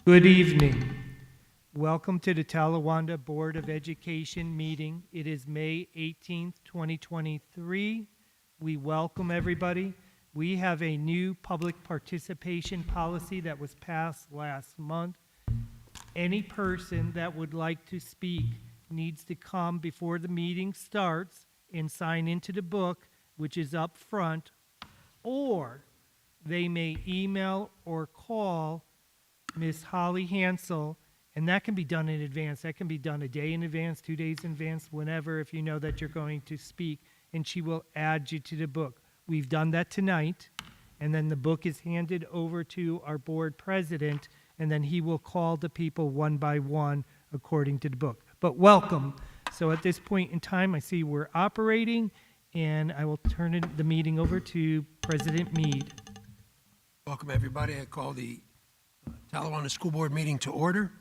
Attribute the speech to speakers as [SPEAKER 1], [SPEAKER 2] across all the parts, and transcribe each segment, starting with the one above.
[SPEAKER 1] Good evening. Welcome to the Talawanda Board of Education meeting. It is May 18th, 2023. We welcome everybody. We have a new public participation policy that was passed last month. Any person that would like to speak needs to come before the meeting starts and sign into the book, which is up front, or they may email or call Miss Holly Hansel, and that can be done in advance. That can be done a day in advance, 2 days in advance, whenever, if you know that you're going to speak, and she will add you to the book. We've done that tonight, and then the book is handed over to our board president, and then he will call the people one by one according to the book. But welcome. So at this point in time, I see we're operating, and I will turn the meeting over to President Mead.
[SPEAKER 2] Welcome, everybody. I call the Talawanda School Board meeting to order.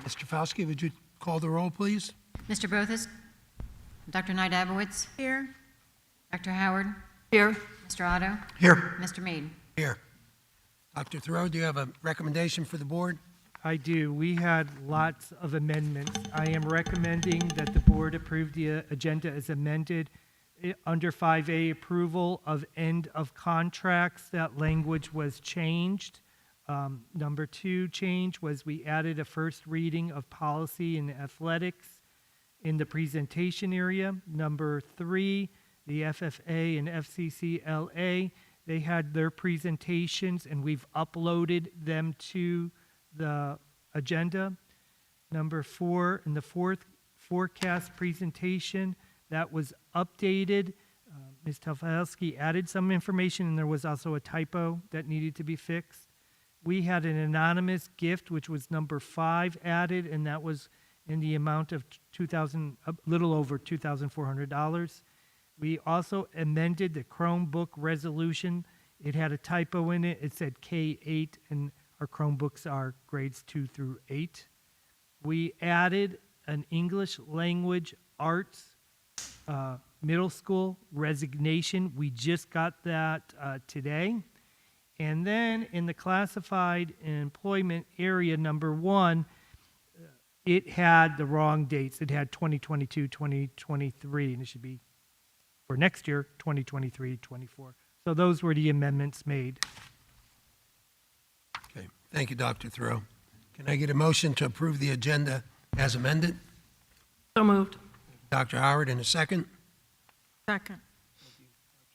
[SPEAKER 2] Mr. Falsky, would you call the roll, please?
[SPEAKER 3] Mr. Brothers? Dr. Knight Abowitz?
[SPEAKER 4] Here.
[SPEAKER 3] Dr. Howard?
[SPEAKER 4] Here.
[SPEAKER 3] Mr. Otto?
[SPEAKER 2] Here.
[SPEAKER 3] Mr. Mead?
[SPEAKER 2] Here. Dr. Thoreau, do you have a recommendation for the board?
[SPEAKER 1] I do. We had lots of amendments. I am recommending that the board approve the agenda as amended. Under 5A, approval of end of contracts, that language was changed. Number 2 change was we added a first reading of policy in athletics in the presentation area. Number 3, the FFA and FCCLA, they had their presentations and we've uploaded them to the agenda. Number 4, in the fourth forecast presentation, that was updated. Ms. Tafalski added some information, and there was also a typo that needed to be fixed. We had an anonymous gift, which was number 5 added, and that was in the amount of a little over $2,400. We also amended the Chromebook resolution. It had a typo in it. It said K-8, and our Chromebooks are grades 2 through 8. We added an English language arts middle school resignation. We just got that today. And then in the classified employment area, number 1, it had the wrong dates. It had 2022, 2023, and it should be for next year, 2023, 24. So those were the amendments made.
[SPEAKER 2] Okay. Thank you, Dr. Thoreau. Can I get a motion to approve the agenda as amended?
[SPEAKER 4] So moved.
[SPEAKER 2] Dr. Howard, in a second.
[SPEAKER 4] Second.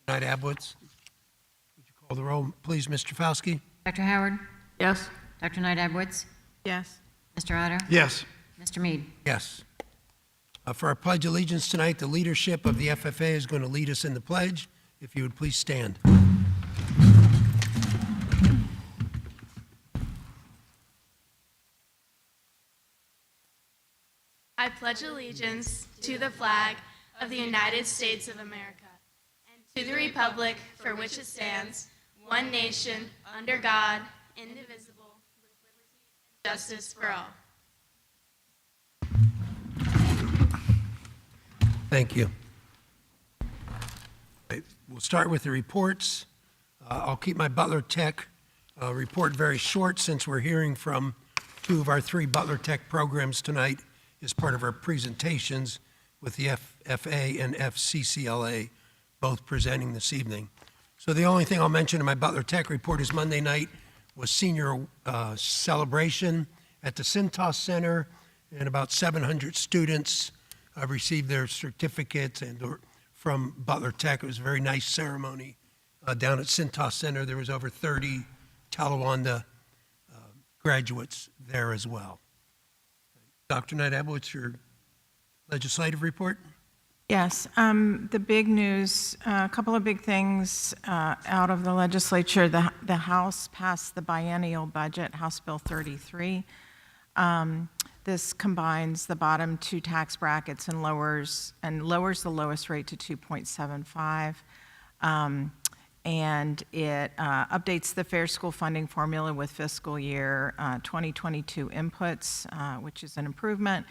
[SPEAKER 2] Knight Abowitz. Would you call the roll, please, Mr. Falsky?
[SPEAKER 3] Dr. Howard?
[SPEAKER 4] Yes.
[SPEAKER 3] Dr. Knight Abowitz?
[SPEAKER 4] Yes.
[SPEAKER 3] Mr. Otto?
[SPEAKER 2] Yes.
[SPEAKER 3] Mr. Mead?
[SPEAKER 2] Yes. For our Pledge of Allegiance tonight, the leadership of the FFA is going to lead us in the pledge. If you would please stand.
[SPEAKER 5] I pledge allegiance to the flag of the United States of America and to the republic for which it stands, one nation, under God, indivisible, with liberty and justice for all.
[SPEAKER 2] Thank you. We'll start with the reports. I'll keep my Butler Tech report very short since we're hearing from 2 of our 3 Butler Tech programs tonight as part of our presentations with the FFA and FCCLA both presenting this evening. So the only thing I'll mention in my Butler Tech report is Monday night was senior celebration at the Cintas Center, and about 700 students received their certificates and from Butler Tech. It was a very nice ceremony down at Cintas Center. There was over 30 Talawanda graduates there as well. Dr. Knight Abowitz, your legislative report?
[SPEAKER 4] Yes. The big news, a couple of big things out of the legislature. The House passed the biennial budget, House Bill 33. This combines the bottom 2 tax brackets and lowers the lowest rate to 2.75. And it updates the Fair School funding formula with fiscal year 2022 inputs, which is an improvement.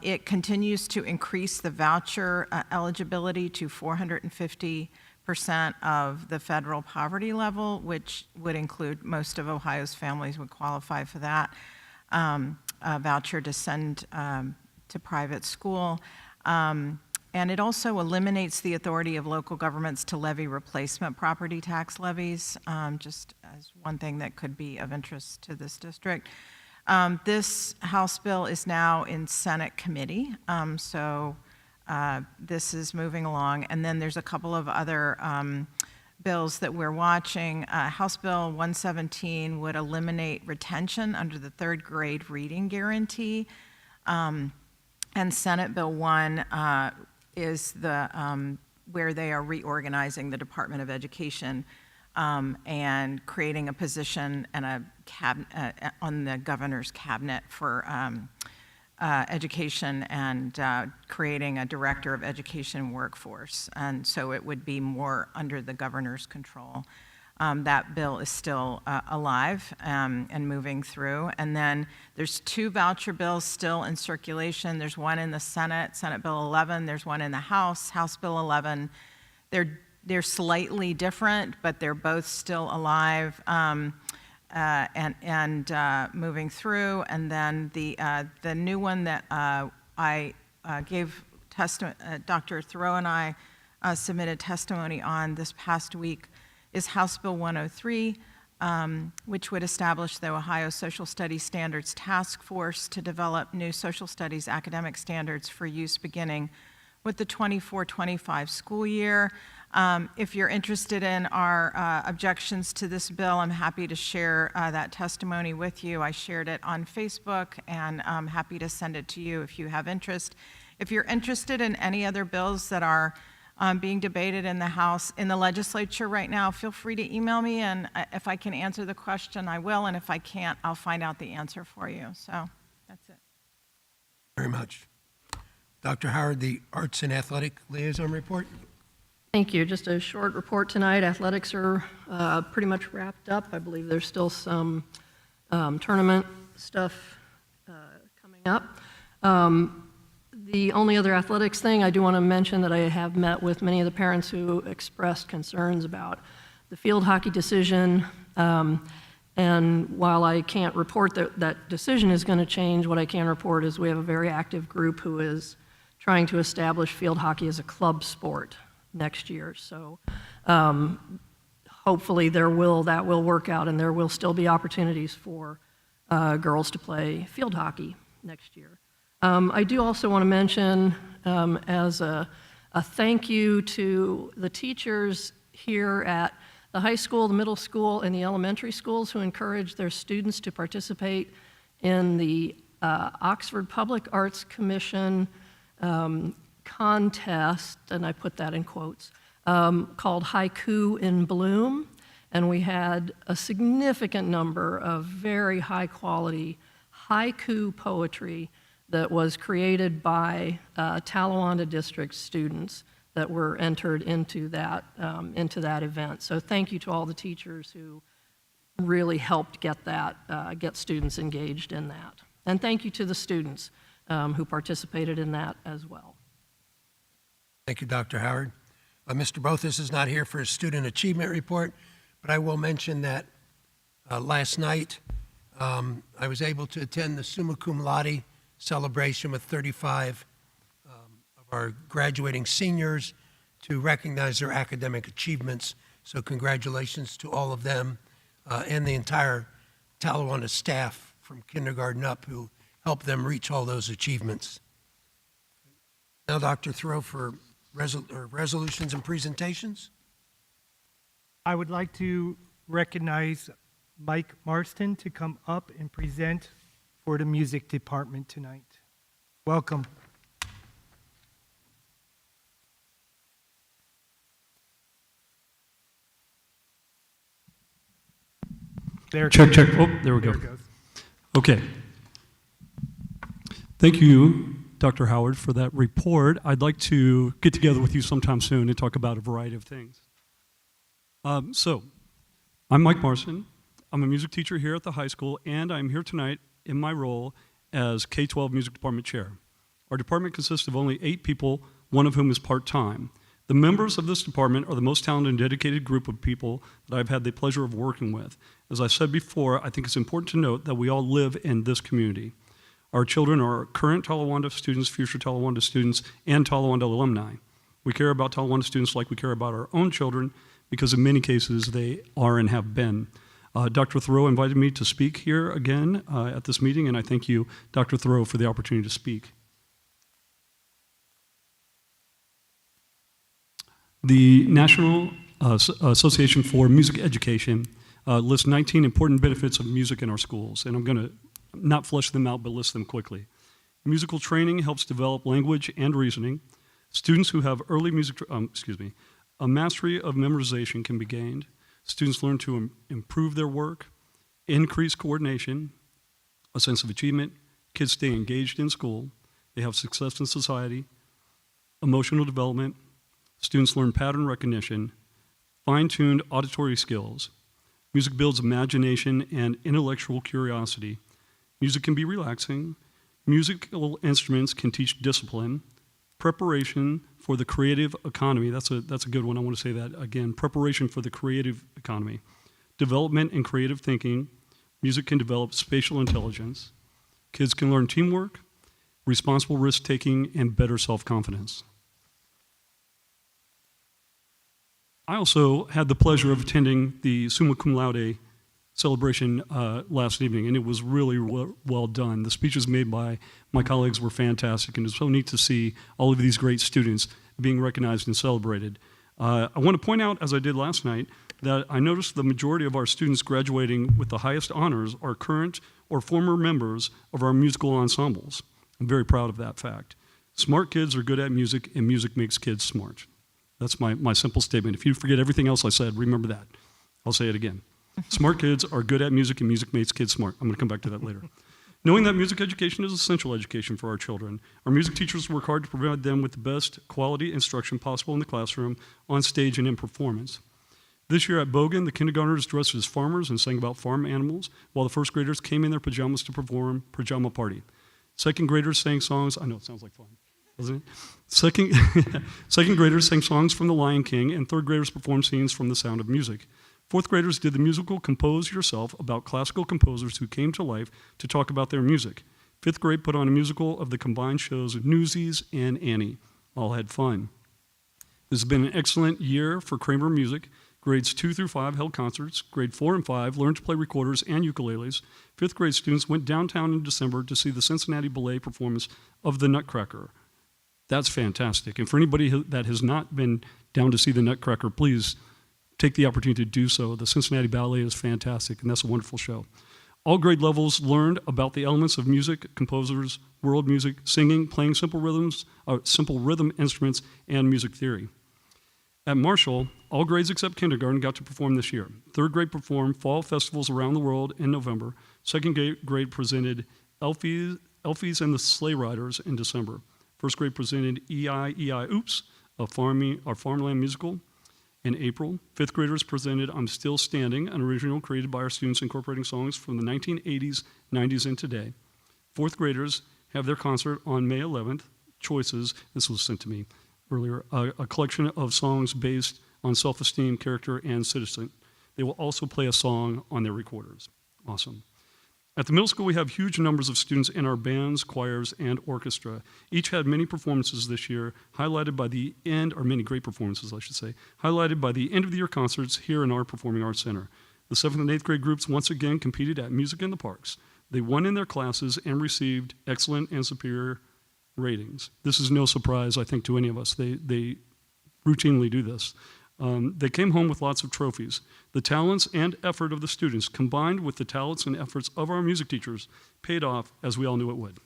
[SPEAKER 4] It continues to increase the voucher eligibility to 450 of the federal poverty level, which would include most of Ohio's families would qualify for that, a voucher to send to private school. And it also eliminates the authority of local governments to levy replacement property tax levies, just as one thing that could be of interest to this district. This House bill is now in Senate committee, so this is moving along. And then there's a couple of other bills that we're watching. House Bill 117 would eliminate retention under the third grade reading guarantee. And Senate Bill 1 is the where they are reorganizing the Department of Education and creating a position and a cabinet on the governor's cabinet for education and creating a director of education workforce. And so it would be more under the governor's control. That bill is still alive and moving through. And then there's 2 voucher bills still in circulation. There's one in the Senate, Senate Bill 11. There's one in the House, House Bill 11. They're slightly different, but they're both still alive and moving through. And then the new one that I gave testimony, Dr. Thoreau and I submitted testimony on this past week is House Bill 103, which would establish the Ohio Social Studies Standards Task Force to develop new social studies academic standards for use beginning with the 24-25 school year. If you're interested in our objections to this bill, I'm happy to share that testimony with you. I shared it on Facebook, and I'm happy to send it to you if you have interest. If you're interested in any other bills that are being debated in the House, in the legislature right now, feel free to email me, and if I can answer the question, I will, and if I can't, I'll find out the answer for you. So that's it.
[SPEAKER 2] Very much. Dr. Howard, the Arts and Athletic Liaison Report.
[SPEAKER 6] Thank you. Just a short report tonight. Athletics are pretty much wrapped up. I believe there's still some tournament stuff coming up. The only other athletics thing I do want to mention that I have met with many of the parents who expressed concerns about the field hockey decision. And while I can't report that that decision is going to change, what I can report is we have a very active group who is trying to establish field hockey as a club sport next year. So hopefully that will work out, and there will still be opportunities for girls to play field hockey next year. I do also want to mention as a thank you to the teachers here at the high school, the middle school, and the elementary schools who encourage their students to participate in the Oxford Public Arts Commission contest, and I put that in quotes, called Haiku in Bloom. And we had a significant number of very high quality haiku poetry that was created by Talawanda district students that were entered into that event. So thank you to all the teachers who really helped get students engaged in that. And thank you to the students who participated in that as well.
[SPEAKER 2] Thank you, Dr. Howard. Mr. Bothus is not here for his student achievement report, but I will mention that last night I was able to attend the summa cum laude celebration with 35 of our graduating seniors to recognize their academic achievements. So congratulations to all of them and the entire Talawanda staff from kindergarten up who helped them reach all those achievements. Now, Dr. Thoreau, for resolutions and presentations.
[SPEAKER 1] I would like to recognize Mike Marston to come up and present for the music department tonight. Welcome. There.
[SPEAKER 7] Check, check. Oh, there we go.
[SPEAKER 1] There it goes.
[SPEAKER 7] Okay. Thank you, Dr. Howard, for that report. I'd like to get together with you sometime soon and talk about a variety of things. So, I'm Mike Marston. I'm a music teacher here at the high school, and I'm here tonight in my role as K-12 Music Department Chair. Our department consists of only 8 people, one of whom is part-time. The members of this department are the most talented and dedicated group of people that I've had the pleasure of working with. As I said before, I think it's important to note that we all live in this community. Our children are current Talawanda students, future Talawanda students, and Talawanda alumni. We care about Talawanda students like we care about our own children because in many cases they are and have been. Dr. Thoreau invited me to speak here again at this meeting, and I thank you, Dr. Thoreau, for the opportunity to speak. The National Association for Music Education lists 19 important benefits of music in our schools, and I'm going to not flesh them out, but list them quickly. Musical training helps develop language and reasoning. Students who have early a mastery of memorization can be gained. Students learn to improve their work, increase coordination, a sense of achievement. Kids stay engaged in school. They have success in society, emotional development. Students learn pattern recognition, fine-tuned auditory skills. Music builds imagination and intellectual curiosity. Music can be relaxing. Musical instruments can teach discipline, preparation for the creative economy. That's a good one. I want to say that again. Preparation for the creative economy. Development and creative thinking. Music can develop spatial intelligence. Kids can learn teamwork, responsible risk-taking, and better self-confidence. I also had the pleasure of attending the Summa Cum Laude celebration last evening, and it was really well done. The speeches made by my colleagues were fantastic, and it's so neat to see all of these great students being recognized and celebrated. I want to point out, as I did last night, that I noticed the majority of our students graduating with the highest honors are current or former members of our musical ensembles. I'm very proud of that fact. Smart kids are good at music, and music makes kids smart. That's my simple statement. If you forget everything else I said, remember that. I'll say it again. Smart kids are good at music, and music makes kids smart. I'm going to come back to that later. Knowing that music education is essential education for our children, our music teachers work hard to provide them with the best quality instruction possible in the classroom, on stage, and in performance. This year at Bogan, the kindergartners dressed as farmers and sang about farm animals, while the first graders came in their pajamas to perform Pajama Party. Second graders sang songs, I know it sounds like fun, doesn't it? Second graders sang songs from The Lion King, and third graders performed scenes from The Sound of Music. Fourth graders did the musical Compose Yourself about classical composers who came to life to talk about their music. Fifth grade put on a musical of the combined shows Newsies and Annie. All had fun. This has been an excellent year for Kramer Music. Grades 2 through 5 held concerts. Grade 4 and 5 learned to play recorders and ukuleles. Fifth grade students went downtown in December to see the Cincinnati Ballet performance of The Nutcracker. That's fantastic. And for anybody that has not been down to see The Nutcracker, please take the opportunity to do so. The Cincinnati Ballet is fantastic, and that's a wonderful show. All grade levels learned about the elements of music, composers, world music, singing, playing simple rhythm instruments, and music theory. At Marshall, all grades except kindergarten got to perform this year. Third grade performed fall festivals around the world in November. Second grade presented Elfies and the Sleigh Riders in December. First grade presented E.I.E.I. Oops, our farmland musical, in April. Fifth graders presented I'm Still Standing, an original created by our students incorporating songs from the 1980s, 90s, and today. Fourth graders have their concert on May 11th, Choices, this was sent to me earlier, a collection of songs based on self-esteem, character, and citizen. They will also play a song on their recorders. Awesome. At the middle school, we have huge numbers of students in our bands, choirs, and orchestra. Each had many performances this year, highlighted by the end, or many great performances, I should say, highlighted by the end-of-the-year concerts here in our Performing Arts Center. The 7th and 8th grade groups once again competed at Music in the Parks. They won in their classes and received excellent and superior ratings. This is no surprise, I think, to any of us. They routinely do this. They came home with lots of trophies. The talents and effort of the students, combined with the talents and efforts of our music teachers, paid off as we all knew it would.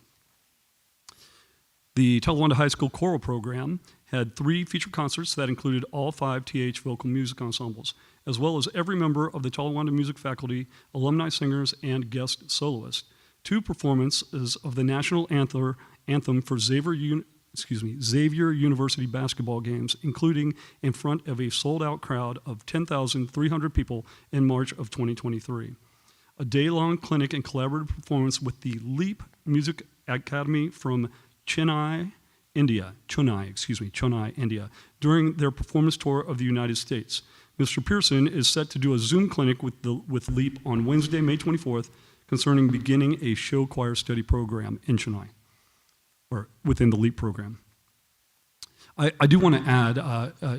[SPEAKER 7] The Talawanda High School Choral Program had 3 featured concerts that included all 5 TH vocal music ensembles, as well as every member of the Talawanda music faculty, alumni singers, and guest soloists. 2 performances of the national anthem for Xavier University basketball games, including in front of a sold-out crowd of 10,300 people in March of 2023. A day-long clinic and collaborative performance with the LEAP Music Academy from Chennai Chennai, India, during their performance tour of the United States. Mr. Pearson is set to do a Zoom clinic with LEAP on Wednesday, May 24th, concerning beginning a show choir study program in Chennai, or within the LEAP program. I do want to add,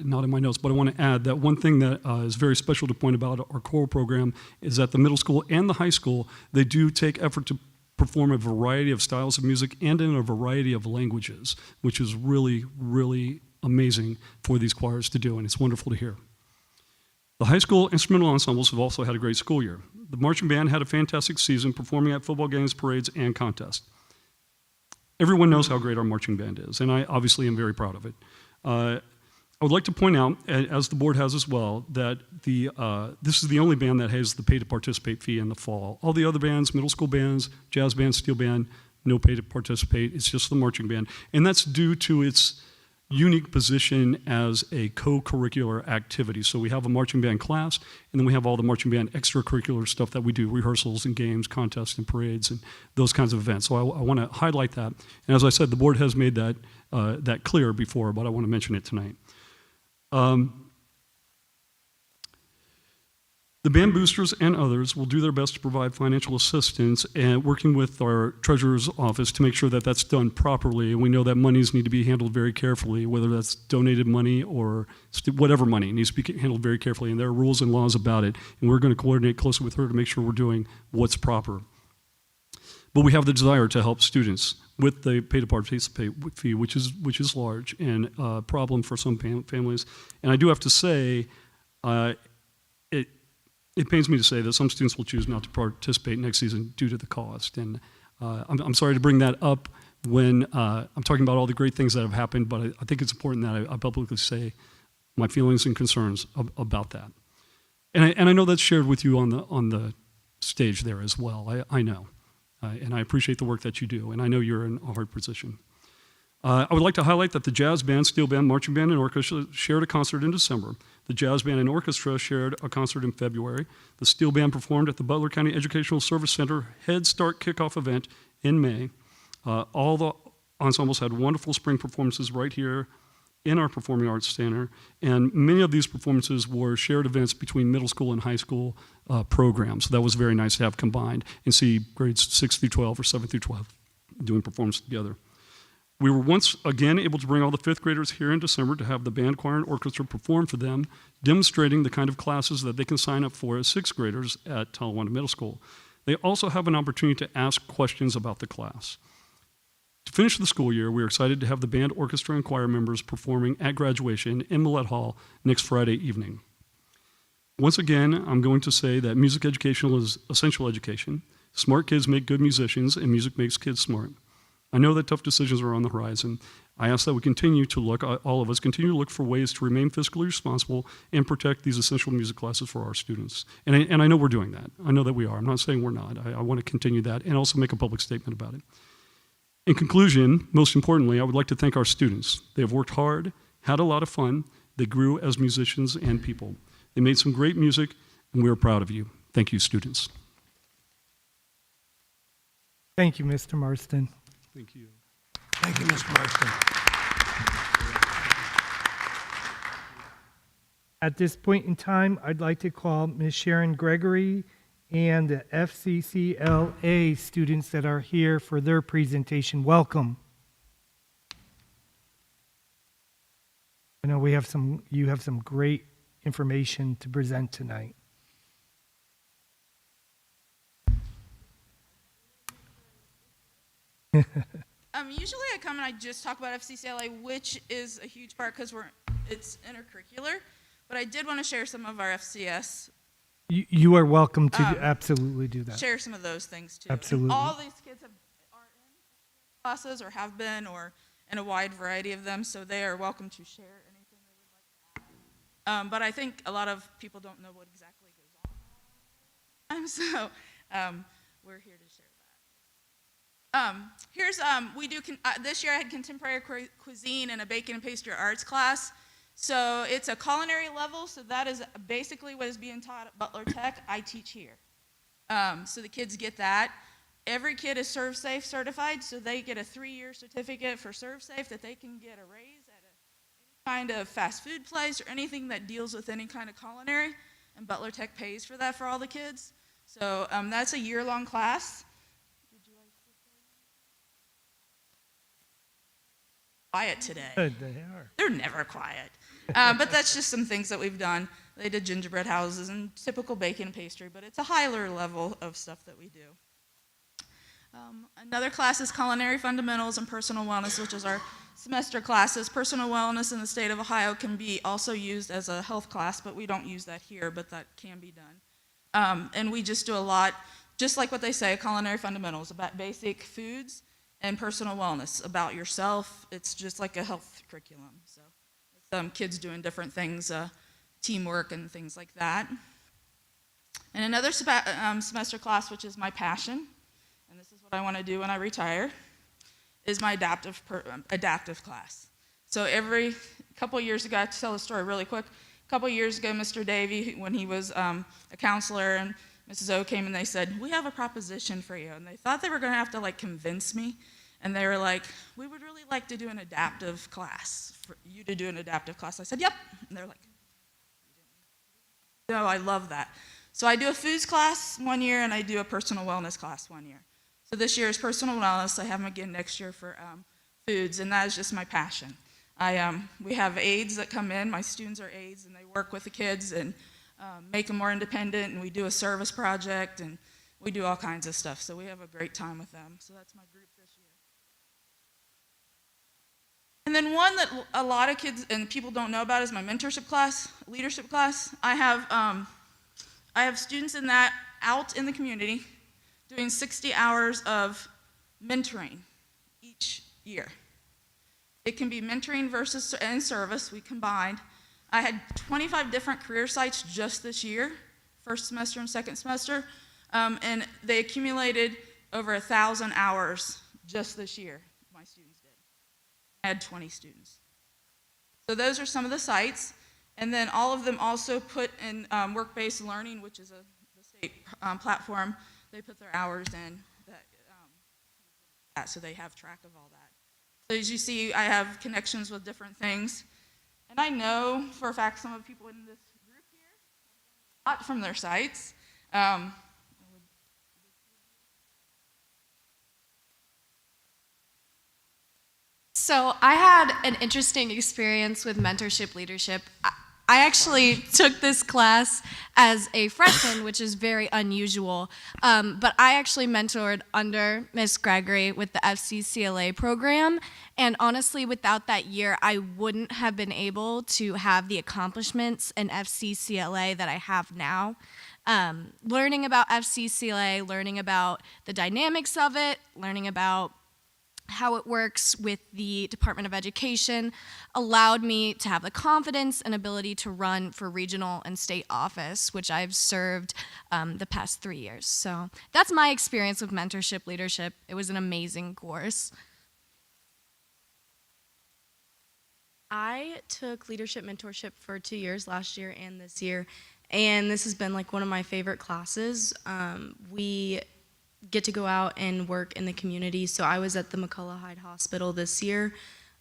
[SPEAKER 7] not in my notes, but I want to add that one thing that is very special to point about our choral program is that the middle school and the high school, they do take effort to perform a variety of styles of music and in a variety of languages, which is really, really amazing for these choirs to do, and it's wonderful to hear. The high school instrumental ensembles have also had a great school year. The marching band had a fantastic season performing at football games, parades, and contests. Everyone knows how great our marching band is, and I obviously am very proud of it. I would like to point out, as the board has as well, that this is the only band that has the pay to participate fee in the fall. All the other bands, middle school bands, jazz band, steel band, no pay to participate. It's just the marching band. And that's due to its unique position as a co-curricular activity. So we have a marching band class, and then we have all the marching band extracurricular stuff that we do, rehearsals and games, contests and parades, and those kinds of events. So I want to highlight that. And as I said, the board has made that clear before, but I want to mention it tonight. The band boosters and others will do their best to provide financial assistance and working with our treasurer's office to make sure that that's done properly. And we know that monies need to be handled very carefully, whether that's donated money or whatever money needs to be handled very carefully. And there are rules and laws about it. And we're going to coordinate closely with her to make sure we're doing what's proper. But we have the desire to help students with the pay to participate fee, which is large and a problem for some families. And I do have to say, it pains me to say that some students will choose not to participate next season due to the cost. And I'm sorry to bring that up when I'm talking about all the great things that have happened, but I think it's important that I publicly say my feelings and concerns about that. And I know that's shared with you on the stage there as well. I know. And I appreciate the work that you do, and I know you're in a hard position. I would like to highlight that the jazz band, steel band, marching band, and orchestra shared a concert in December. The jazz band and orchestra shared a concert in February. The steel band performed at the Butler County Educational Service Center Head Start Kickoff event in May. All the ensembles had wonderful spring performances right here in our Performing Arts Center, and many of these performances were shared events between middle school and high school programs. So that was very nice to have combined and see grades 6 through 12 or 7 through 12 doing performance together. We were once again able to bring all the fifth graders here in December to have the band, choir, and orchestra perform for them, demonstrating the kind of classes that they can sign up for as sixth graders at Talawanda Middle School. They also have an opportunity to ask questions about the class. To finish the school year, we are excited to have the band, orchestra, and choir members performing at graduation in Millett Hall next Friday evening. Once again, I'm going to say that music education is essential education. Smart kids make good musicians, and music makes kids smart. I know that tough decisions are on the horizon. I ask that we continue to look, all of us, continue to look for ways to remain fiscally responsible and protect these essential music classes for our students. And I know we're doing that. I know that we are. I'm not saying we're not. I want to continue that and also make a public statement about it. In conclusion, most importantly, I would like to thank our students. They have worked hard, had a lot of fun. They grew as musicians and people. They made some great music, and we are proud of you. Thank you, students.
[SPEAKER 1] Thank you, Mr. Marston.
[SPEAKER 7] Thank you.
[SPEAKER 2] Thank you, Mr. Marston.
[SPEAKER 1] At this point in time, I'd like to call Ms. Sharon Gregory and the FCCLA students that are here for their presentation. Welcome. I know you have some great information to present tonight.
[SPEAKER 8] Usually I come and I just talk about FCCLA, which is a huge part because it's intercurricular, but I did want to share some of our FCS.
[SPEAKER 1] You are welcome to absolutely do that.
[SPEAKER 8] Share some of those things too.
[SPEAKER 1] Absolutely.
[SPEAKER 8] And all these kids are in classes or have been or in a wide variety of them, so they are welcome to share anything they would like to add. But I think a lot of people don't know what exactly goes on. So we're here to share that. This year I had contemporary cuisine and a bacon and pastry arts class. So it's a culinary level, so that is basically what is being taught at Butler Tech. I teach here. So the kids get that. every kid is ServSafe certified, so they get a 3-year certificate for ServSafe that they can get a raise at any kind of fast food place or anything that deals with any kind of culinary, and Butler Tech pays for that for all the kids. So that's a year-long class. Quiet today.
[SPEAKER 1] Good, they are.
[SPEAKER 8] They're never quiet. But that's just some things that we've done. They did gingerbread houses and typical baking and pastry, but it's a higher level of stuff that we do. Another class is Culinary Fundamentals and Personal Wellness, which is our semester classes. Personal wellness in the state of Ohio can be also used as a health class, but we don't use that here, but that can be done. And we just do a lot, just like what they say, culinary fundamentals, about basic foods and personal wellness, about yourself. It's just like a health curriculum. So kids doing different things, teamwork and things like that. And another semester class, which is my passion, and this is what I want to do when I retire, is my adaptive class. So every couple years ago, I have to tell a story really quick. A couple years ago, Mr. Davey, when he was a counselor, and Mrs. O came and they said, "We have a proposition for you." And they thought they were going to have to like convince me. And they were like, "We would really like to do an adaptive class, for you to do an adaptive class." I said, "Yep." And they're like, "No, I love that." So I do a foods class 1 year and I do a personal wellness class 1 year. So this year is personal wellness. I have them again next year for foods, and that is just my passion. We have aides that come in. My students are aides, and they work with the kids and make them more independent, and we do a service project, and we do all kinds of stuff. So we have a great time with them. So that's my group this year. And then one that a lot of kids and people don't know about is my mentorship class, leadership class. I have students in that out in the community doing 60 hours of mentoring each year. It can be mentoring versus and service, we combined. I had 25 different career sites just this year, first semester and second semester, and they accumulated over 1,000 hours just this year, my students did. I had 20 students. So those are some of the sites, and then all of them also put in work-based learning, which is the state platform. They put their hours in, so they have track of all that. So as you see, I have connections with different things. And I know for a fact some of the people in this group here a lot from their sites.
[SPEAKER 5] So I had an interesting experience with mentorship leadership. I actually took this class as a freshman, which is very unusual, but I actually mentored under Miss Gregory with the FCCLA program, and honestly, without that year, I wouldn't have been able to have the accomplishments in FCCLA that I have now. Learning about FCCLA, learning about the dynamics of it, learning about how it works with the Department of Education allowed me to have the confidence and ability to run for regional and state office, which I've served the past 3 years. So that's my experience with mentorship leadership. It was an amazing course.
[SPEAKER 9] I took leadership mentorship for 2 years, last year and this year, and this has been like one of my favorite classes. We get to go out and work in the community. So I was at the McCullough Hyde Hospital this year,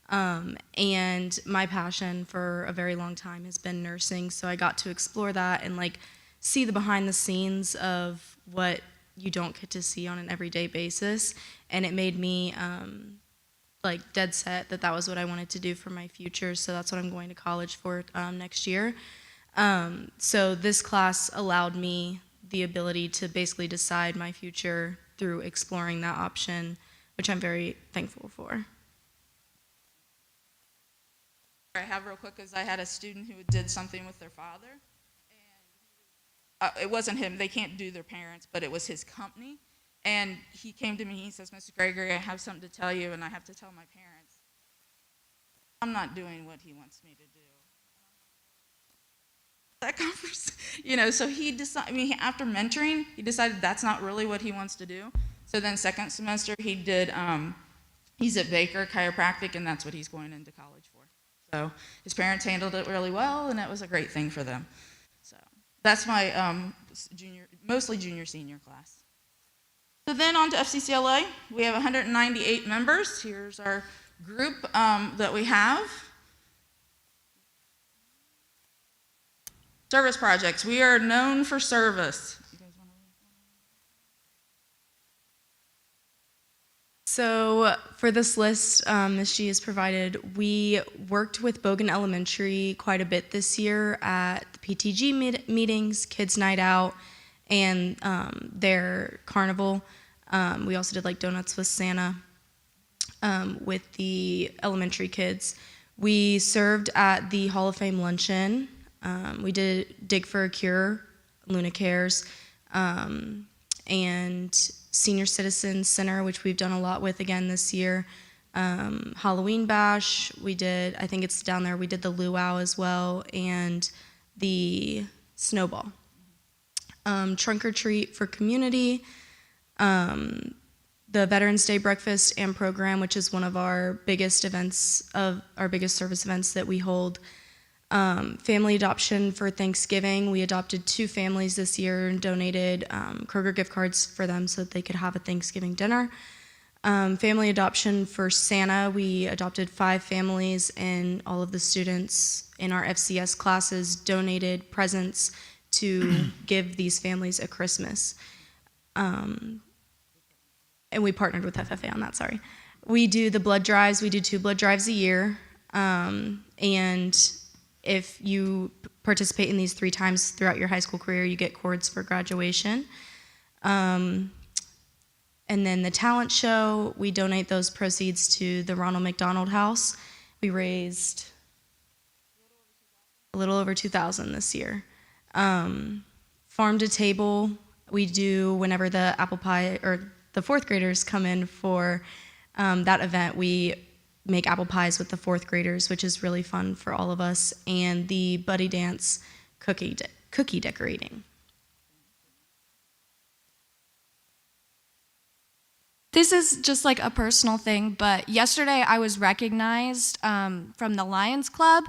[SPEAKER 9] and my passion for a very long time has been nursing. So I got to explore that and like see the behind the scenes of what you don't get to see on an everyday basis. And it made me like dead set that that was what I wanted to do for my future. So that's what I'm going to college for next year. So this class allowed me the ability to basically decide my future through exploring that option, which I'm very thankful for.
[SPEAKER 8] I have real quick is I had a student who did something with their father, and it wasn't him, they can't do their parents, but it was his company, and he came to me, he says, "Mr. Gregory, I have something to tell you, and I have to tell my parents. I'm not doing what he wants me to do." That conversation, so he decided, after mentoring, he decided that's not really what he wants to do. So then second semester, he did, he's at Baker Chiropractic, and that's what he's going into college for. So his parents handled it really well, and it was a great thing for them. So that's my mostly junior, senior class. So then on to FCCLA, we have 198 members. Here's our group that we have. Service projects, we are known for service.
[SPEAKER 9] So for this list, Ms. G has provided, we worked with Bogan Elementary quite a bit this year at the PTG meetings, Kids Night Out, and their carnival. We also did like Donuts with Santa with the elementary kids. We served at the Hall of Fame luncheon. We did Dig for a Cure, Luna Cares, and Senior Citizen Center, which we've done a lot with again this year. Halloween Bash, we did, I think it's down there, we did the Luau as well, and the Snowball. Trunk or Treat for Community, the Veterans Day Breakfast and Program, which is one of our biggest events, of our biggest service events that we hold. Family adoption for Thanksgiving. We adopted 2 families this year and donated Kroger gift cards for them so that they could have a Thanksgiving dinner. Family adoption for Santa. We adopted 5 families, and all of the students in our FCS classes donated presents to give these families a Christmas. And we partnered with FFA on that, sorry. We do the blood drives. We do 2 blood drives a year. And if you participate in these 3 times throughout your high school career, you get cords for graduation. And then the talent show, we donate those proceeds to the Ronald McDonald House. We raised a little over $2,000 this year. Farm to Table, we do whenever the apple pie, or the 4th graders come in for that event, we make apple pies with the 4th graders, which is really fun for all of us, and the Buddy Dance cookie decorating.
[SPEAKER 10] This is just like a personal thing, but yesterday I was recognized from the Lions Club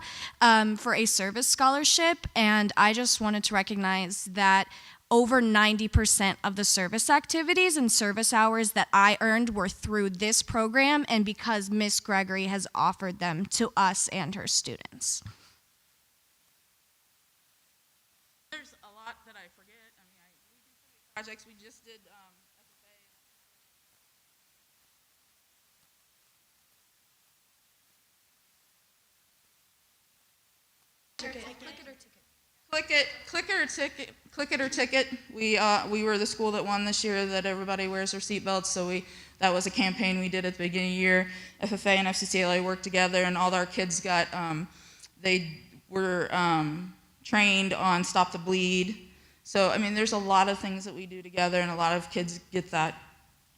[SPEAKER 10] for a service scholarship, and I just wanted to recognize that over 90% of the service activities and service hours that I earned were through this program, and because Miss Gregory has offered them to us and her students.
[SPEAKER 8] There's a lot that I forget. I mean, we do so many projects. We just did Click it or ticket. We were the school that won this year, that everybody wears their seatbelts. So that was a campaign we did at the beginning of the year. FFA and FCCLA worked together, and all our kids got they were trained on Stop the Bleed. So I mean, there's a lot of things that we do together, and a lot of kids get that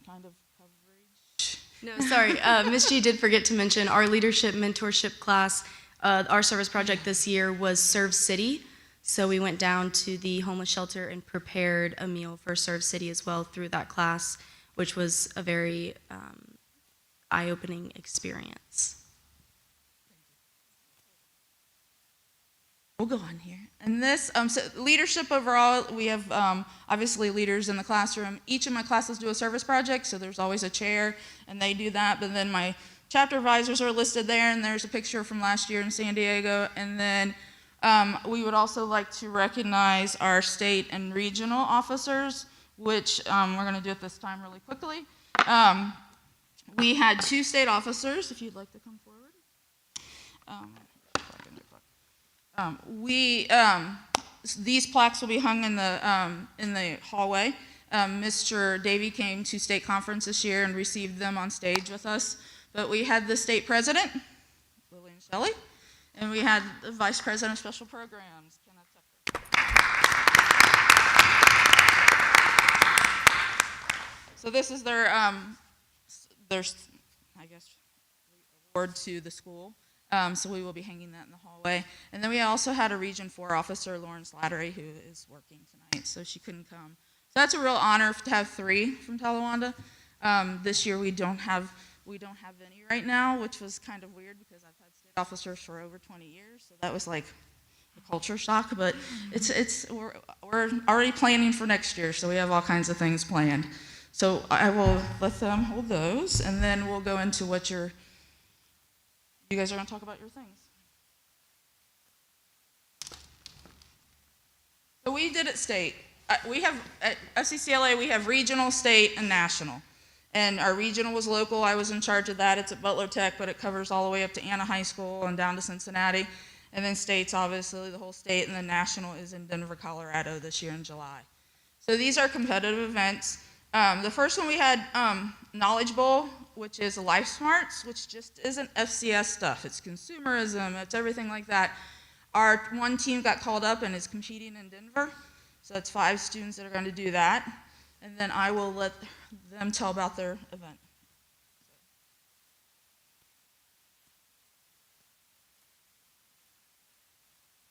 [SPEAKER 8] kind of coverage.
[SPEAKER 9] No, sorry, Ms. G did forget to mention our leadership mentorship class. Our service project this year was Serve City. So we went down to the homeless shelter and prepared a meal for Serve City as well through that class, which was a very eye-opening experience.
[SPEAKER 8] We'll go on here. And this, so leadership overall, we have obviously leaders in the classroom. Each of my classes do a service project, so there's always a chair, and they do that. But then my chapter advisors are listed there, and there's a picture from last year in San Diego. And then we would also like to recognize our state and regional officers, which we're going to do at this time really quickly. We had 2 state officers, if you'd like to come forward. These plaques will be hung in the hallway. Mr. Davey came to state conference this year and received them on stage with us. But we had the state president, Lillian Shelley, and we had the vice president of special programs, Kenneth Tucker. So this is their I guess, award to the school. So we will be hanging that in the hallway. And then we also had a Region 4 officer, Lauren Slattery, who is working tonight, so she couldn't come. So that's a real honor to have 3 from Talawanda. This year we don't have any right now, which was kind of weird because I've had state officers for over 20 years, so that was like a culture shock. But we're already planning for next year, so we have all kinds of things planned. So I will let them hold those, and then we'll go into what you guys are going to talk about your things. So we did it state. We have, at FCCLA, we have regional, state, and national. And our regional was local. I was in charge of that. It's at Butler Tech, but it covers all the way up to Anna High School and down to Cincinnati. And then states, obviously, the whole state. And then national is in Denver, Colorado this year in July. So these are competitive events. The first one we had Knowledge Bowl, which is Life Smarts, which just isn't FCS stuff. It's consumerism. It's everything like that. Our one team got called up and is competing in Denver. So that's 5 students that are going to do that. And then I will let them tell about their event.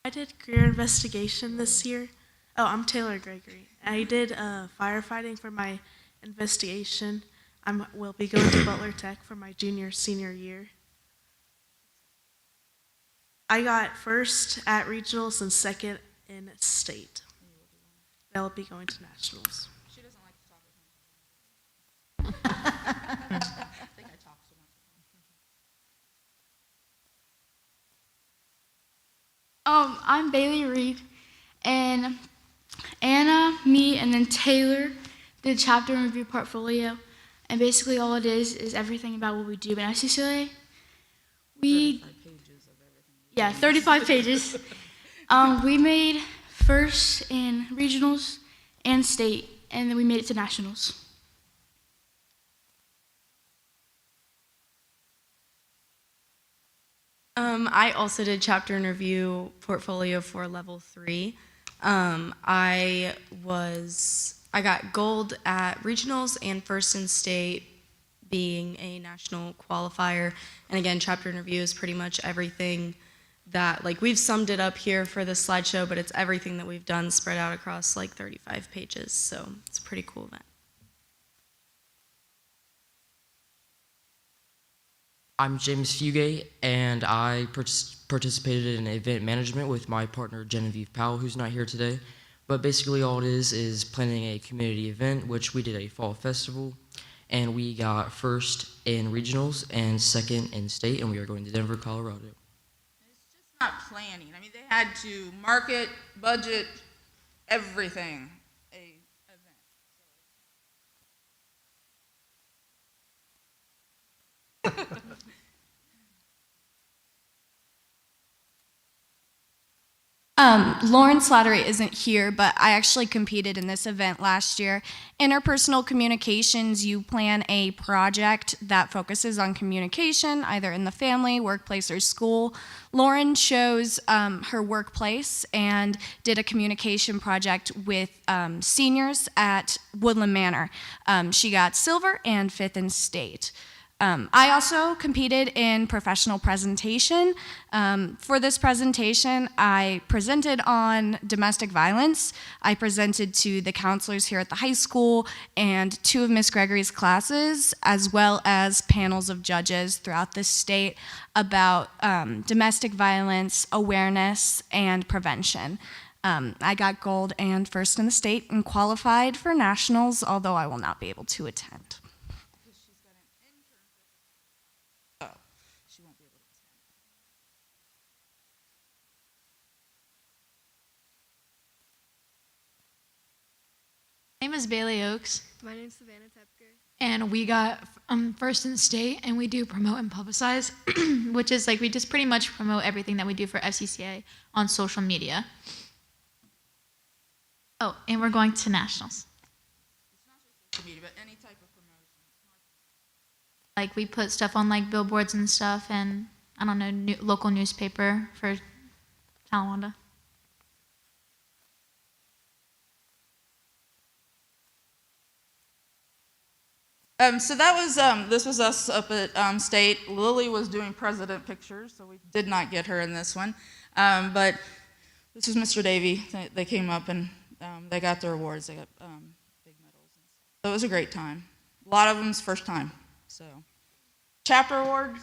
[SPEAKER 11] I did career investigation this year. Oh, I'm Taylor Gregory. I did firefighting for my investigation. I will be going to Butler Tech for my senior year. I got first at regionals and second in state. I will be going to nationals.
[SPEAKER 8] She doesn't like to talk. I think I talk so much.
[SPEAKER 5] I'm Bailey Reed, and Anna, me, and then Taylor did chapter and review portfolio, and basically all it is everything about what we do in FCCLA. 35 pages of everything. Yeah, 35 pages. We made first in regionals and state, and then we made it to nationals.
[SPEAKER 9] I also did chapter and review portfolio for level 3. I got gold at regionals and first in state being a national qualifier. And again, chapter and review is pretty much everything that, like, we've summed it up here for the slideshow, but it's everything that we've done spread out across like 35 pages. So it's a pretty cool event.
[SPEAKER 12] I'm James Fugate, and I participated in event management with my partner Genevieve Powell, who's not here today. But basically all it is planning a community event, which we did a fall festival, and we got first in regionals and second in state, and we are going to Denver, Colorado.
[SPEAKER 8] It's just not planning. I mean, they had to market, budget, everything.
[SPEAKER 10] Lauren Slattery isn't here, but I actually competed in this event last year. Interpersonal communications, you plan a project that focuses on communication, either in the family, workplace, or school. Lauren chose her workplace and did a communication project with seniors at Woodland Manor. She got silver and 5th in state. I also competed in professional presentation. For this presentation, I presented on domestic violence. I presented to the counselors here at the high school and 2 of Miss Gregory's classes, as well as panels of judges throughout the state about domestic violence, awareness, and prevention. I got gold and first in the state and qualified for nationals, although I will not be able to attend.
[SPEAKER 13] My name is Bailey Oakes,
[SPEAKER 14] My name's Savannah Tepker.
[SPEAKER 13] and we got first in state, and we do promote and publicize, which is like we just pretty much promote everything that we do for FCCA on social media. Oh, and we're going to nationals.
[SPEAKER 8] It's not just social media, but any type of promotion.
[SPEAKER 13] Like we put stuff on like billboards and stuff, and I don't know, local newspaper for Talawanda.
[SPEAKER 8] So that was, this was us up at state. Lily was doing president pictures, so we did not get her in this one. But this was Mr. Davey. They came up and they got their awards. They got big medals. So it was a great time. A lot of them's first time. So chapter awards.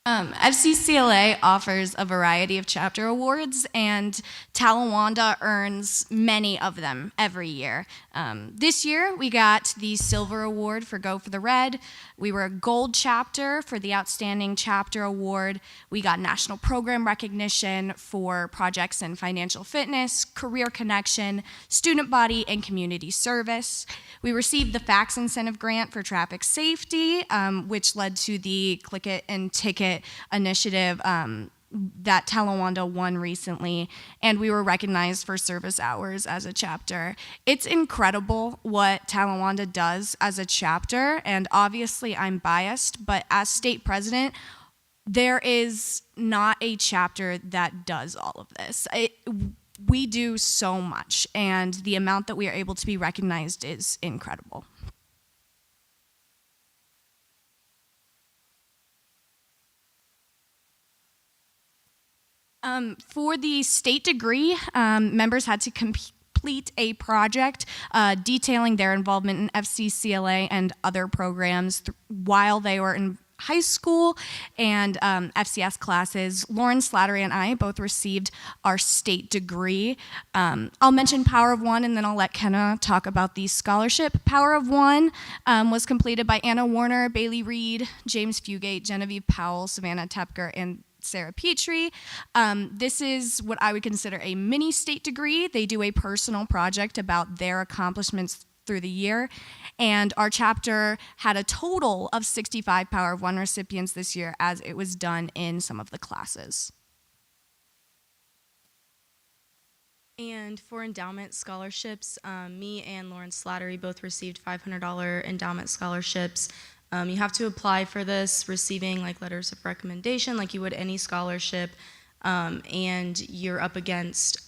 [SPEAKER 10] FCCLA offers a variety of chapter awards, and Talawanda earns many of them every year. This year, we got the Silver Award for Go for the Red. We were a Gold chapter for the Outstanding Chapter Award. We got National Program Recognition for projects in financial fitness, career connection, student body, and community service. We received the Fax Incentive Grant for traffic safety, which led to the Click It and Ticket initiative that Talawanda won recently, and we were recognized for service hours as a chapter. It's incredible what Talawanda does as a chapter, and obviously I'm biased, but as state president, there is not a chapter that does all of this. We do so much, and the amount that we are able to be recognized is incredible. For the state degree, members had to complete a project detailing their involvement in FCCLA and other programs while they were in high school and FCS classes. Lauren Slattery and I both received our state degree. I'll mention Power of One, and then I'll let Kenna talk about the scholarship. Power of One was completed by Anna Warner, Bailey Reed, James Fugate, Genevieve Powell, Savannah Tepker, and Sarah Petrie. This is what I would consider a mini state degree. They do a personal project about their accomplishments through the year, and our chapter had a total of 65 Power of One recipients this year, as it was done in some of the classes.
[SPEAKER 9] And for endowment scholarships, me and Lauren Slattery both received $500 endowment scholarships. You have to apply for this, receiving like letters of recommendation like you would any scholarship, and you're up against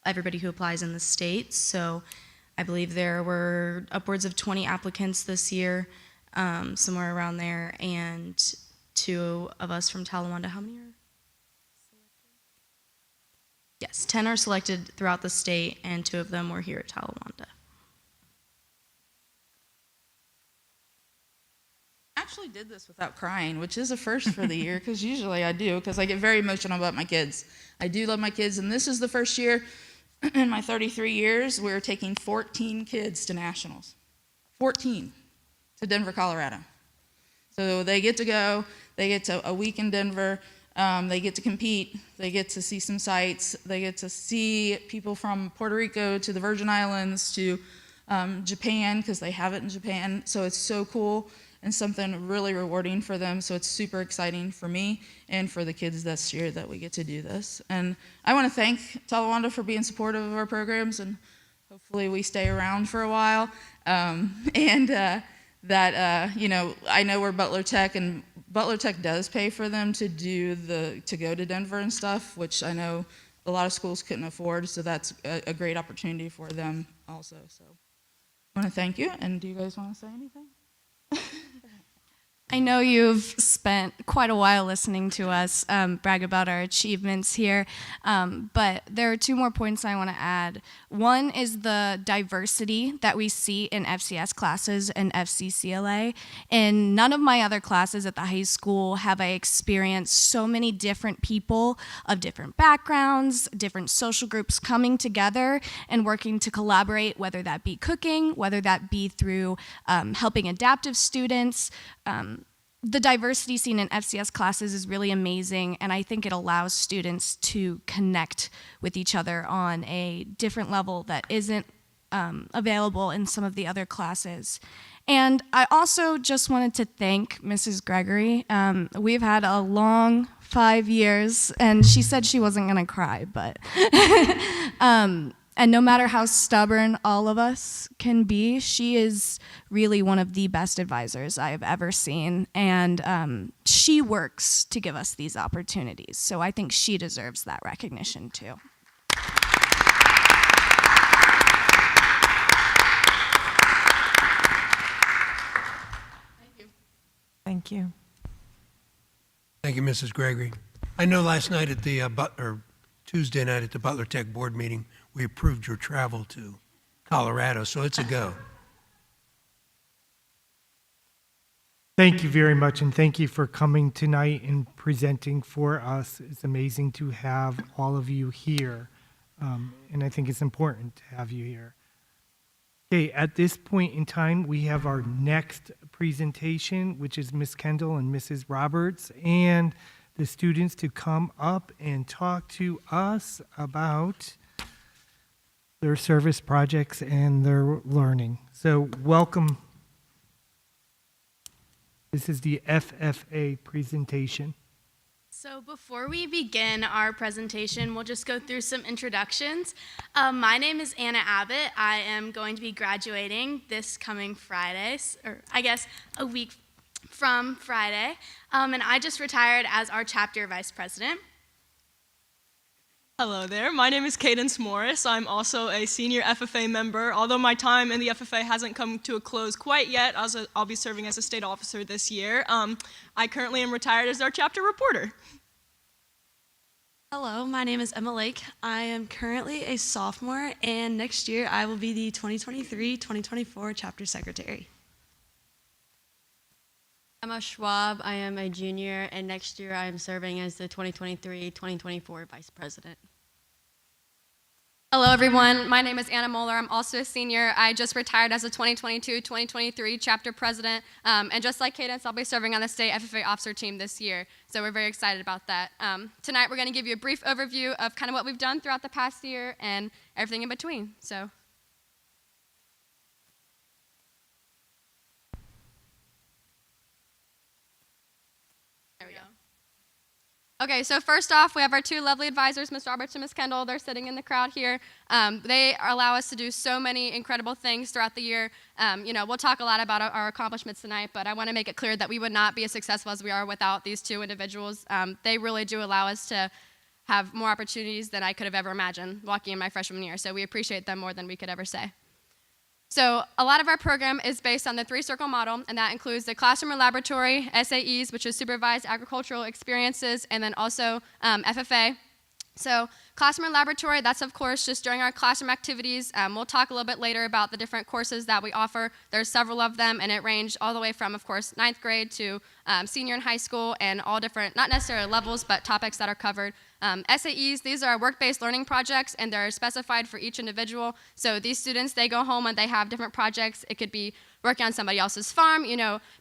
[SPEAKER 9] everybody who applies in the state. So I believe there were upwards of 20 applicants this year, somewhere around there, and 2 of us from Talawanda. How many are selected? Yes, 10 are selected throughout the state, and 2 of them were here at Talawanda.
[SPEAKER 8] Actually did this without crying, which is a first for the year, because usually I do, because I get very emotional about my kids. I do love my kids, and this is the first year in my 33 years we're taking 14 kids to nationals. 14 to Denver, Colorado. So they get to go, they get to a week in Denver, they get to compete, they get to see some sights, they get to see people from Puerto Rico to the Virgin Islands to Japan, because they have it in Japan. So it's so cool and something really rewarding for them. So it's super exciting for me and for the kids this year that we get to do this. And I want to thank Talawanda for being supportive of our programs, and hopefully we stay around for a while. You know, I know we're Butler Tech, and Butler Tech does pay for them to go to Denver and stuff, which I know a lot of schools couldn't afford. So that's a great opportunity for them also. So I want to thank you. And do you guys want to say anything?
[SPEAKER 10] I know you've spent quite a while listening to us brag about our achievements here, but there are 2 more points I want to add. One is the diversity that we see in FCS classes and FCCLA. In none of my other classes at the high school have I experienced so many different people of different backgrounds, different social groups coming together and working to collaborate, whether that be cooking, whether that be through helping adaptive students. The diversity seen in FCS classes is really amazing, and I think it allows students to connect with each other on a different level that isn't available in some of the other classes. And I also just wanted to thank Mrs. Gregory. We've had a long 5 years, and she said she wasn't going to cry, but and no matter how stubborn all of us can be, she is really one of the best advisors I have ever seen. And she works to give us these opportunities. So I think she deserves that recognition too.
[SPEAKER 4] Thank you.
[SPEAKER 2] Thank you, Mrs. Gregory. I know last night at the Tuesday night at the Butler Tech board meeting, we approved your travel to Colorado, so it's a go.
[SPEAKER 1] Thank you very much, and thank you for coming tonight and presenting for us. It's amazing to have all of you here, and I think it's important to have you here. Okay, at this point in time, we have our next presentation, which is Ms. Kendall and Mrs. Roberts, and the students to come up and talk to us about their service projects and their learning. So welcome. This is the FFA presentation.
[SPEAKER 5] So before we begin our presentation, we'll just go through some introductions. My name is Anna Abbott. I am going to be graduating this coming Friday, or I guess a week from Friday, and I just retired as our chapter vice president.
[SPEAKER 14] Hello there, my name is Cadence Morris. I'm also a senior FFA member. Although my time in the FFA hasn't come to a close quite yet, I'll be serving as a state officer this year. I currently am retired as our chapter reporter.
[SPEAKER 15] Hello, my name is Emma Lake. I am currently a sophomore, and next year I will be the 2023-2024 chapter secretary.
[SPEAKER 16] Emma Schwab. I am a junior, and next year I am serving as the 2023-2024 vice president.
[SPEAKER 17] Hello, everyone. My name is Anna Moeller. I'm also a senior. I just retired as a 2022-2023 chapter president, and just like Cadence, I'll be serving on the state FFA officer team this year, so we're very excited about that. Tonight, we're going to give you a brief overview of kind of what we've done throughout the past year and everything in between. So. There we go. Okay, so first off, we have our two lovely advisors, Ms. Roberts and Ms. Kendall. They're sitting in the crowd here. They allow us to do so many incredible things throughout the year. We'll talk a lot about our accomplishments tonight, but I want to make it clear that we would not be as successful as we are without these two individuals. They really do allow us to have more opportunities than I could have ever imagined walking in my freshman year, so we appreciate them more than we could ever say. So a lot of our program is based on the three-circle model, and that includes the classroom and laboratory, SAEs, which is supervised agricultural experiences, and then also FFA. So classroom and laboratory, that's of course just during our classroom activities. We'll talk a little bit later about the different courses that we offer. There's several of them, and it ranged all the way from, of course, 9th grade to senior in high school, and all different, not necessarily levels, but topics that are covered. SAEs, these are work-based learning projects, and they're specified for each individual. So these students, they go home and they have different projects. It could be working on somebody else's farm,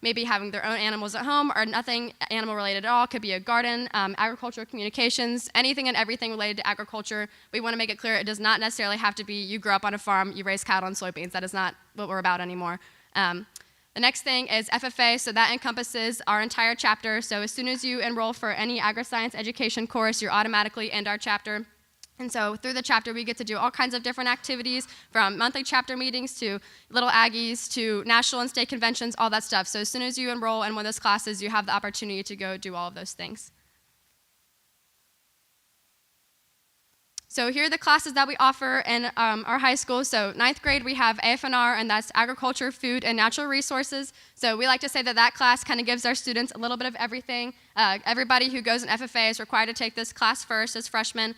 [SPEAKER 17] maybe having their own animals at home, or nothing animal-related at all. It could be a garden, agricultural communications, anything and everything related to agriculture. We want to make it clear it does not necessarily have to be you grow up on a farm, you raise cattle and soybeans. That is not what we're about anymore. The next thing is FFA, so that encompasses our entire chapter. So as soon as you enroll for any agri-science education course, you're automatically in our chapter. And so through the chapter, we get to do all kinds of different activities, from monthly chapter meetings to Little Aggies to national and state conventions, all that stuff. So as soon as you enroll in one of those classes, you have the opportunity to go do all of those things. So here are the classes that we offer in our high school. So 9th grade, we have AFNR, and that's Agriculture, Food, and Natural Resources. So we like to say that that class kind of gives our students a little bit of everything. Everybody who goes in FFA is required to take this class first as freshmen.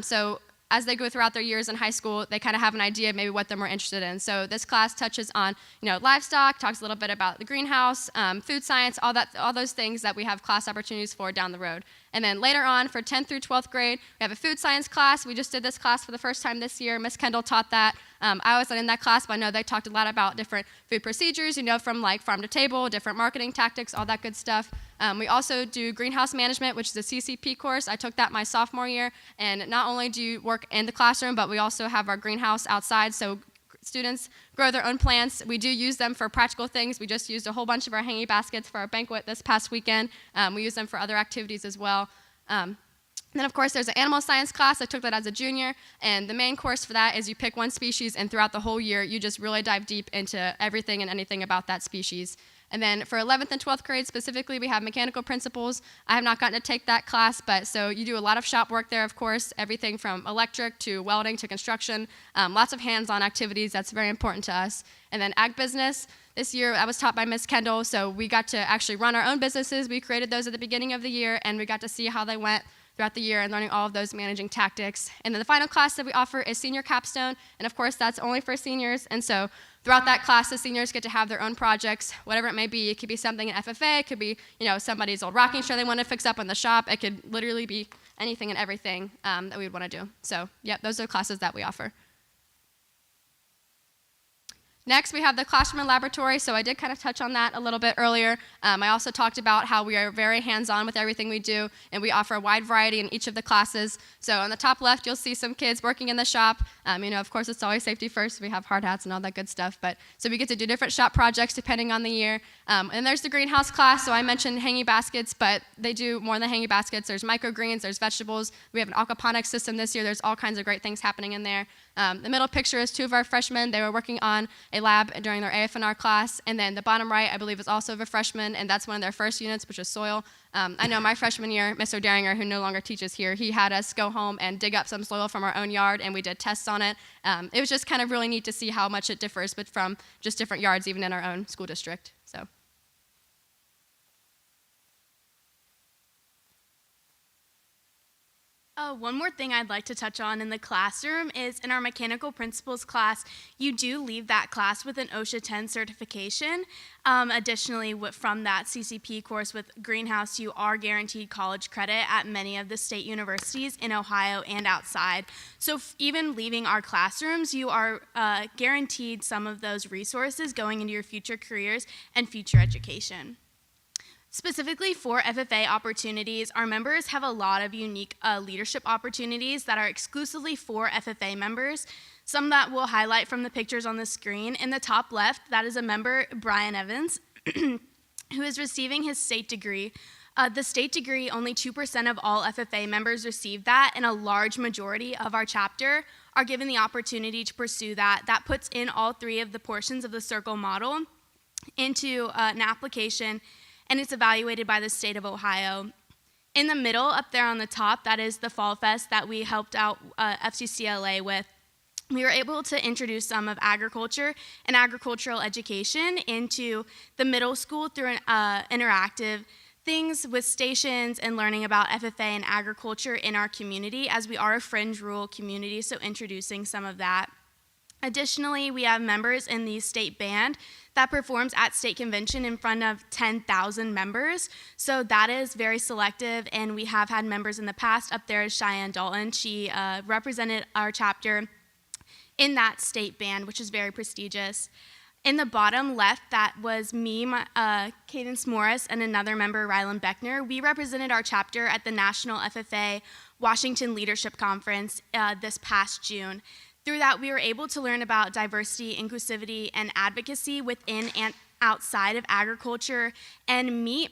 [SPEAKER 17] So as they go throughout their years in high school, they kind of have an idea of maybe what they're more interested in. So this class touches on, livestock, talks a little bit about the greenhouse, food science, all those things that we have class opportunities for down the road. And then later on, for 10th through 12th grade, we have a food science class. We just did this class for the first time this year. Miss Kendall taught that. I wasn't in that class, but I know they talked a lot about different food procedures, from like farm to table, different marketing tactics, all that good stuff. We also do greenhouse management, which is a CCP course. I took that my sophomore year, and not only do you work in the classroom, but we also have our greenhouse outside, so students grow their own plants. We do use them for practical things. We just used a whole bunch of our hanging baskets for our banquet this past weekend. We use them for other activities as well. Then, of course, there's an animal science class. I took that as a junior, and the main course for that is you pick one species, and throughout the whole year, you just really dive deep into everything and anything about that species. And then for 11th and 12th grade specifically, we have mechanical principles. I have not gotten to take that class, but so you do a lot of shop work there, of course, everything from electric to welding to construction, lots of hands-on activities. That's very important to us. And then ag business. This year, I was taught by Ms. Kendall, so we got to actually run our own businesses. We created those at the beginning of the year, and we got to see how they went throughout the year and learning all of those managing tactics. And then the final class that we offer is senior capstone, and of course that's only for seniors. And so throughout that class, the seniors get to have their own projects, whatever it may be. It could be something in FFA, it could be somebody's old rocking chair they want to fix up in the shop. It could literally be anything and everything that we would want to do. So yeah, those are the classes that we offer. Next, we have the classroom and laboratory. So I did kind of touch on that a little bit earlier. I also talked about how we are very hands-on with everything we do, and we offer a wide variety in each of the classes. So on the top left, you'll see some kids working in the shop. Of course, it's always safety first. We have hard hats and all that good stuff. But so we get to do different shop projects depending on the year. And there's the greenhouse class. So I mentioned hanging baskets, but they do more than hanging baskets. There's microgreens, there's vegetables. We have an aquaponics system this year. There's all kinds of great things happening in there. The middle picture is 2 of our freshmen. They were working on a lab during their AFNR class. And then the bottom right, I believe, is also of a freshman, and that's one of their first units, which is soil. I know my freshman year, Mr. Daringer, who no longer teaches here, he had us go home and dig up some soil from our own yard, and we did tests on it. It was just kind of really neat to see how much it differs, but from just different yards, even in our own school district. So.
[SPEAKER 5] One more thing I'd like to touch on in the classroom is in our mechanical principles class, you do leave that class with an OSHA 10 certification. Additionally, from that CCP course with Greenhouse, you are guaranteed college credit at many of the state universities in Ohio and outside. So even leaving our classrooms, you are guaranteed some of those resources going into your future careers and future education. Specifically for FFA opportunities, our members have a lot of unique leadership opportunities that are exclusively for FFA members. Some that we'll highlight from the pictures on the screen. In the top left, that is a member, Brian Evans, who is receiving his state degree. The state degree, only 2% of all FFA members receive that, and a large majority of our chapter are given the opportunity to pursue that. That puts in all 3 of the portions of the circle model into an application, and it's evaluated by the state of Ohio. In the middle, up there on the top, that is the Fall Fest that we helped out FCCLA with. We were able to introduce some of agriculture and agricultural education into the middle school through interactive things with stations and learning about FFA and agriculture in our community, as we are a fringe rural community, so introducing some of that. Additionally, we have members in the state band that performs at state convention in front of 10,000 members. So that is very selective, and we have had members in the past. Up there is Cheyenne Dalton. She represented our chapter in that state band, which is very prestigious. In the bottom left, that was me, Cadence Morris, and another member, Rylan Beckner. We represented our chapter at the National FFA Washington Leadership Conference this past June. Through that, we were able to learn about diversity, inclusivity, and advocacy within and outside of agriculture and meet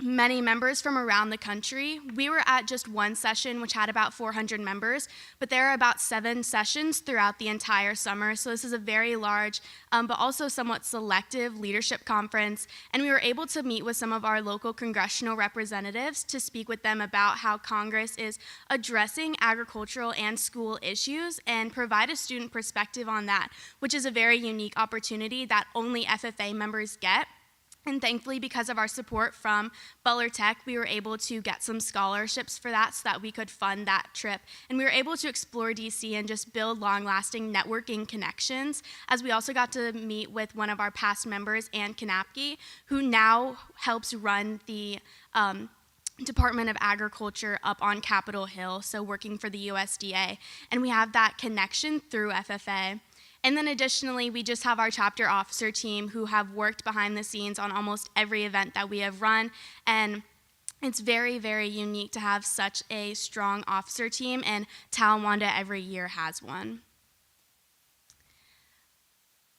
[SPEAKER 5] many members from around the country. We were at just one session, which had about 400 members, but there are about 7 sessions throughout the entire summer. So this is a very large, but also somewhat selective leadership conference. And we were able to meet with some of our local congressional representatives to speak with them about how Congress is addressing agricultural and school issues and provide a student perspective on that, which is a very unique opportunity that only FFA members get. And thankfully, because of our support from Butler Tech, we were able to get some scholarships for that so that we could fund that trip. And we were able to explore DC and just build long-lasting networking connections, as we also got to meet with one of our past members, Ann Kanapke, who now helps run the Department of Agriculture up on Capitol Hill, so working for the USDA. And we have that connection through FFA. And then additionally, we just have our chapter officer team who have worked behind the scenes on almost every event that we have run. And it's very, very unique to have such a strong officer team, and Talawanda every year has one.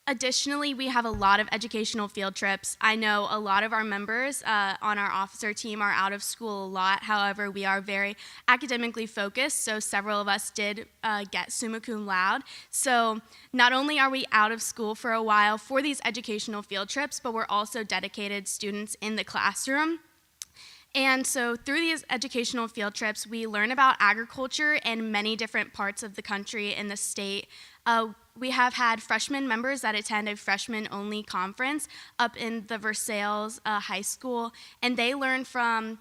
[SPEAKER 5] Additionally, we have a lot of educational field trips. I know a lot of our members on our officer team are out of school a lot. However, we are very academically focused, so several of us did get summa cum laude. So not only are we out of school for a while for these educational field trips, but we're also dedicated students in the classroom. And so through these educational field trips, we learn about agriculture in many different parts of the country and the state. We have had freshman members that attend a freshman-only conference up in the Versailles High School, and they learn from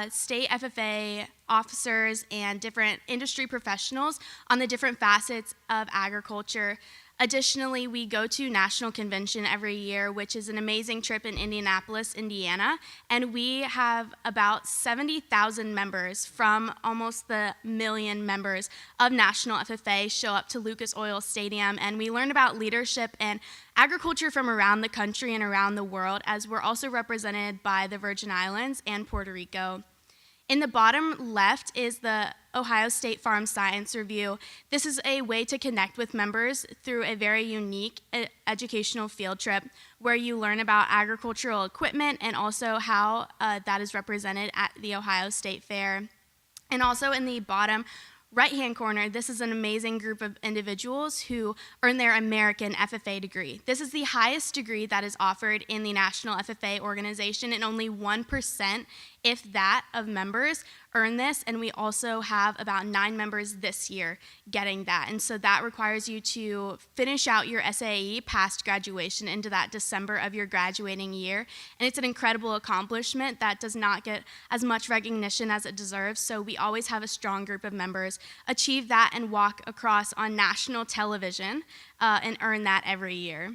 [SPEAKER 5] state FFA officers and different industry professionals on the different facets of agriculture. Additionally, we go to National Convention every year, which is an amazing trip in Indianapolis, Indiana, and we have about 70,000 members from almost the million members of National FFA show up to Lucas Oil Stadium, and we learn about leadership and agriculture from around the country and around the world, as we're also represented by the Virgin Islands and Puerto Rico. In the bottom left is the Ohio State Farm Science Review. This is a way to connect with members through a very unique educational field trip where you learn about agricultural equipment and also how that is represented at the Ohio State Fair. And also in the bottom right-hand corner, this is an amazing group of individuals who earn their American FFA degree. This is the highest degree that is offered in the National FFA organization, and only 1%, if that, of members earn this, and we also have about 9 members this year getting that. And so that requires you to finish out your SAE past graduation into that December of your graduating year. And it's an incredible accomplishment that does not get as much recognition as it deserves, so we always have a strong group of members achieve that and walk across on national television and earn that every year.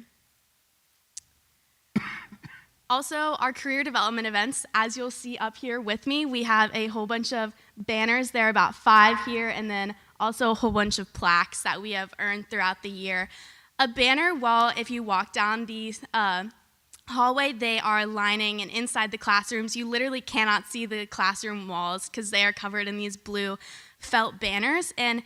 [SPEAKER 5] Also, our career development events, as you'll see up here with me, we have a whole bunch of banners. There are about 5 here, and then also a whole bunch of plaques that we have earned throughout the year. A banner, well, if you walk down the hallway, they are lining, and inside the classrooms, you literally cannot see the classroom walls because they are covered in these blue felt banners, and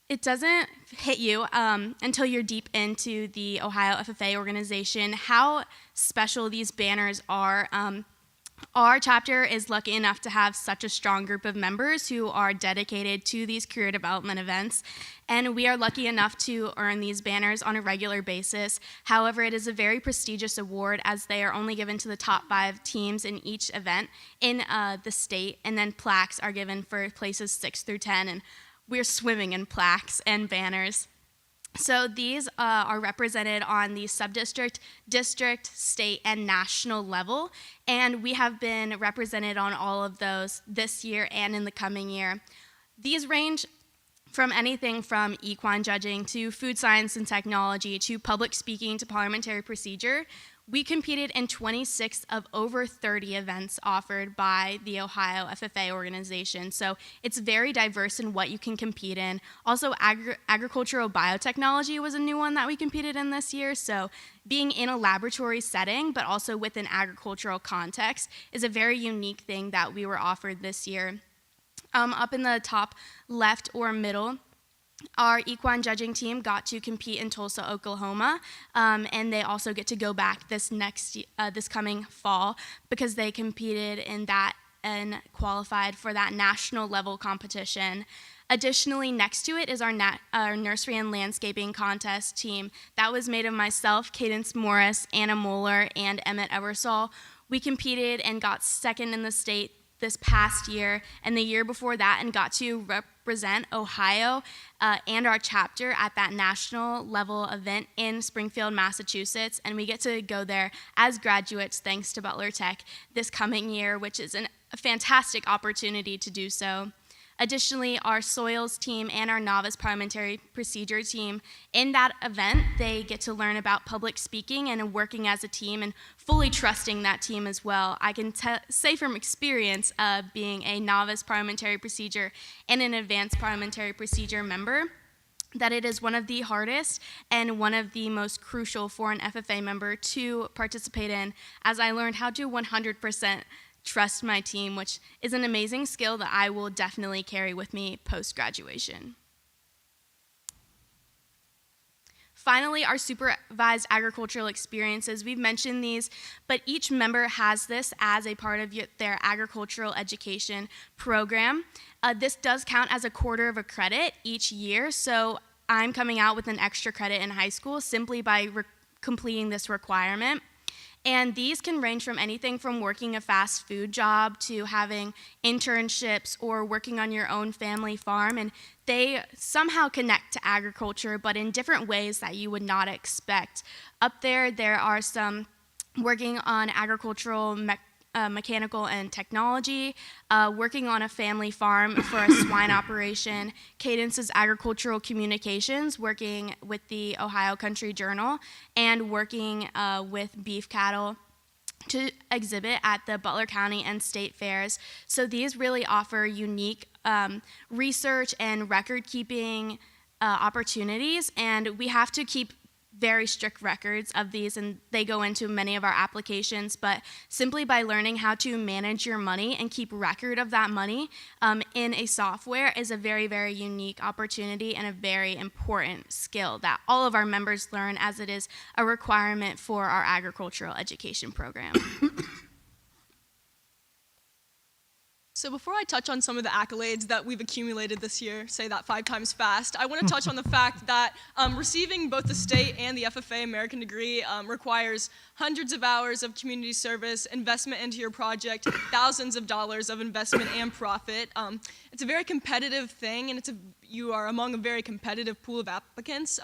[SPEAKER 5] it doesn't hit you until you're deep into the Ohio FFA organization how special these banners are. Our chapter is lucky enough to have such a strong group of members who are dedicated to these career development events, and we are lucky enough to earn these banners on a regular basis. However, it is a very prestigious award as they are only given to the top 5 teams in each event in the state, and then plaques are given for places 6 through 10, and we're swimming in plaques and banners. So these are represented on the sub-district, district, state, and national level, and we have been represented on all of those this year and in the coming year. These range from anything from equine judging to food science and technology to public speaking to parliamentary procedure. We competed in 26 of over 30 events offered by the Ohio FFA organization. So it's very diverse in what you can compete in. Also, agricultural biotechnology was a new one that we competed in this year. So being in a laboratory setting, but also with an agricultural context, is a very unique thing that we were offered this year. Up in the top left or middle, our equine judging team got to compete in Tulsa, Oklahoma, and they also get to go back this coming fall because they competed in that and qualified for that national level competition. Additionally, next to it is our nursery and landscaping contest team. That was made of myself, Cadence Morris, Anna Moeller, and Emmett Ebersol. We competed and got second in the state this past year and the year before that, and got to represent Ohio and our chapter at that national level event in Springfield, Massachusetts, and we get to go there as graduates thanks to Butler Tech this coming year, which is a fantastic opportunity to do so. Additionally, our soils team and our novice parliamentary procedure team, in that event, they get to learn about public speaking and working as a team and fully trusting that team as well. I can say from experience being a novice parliamentary procedure and an advanced parliamentary procedure member that it is one of the hardest and one of the most crucial for an FFA member to participate in, as I learned how to 100% trust my team, which is an amazing skill that I will definitely carry with me post-graduation. Finally, our supervised agricultural experiences. We've mentioned these, but each member has this as a part of their agricultural education program. This does count as a quarter of a credit each year, so I'm coming out with an extra credit in high school simply by completing this requirement. And these can range from anything from working a fast food job to having internships or working on your own family farm. And they somehow connect to agriculture, but in different ways that you would not expect. Up there are some working on agricultural mechanical and technology, working on a family farm for a swine operation. Cadence is agricultural communications, working with the Ohio Country Journal, and working with beef cattle to exhibit at the Butler County and state fairs. So these really offer unique research and record-keeping opportunities, and we have to keep very strict records of these, and they go into many of our applications, but simply by learning how to manage your money and keep record of that money in a software is a very, very unique opportunity and a very important skill that all of our members learn, as it is a requirement for our agricultural education program.
[SPEAKER 14] So before I touch on some of the accolades that we've accumulated this year, say that 5 times fast, I want to touch on the fact that receiving both the state and the FFA American degree requires hundreds of hours of community service, investment into your project, thousands of dollars of investment and profit. It's a very competitive thing, and you are among a very competitive pool of applicants.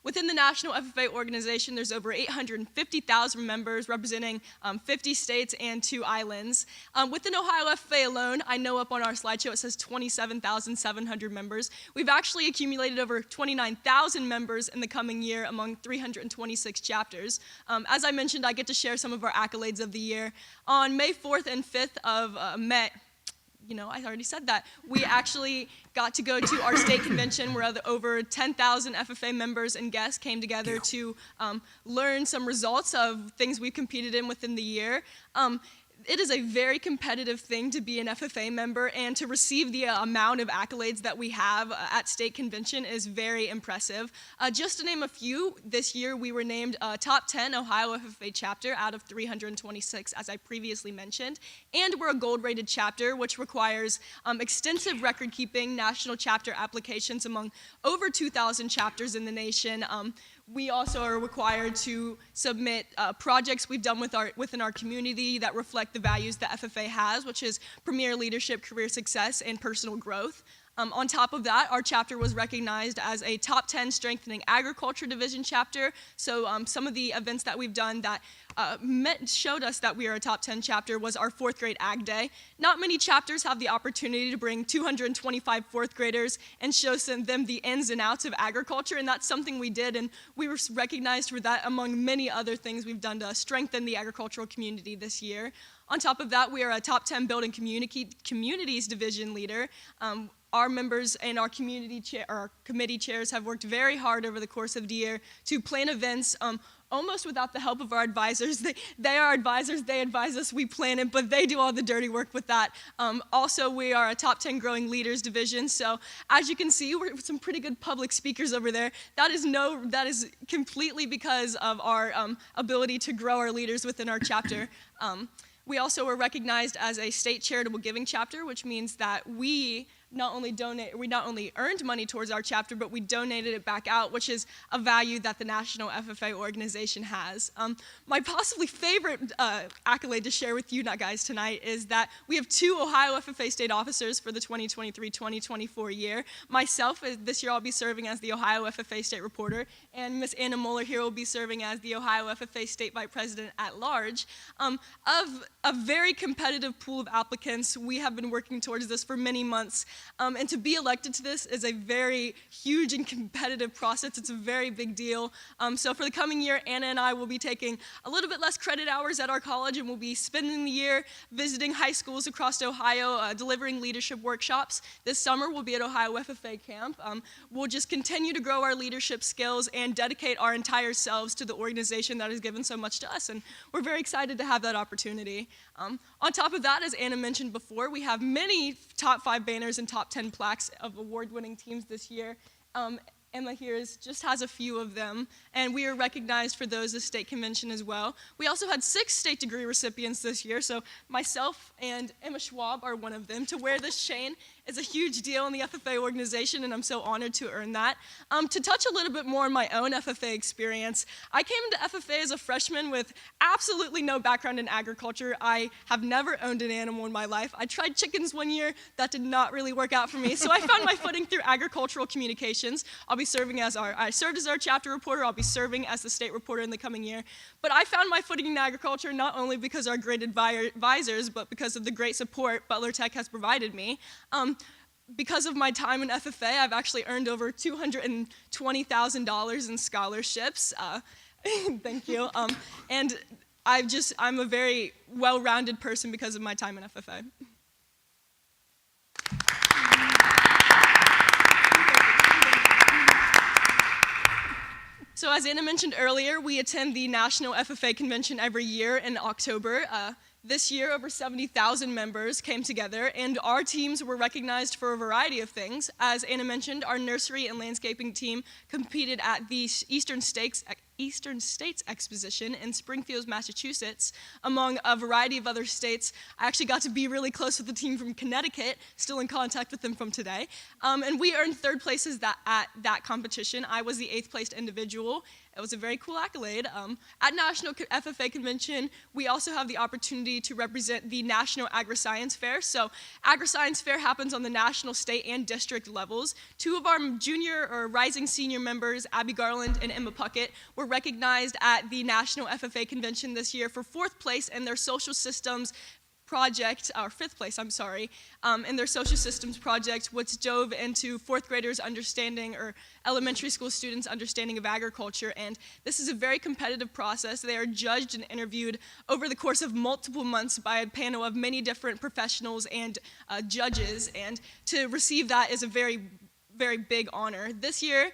[SPEAKER 14] Within the National FFA organization, there's over 850,000 members representing 50 states and 2 islands. Within Ohio FFA alone, I know up on our slideshow it says 27,700 members. We've actually accumulated over 29,000 members in the coming year among 326 chapters. As I mentioned, I get to share some of our accolades of the year. On May 4th and 5th of May, I already said that. We actually got to go to our state convention where over 10,000 FFA members and guests came together to learn some results of things we competed in within the year. It is a very competitive thing to be an FFA member, and to receive the amount of accolades that we have at state convention is very impressive. Just to name a few, this year we were named top 10 Ohio FFA chapter out of 326, as I previously mentioned, and we're a gold-rated chapter, which requires extensive record-keeping national chapter applications among over 2,000 chapters in the nation. We also are required to submit projects we've done within our community that reflect the values that FFA has, which is premier leadership, career success, and personal growth. On top of that, our chapter was recognized as a top 10 strengthening agriculture division chapter. So some of the events that we've done that showed us that we are a top 10 chapter was our 4th grade Ag Day. Not many chapters have the opportunity to bring 225 4th graders and show them the ins and outs of agriculture, and that's something we did, and we were recognized for that among many other things we've done to strengthen the agricultural community this year. On top of that, we are a top 10 building communities division leader. Our members and our committee chairs have worked very hard over the course of the year to plan events almost without the help of our advisors. They are advisors, they advise us, we plan it, but they do all the dirty work with that. Also, we are a top 10 growing leaders division, so as you can see, we're some pretty good public speakers over there. That is completely because of our ability to grow our leaders within our chapter. We also were recognized as a state charitable giving chapter, which means that we not only earned money towards our chapter, but we donated it back out, which is a value that the National FFA organization has. My possibly favorite accolade to share with you guys tonight is that we have 2 Ohio FFA state officers for the 2023-2024 year. Myself, this year I'll be serving as the Ohio FFA state reporter, and Miss Anna Moeller here will be serving as the Ohio FFA state vice president at large. Of a very competitive pool of applicants, we have been working towards this for many months. And to be elected to this is a very huge and competitive process. It's a very big deal. So for the coming year, Anna and I will be taking a little bit less credit hours at our college, and we'll be spending the year visiting high schools across Ohio, delivering leadership workshops. This summer, we'll be at Ohio FFA camp. We'll just continue to grow our leadership skills and dedicate our entire selves to the organization that has given so much to us, and we're very excited to have that opportunity. On top of that, as Anna mentioned before, we have many top 5 banners and top 10 plaques of award-winning teams this year. Emma here just has a few of them, and we are recognized for those at state convention as well. We also had 6 state degree recipients this year, so myself and Emma Schwab are one of them. To wear this chain is a huge deal in the FFA organization, and I'm so honored to earn that. To touch a little bit more on my own FFA experience, I came into FFA as a freshman with absolutely no background in agriculture. I have never owned an animal in my life. I tried chickens one year. That did not really work out for me, so I found my footing through agricultural communications. I served as our chapter reporter. I'll be serving as the state reporter in the coming year. But I found my footing in agriculture not only because our great advisors, but because of the great support Butler Tech has provided me. Because of my time in FFA, I've actually earned over $220,000 in scholarships. Thank you. And I'm a very well-rounded person because of my time in FFA. So as Anna mentioned earlier, we attend the National FFA Convention every year in October. This year, over 70,000 members came together, and our teams were recognized for a variety of things. As Anna mentioned, our nursery and landscaping team competed at the Eastern States Exposition in Springfield, Massachusetts, among a variety of other states. I actually got to be really close with the team from Connecticut, still in contact with them from today. And we earned third places at that competition. I was the 8th placed individual. It was a very cool accolade. At National FFA Convention, we also have the opportunity to represent the National Agri-Science Fair. So Agri-Science Fair happens on the national, state, and district levels. 2 of our junior or rising senior members, Abby Garland and Emma Puckett, were recognized at the National FFA Convention this year for 4th place in their social systems project, or 5th place, I'm sorry, in their social systems project, which dove into 4th graders' understanding, or elementary school students' understanding of agriculture. And this is a very competitive process. They are judged and interviewed over the course of multiple months by a panel of many different professionals and judges. And to receive that is a very, very big honor. This year,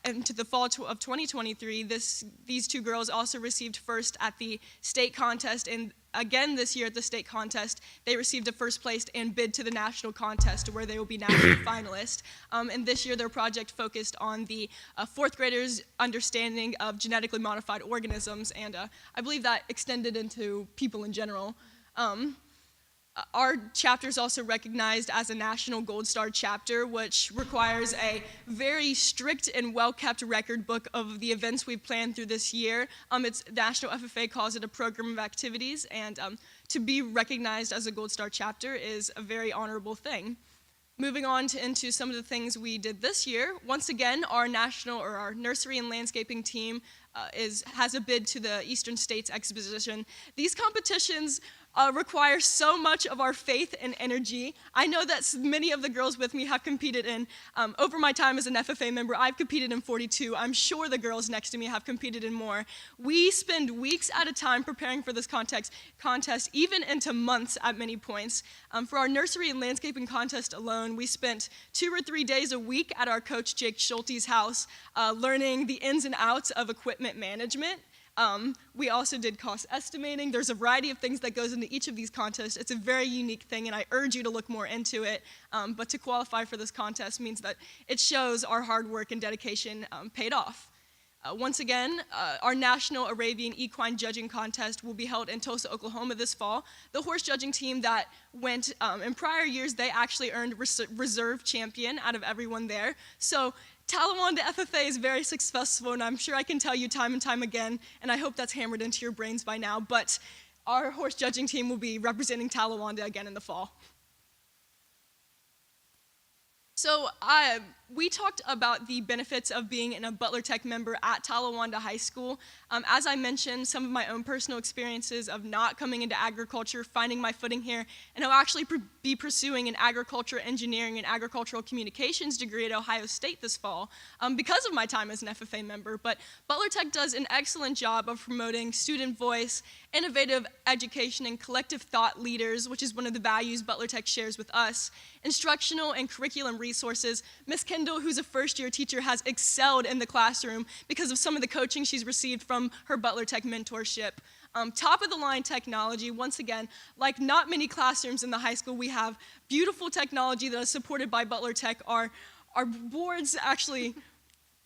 [SPEAKER 14] into the fall of 2023, these 2 girls also received first at the state contest, and again this year at the state contest, they received a first place and bid to the national contest where they will be national finalists. And this year their project focused on the 4th graders' understanding of genetically modified organisms, and I believe that extended into people in general. Our chapter is also recognized as a National Gold Star chapter, which requires a very strict and well-kept record book of the events we've planned through this year. National FFA calls it a program of activities, and to be recognized as a Gold Star chapter is a very honorable thing. Moving on into some of the things we did this year, once again, our nursery and landscaping team has a bid to the Eastern States Exposition. These competitions require so much of our faith and energy. I know that many of the girls with me have competed in, over my time as an FFA member, I've competed in 42. I'm sure the girls next to me have competed in more. We spend weeks at a time preparing for this contest, even into months at many points. For our nursery and landscaping contest alone, we spent 2 or 3 days a week at our coach Jake Schulte's house, learning the ins and outs of equipment management. We also did cost estimating. There's a variety of things that goes into each of these contests. It's a very unique thing, and I urge you to look more into it. But to qualify for this contest means that it shows our hard work and dedication paid off. Once again, our National Arabian Equine Judging Contest will be held in Tulsa, Oklahoma this fall. The horse judging team that went in prior years, they actually earned reserve champion out of everyone there. So Talawanda FFA is very successful, and I'm sure I can tell you time and time again, and I hope that's hammered into your brains by now, but our horse judging team will be representing Talawanda again in the fall. So we talked about the benefits of being a Butler Tech member at Talawanda High School. As I mentioned, some of my own personal experiences of not coming into agriculture, finding my footing here, and I'll actually be pursuing an agriculture engineering and agricultural communications degree at Ohio State this fall because of my time as an FFA member. But Butler Tech does an excellent job of promoting student voice, innovative education, and collective thought leaders, which is one of the values Butler Tech shares with us. Instructional and curriculum resources. Ms. Kendall, who's a first-year teacher, has excelled in the classroom because of some of the coaching she's received from her Butler Tech mentorship. Top-of-the-line technology. Once again, like not many classrooms in the high school, we have beautiful technology that is supported by Butler Tech. Our boards actually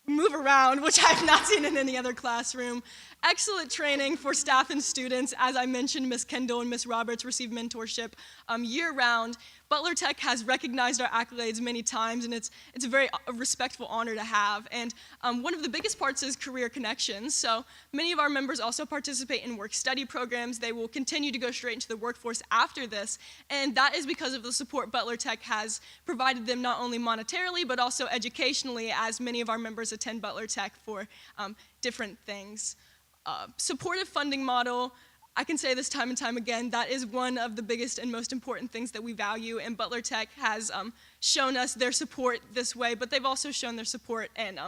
[SPEAKER 14] move around, which I've not seen in any other classroom. Excellent training for staff and students. As I mentioned, Ms. Kendall and Ms. Roberts receive mentorship year-round. Butler Tech has recognized our accolades many times, and it's a very respectful honor to have. And one of the biggest parts is career connections. So many of our members also participate in work-study programs. They will continue to go straight into the workforce after this, and that is because of the support Butler Tech has provided them not only monetarily, but also educationally, as many of our members attend Butler Tech for different things. Supportive funding model, I can say this time and time again, that is one of the biggest and most important things that we value, and Butler Tech has shown us their support this way, but they've also shown their support and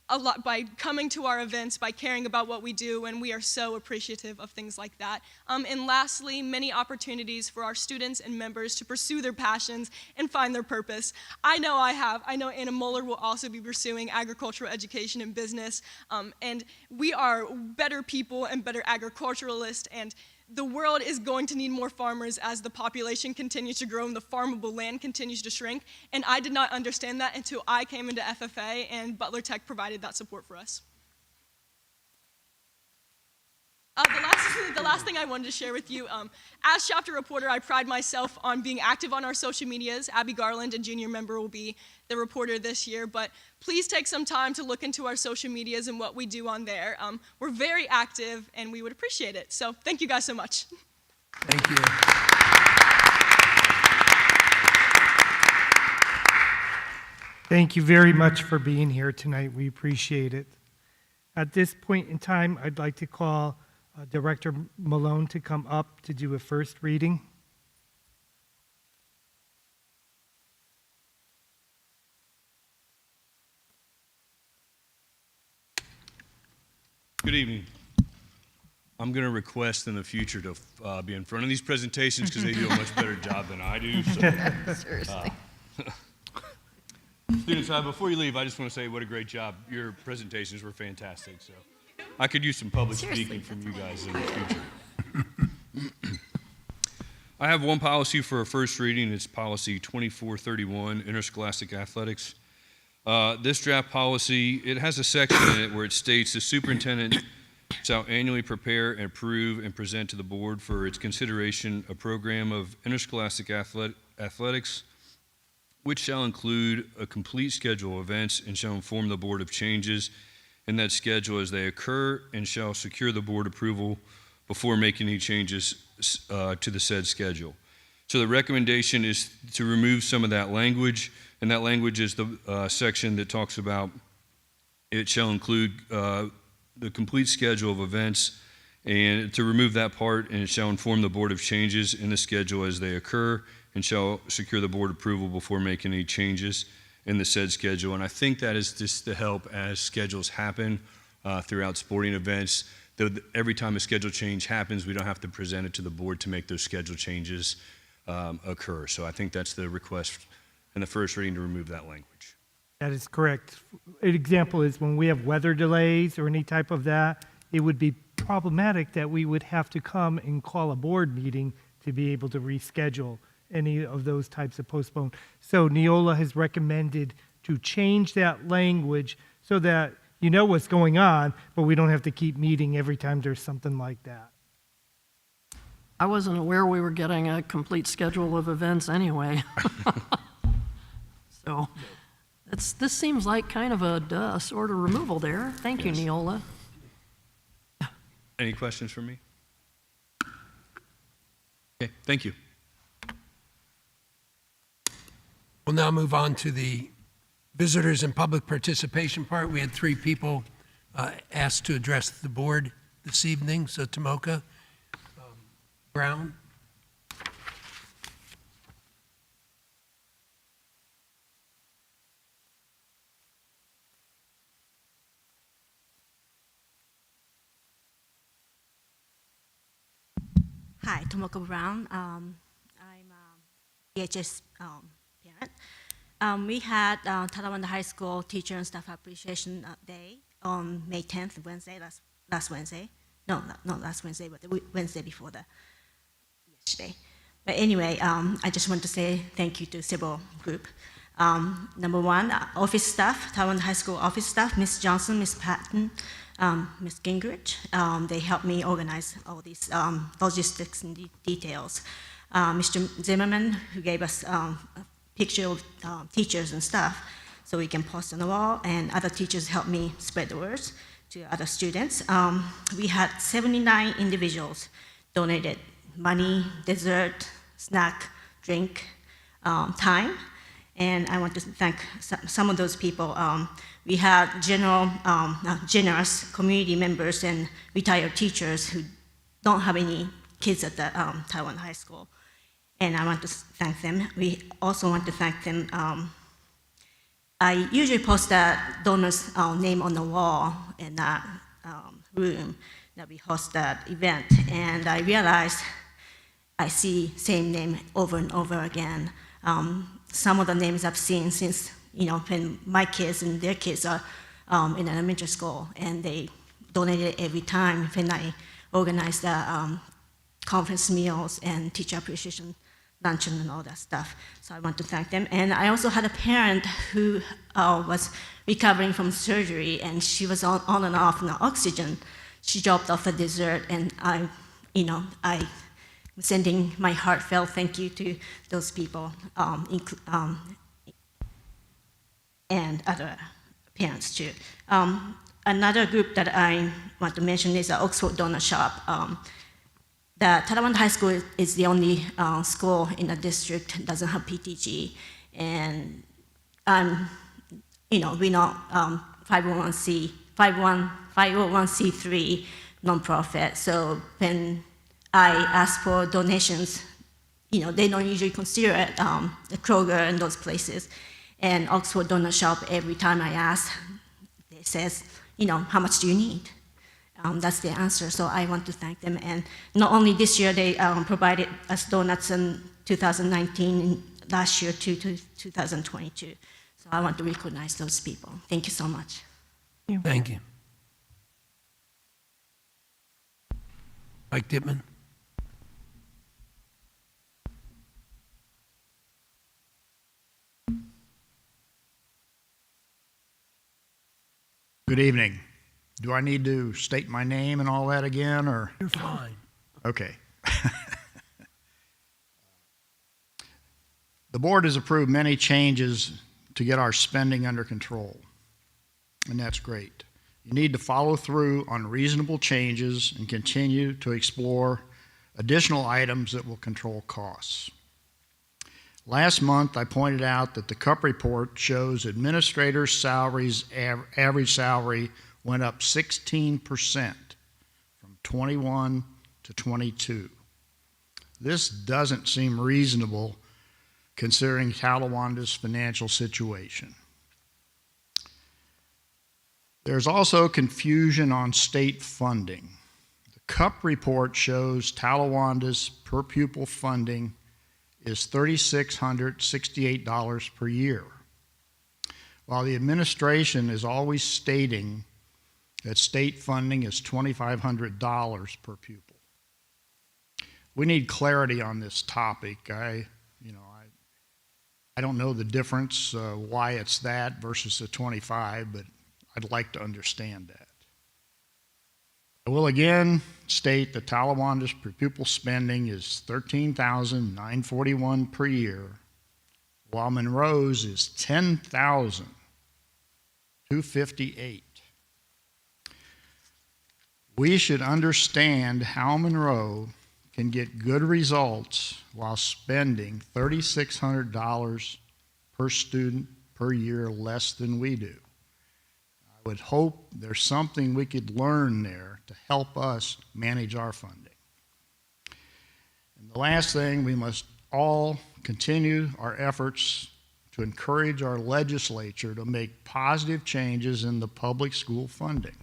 [SPEAKER 14] a lot by coming to our events, by caring about what we do, and we are so appreciative of things like that. And lastly, many opportunities for our students and members to pursue their passions and find their purpose. I know I have. I know Anna Muller will also be pursuing agricultural education and business, and we are better people and better agriculturalists, and the world is going to need more farmers as the population continues to grow and the farmable land continues to shrink. And I did not understand that until I came into FFA, and Butler Tech provided that support for us. The last thing I wanted to share with you, as chapter reporter, I pride myself on being active on our social medias. Abby Garland, a junior member, will be the reporter this year, but please take some time to look into our social medias and what we do on there. We're very active, and we would appreciate it. So thank you guys so much.
[SPEAKER 2] Thank you.
[SPEAKER 1] Thank you very much for being here tonight. We appreciate it. At this point in time, I'd like to call Director Malone to come up to do a first reading.
[SPEAKER 18] Good evening. I'm going to request in the future to be in front of these presentations because they do a much better job than I do. So,
[SPEAKER 6] Seriously.
[SPEAKER 18] Students, before you leave, I just want to say what a great job. Your presentations were fantastic. So I could use some public speaking from you guys in the future. I have one policy for a first reading. It's policy 2431, interscholastic athletics. This draft policy, it has a section in it where it states the superintendent shall annually prepare and approve and present to the board for its consideration a program of interscholastic athletics, which shall include a complete schedule of events and shall inform the board of changes in that schedule as they occur and shall secure the board approval before making any changes to the said schedule. So the recommendation is to remove some of that language, and that language is the section that talks about it shall include the complete schedule of events, and to remove that part, and it shall inform the board of changes in the schedule as they occur and shall secure the board approval before making any changes in the said schedule. And I think that is just to help as schedules happen throughout sporting events. Every time a schedule change happens, we don't have to present it to the board to make those schedule changes occur. So I think that's the request in the first reading, to remove that language.
[SPEAKER 1] That is correct. An example is when we have weather delays or any type of that, it would be problematic that we would have to come and call a board meeting to be able to reschedule any of those types of postpone. So Neola has recommended to change that language so that you know what's going on, but we don't have to keep meeting every time there's something like that.
[SPEAKER 6] I wasn't aware we were getting a complete schedule of events anyway. So this seems like kind of a sort of removal there. Thank you, Neola.
[SPEAKER 18] Any questions for me? Okay, thank you.
[SPEAKER 2] We'll now move on to the visitors and public participation part. We had 3 people asked to address the board this evening. So Tomoka Brown.
[SPEAKER 19] Hi, Tomoka Brown. I'm a EHS parent. We had Talawanda High School Teacher and Staff Appreciation Day on May 10th, Wednesday, last Wednesday. No, not last Wednesday, but the Wednesday before yesterday. But anyway, I just want to say thank you to several group. Number one, office staff, Talawanda High School office staff, Miss Johnson, Miss Patton, Miss Gingrich. They helped me organize all these logistics and details. Mr. Zimmerman, who gave us a picture of teachers and stuff so we can post on the wall, and other teachers helped me spread the words to other students. We had 79 individuals donated money, dessert, snack, drink, time, and I want to thank some of those people. We had generous community members and retired teachers who don't have any kids at the Talawanda High School, and I want to thank them. We also want to thank them. I usually post that donor's name on the wall in that room that we host that event, and I realized I see same name over and over again. Some of the names I've seen since, when my kids and their kids are in elementary school, and they donated every time when I organized the conference meals and teacher appreciation luncheon and all that stuff. So I want to thank them. And I also had a parent who was recovering from surgery, and she was on and off on oxygen. She dropped off a dessert, and I'm sending my heartfelt thank you to those people, and other parents too. Another group that I want to mention is the Oxford Donor Shop. The Talawanda High School is the only school in the district that doesn't have PTG, and we're not 501c3 nonprofit. So when I ask for donations, they don't usually consider it, the Kroger and those places. And Oxford Donor Shop, every time I ask, they says, how much do you need? That's the answer, so I want to thank them. And not only this year, they provided us donuts in 2019 and last year to 2022. So I want to recognize those people. Thank you so much.
[SPEAKER 2] Thank you. Mike Dittman.
[SPEAKER 20] Good evening. Do I need to state my name and all that again, or?
[SPEAKER 2] You're fine.
[SPEAKER 20] Okay. The board has approved many changes to get our spending under control, and that's great. You need to follow through on reasonable changes and continue to explore additional items that will control costs. Last month, I pointed out that the CUP report shows administrators' salaries, average salary went up 16% from 21 to 22. This doesn't seem reasonable considering Talawanda's financial situation. There's also confusion on state funding. The CUP report shows Talawanda's per pupil funding is $3,668 per year, while the administration is always stating that state funding is $2,500 per pupil. We need clarity on this topic. I don't know the difference, why it's that versus the 25, but I'd like to understand that. I will again state that Talawanda's per pupil spending is $13,941 per year, while Monroe's is $10,258. We should understand how Monroe can get good results while spending $3,600 per student per year less than we do. I would hope there's something we could learn there to help us manage our funding. And the last thing, we must all continue our efforts to encourage our legislature to make positive changes in the public school funding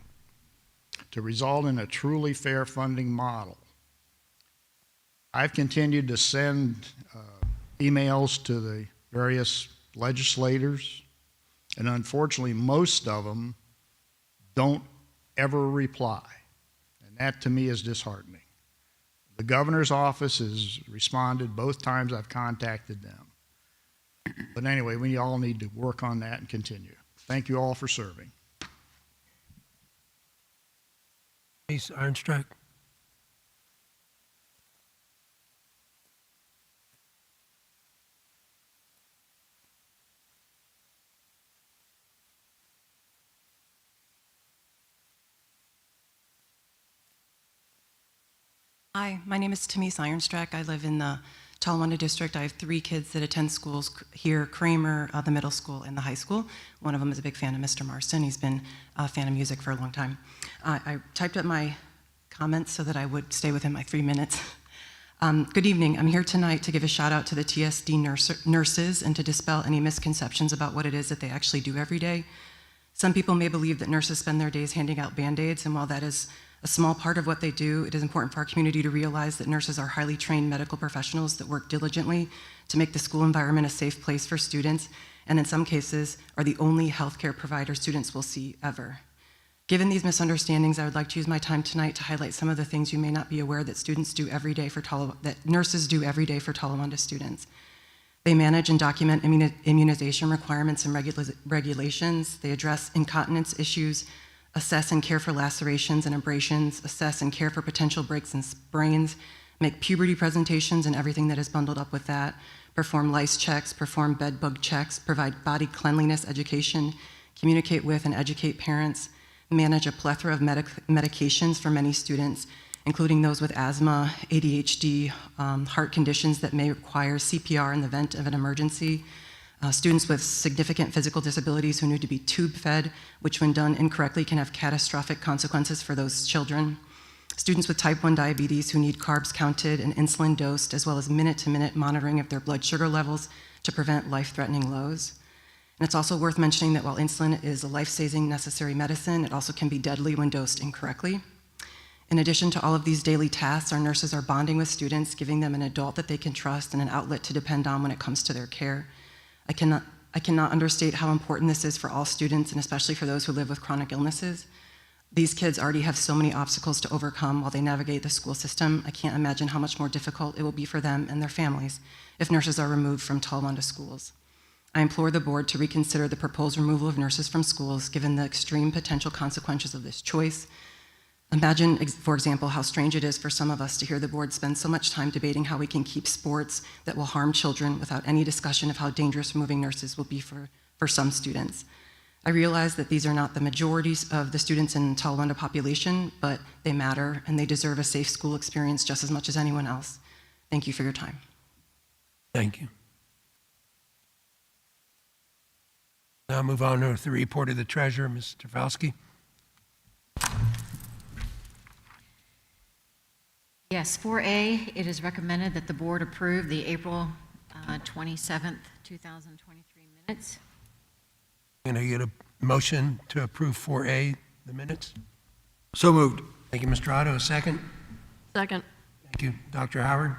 [SPEAKER 20] to result in a truly fair funding model. I've continued to send emails to the various legislators, and unfortunately most of them don't ever reply, and that to me is disheartening. The governor's office has responded both times I've contacted them. But anyway, we all need to work on that and continue. Thank you all for serving.
[SPEAKER 2] Ms. Ironstruck.
[SPEAKER 21] Hi, my name is Tamise Ironstruck. I live in the Talawanda district. I have 3 kids that attend schools here, Kramer, the middle school, and the high school. One of them is a big fan of Mr. Marston. He's been a fan of music for a long time. I typed up my comments so that I would stay within my 3 minutes. Good evening. I'm here tonight to give a shout out to the TSD nurses and to dispel any misconceptions about what it is that they actually do every day. Some people may believe that nurses spend their days handing out Band-Aids, and while that is a small part of what they do, it is important for our community to realize that nurses are highly trained medical professionals that work diligently to make the school environment a safe place for students, and in some cases are the only healthcare provider students will see ever. Given these misunderstandings, I would like to use my time tonight to highlight some of the things you may not be aware that students do every day that nurses do every day for Talawanda students. They manage and document immunization requirements and regulations. They address incontinence issues, assess and care for lacerations and abrasions, assess and care for potential breaks and sprains, make puberty presentations and everything that is bundled up with that, perform lice checks, perform bed bug checks, provide body cleanliness education, communicate with and educate parents, manage a plethora of medications for many students, including those with asthma, ADHD, heart conditions that may require CPR in the event of an emergency, students with significant physical disabilities who need to be tube fed, which when done incorrectly can have catastrophic consequences for those children, students with type 1 diabetes who need carbs counted and insulin dosed, as well as minute-to-minute monitoring of their blood sugar levels to prevent life-threatening lows. And it's also worth mentioning that while insulin is a life-saving necessary medicine, it also can be deadly when dosed incorrectly. In addition to all of these daily tasks, our nurses are bonding with students, giving them an adult that they can trust and an outlet to depend on when it comes to their care. I cannot understate how important this is for all students, and especially for those who live with chronic illnesses. These kids already have so many obstacles to overcome while they navigate the school system. I can't imagine how much more difficult it will be for them and their families if nurses are removed from Talawanda schools. I implore the board to reconsider the proposed removal of nurses from schools, given the extreme potential consequences of this choice. Imagine, for example, how strange it is for some of us to hear the board spend so much time debating how we can keep sports that will harm children without any discussion of how dangerous removing nurses will be for some students. I realize that these are not the majorities of the students in Talawanda population, but they matter and they deserve a safe school experience just as much as anyone else. Thank you for your time.
[SPEAKER 2] Thank you. Now move on to the report of the treasurer, Ms. Trafalski.
[SPEAKER 3] Yes, 4A, it is recommended that the board approve the April 27th, 2023 minutes.
[SPEAKER 2] Can I get a motion to approve 4A, the minutes?
[SPEAKER 22] So moved.
[SPEAKER 2] Thank you, Mr. Otto. A second?
[SPEAKER 6] Second.
[SPEAKER 2] Thank you. Dr. Howard?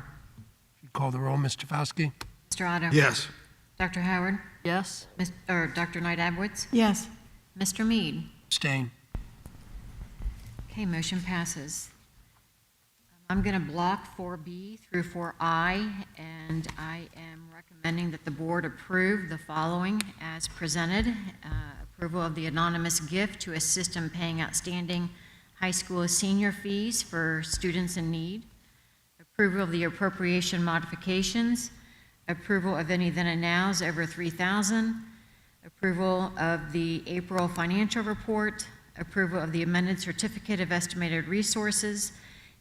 [SPEAKER 2] If you call the roll, Ms. Trafalski?
[SPEAKER 3] Mr. Otto?
[SPEAKER 22] Yes.
[SPEAKER 3] Dr. Howard?
[SPEAKER 6] Yes.
[SPEAKER 3] Dr. Knight Abowitz?
[SPEAKER 4] Yes.
[SPEAKER 3] Mr. Mead?
[SPEAKER 2] Abstain.
[SPEAKER 3] Okay, motion passes. I'm going to block 4B through 4I, and I am recommending that the board approve the following as presented. Approval of the anonymous gift to assist in paying outstanding high school senior fees for students in need. Approval of the appropriation modifications. Approval of any then and nows over $3,000. Approval of the April financial report. Approval of the amended certificate of estimated resources.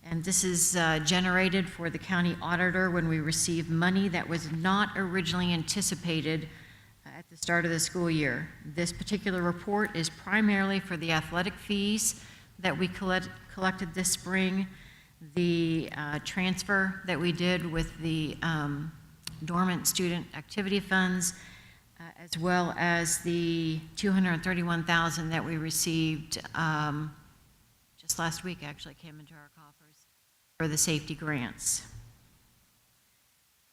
[SPEAKER 3] And this is generated for the county auditor when we receive money that was not originally anticipated at the start of the school year. This particular report is primarily for the athletic fees that we collected this spring, the transfer that we did with the dormant student activity funds, as well as the $231,000 that we received just last week, actually came into our coffers for the safety grants.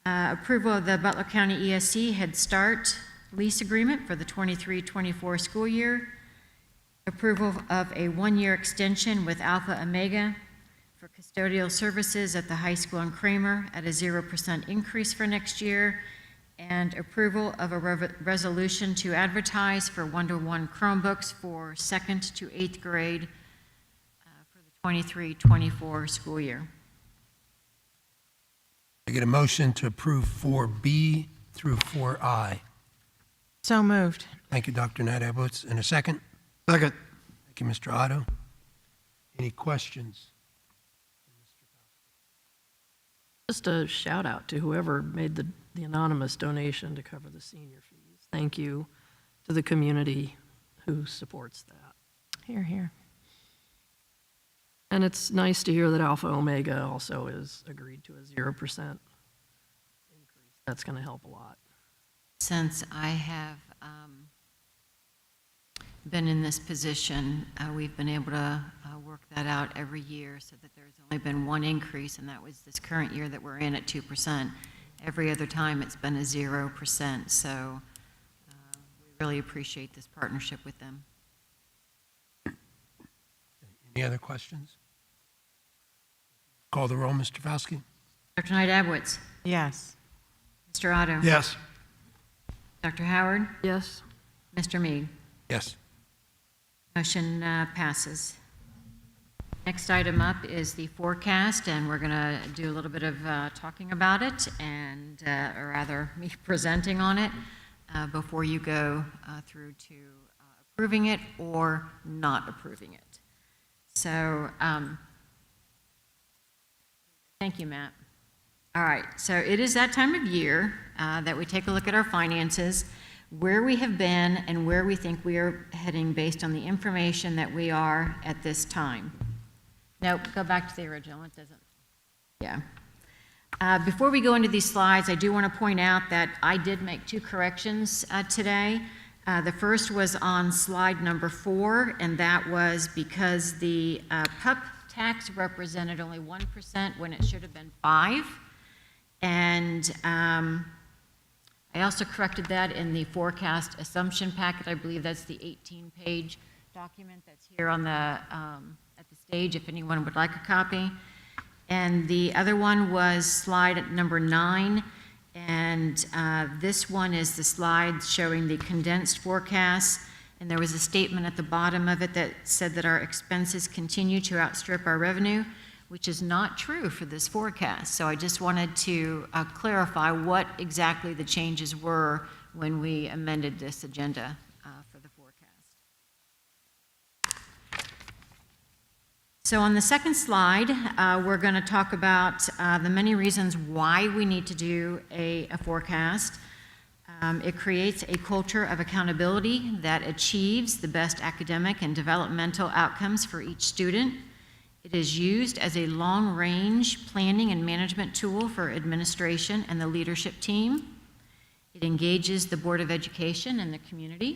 [SPEAKER 3] Approval of the Butler County ESC Head Start lease agreement for the 23-24 school year. Approval of a one-year extension with Alpha Omega for custodial services at the high school in Kramer at a 0% increase for next year. and approval of a resolution to advertise for one-to-one Chromebooks for 2nd to 8th grade for the 23-24 school year.
[SPEAKER 2] I get a motion to approve 4B through 4I.
[SPEAKER 4] So moved.
[SPEAKER 2] Thank you, Dr. Knight Edwards. And a second?
[SPEAKER 20] Second.
[SPEAKER 2] Thank you, Mr. Otto. Any questions?
[SPEAKER 6] Just a shout out to whoever made the anonymous donation to cover the senior fees. Thank you to the community who supports that.
[SPEAKER 4] Here, here.
[SPEAKER 6] And it's nice to hear that Alpha Omega also has agreed to a 0% increase. That's going to help a lot.
[SPEAKER 3] Since I have been in this position, we've been able to work that out every year so that there's only been one increase, and that was this current year that we're in at 2%. Every other time it's been a 0%, so we really appreciate this partnership with them.
[SPEAKER 2] Any other questions? Call the roll, Mr. Fauski.
[SPEAKER 3] Dr. Knight Abwitz.
[SPEAKER 4] Yes.
[SPEAKER 3] Mr. Otto.
[SPEAKER 20] Yes.
[SPEAKER 3] Dr. Howard.
[SPEAKER 6] Yes.
[SPEAKER 3] Mr. Mead.
[SPEAKER 2] Yes.
[SPEAKER 3] Motion passes. Next item up is the forecast, and we're going to do a little bit of talking about it, and or rather me presenting on it before you go through to approving it or not approving it. So thank you, Matt. All right, so it is that time of year that we take a look at our finances, where we have been and where we think we are heading based on the information that we are at this time. No, go back to the original, it doesn't. Yeah. Before we go into these slides, I do want to point out that I did make 2 corrections today. The first was on slide number 4, and that was because the PUP tax represented only 1% when it should have been 5%. And I also corrected that in the forecast assumption packet. I believe that's the 18-page document that's here on the at the stage if anyone would like a copy. And the other one was slide number 9, and this one is the slide showing the condensed forecast. And there was a statement at the bottom of it that said that our expenses continue to outstrip our revenue, which is not true for this forecast. So I just wanted to clarify what exactly the changes were when we amended this agenda for the forecast. So on the second slide, we're going to talk about the many reasons why we need to do a forecast. It creates a culture of accountability that achieves the best academic and developmental outcomes for each student. It is used as a long-range planning and management tool for administration and the leadership team. It engages the Board of Education and the community.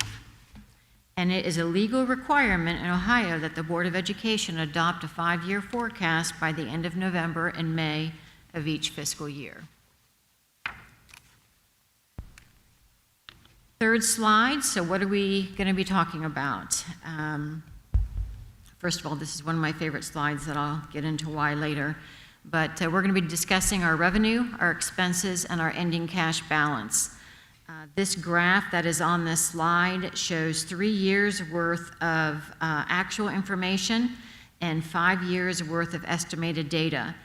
[SPEAKER 3] And it is a legal requirement in Ohio that the Board of Education adopt a 5-year forecast by the end of November and May of each fiscal year. Third slide, so what are we going to be talking about? First of all, this is one of my favorite slides that I'll get into why later. But we're going to be discussing our revenue, our expenses, and our ending cash balance. This graph that is on this slide shows 3 years worth of actual information and 5 years worth of estimated data.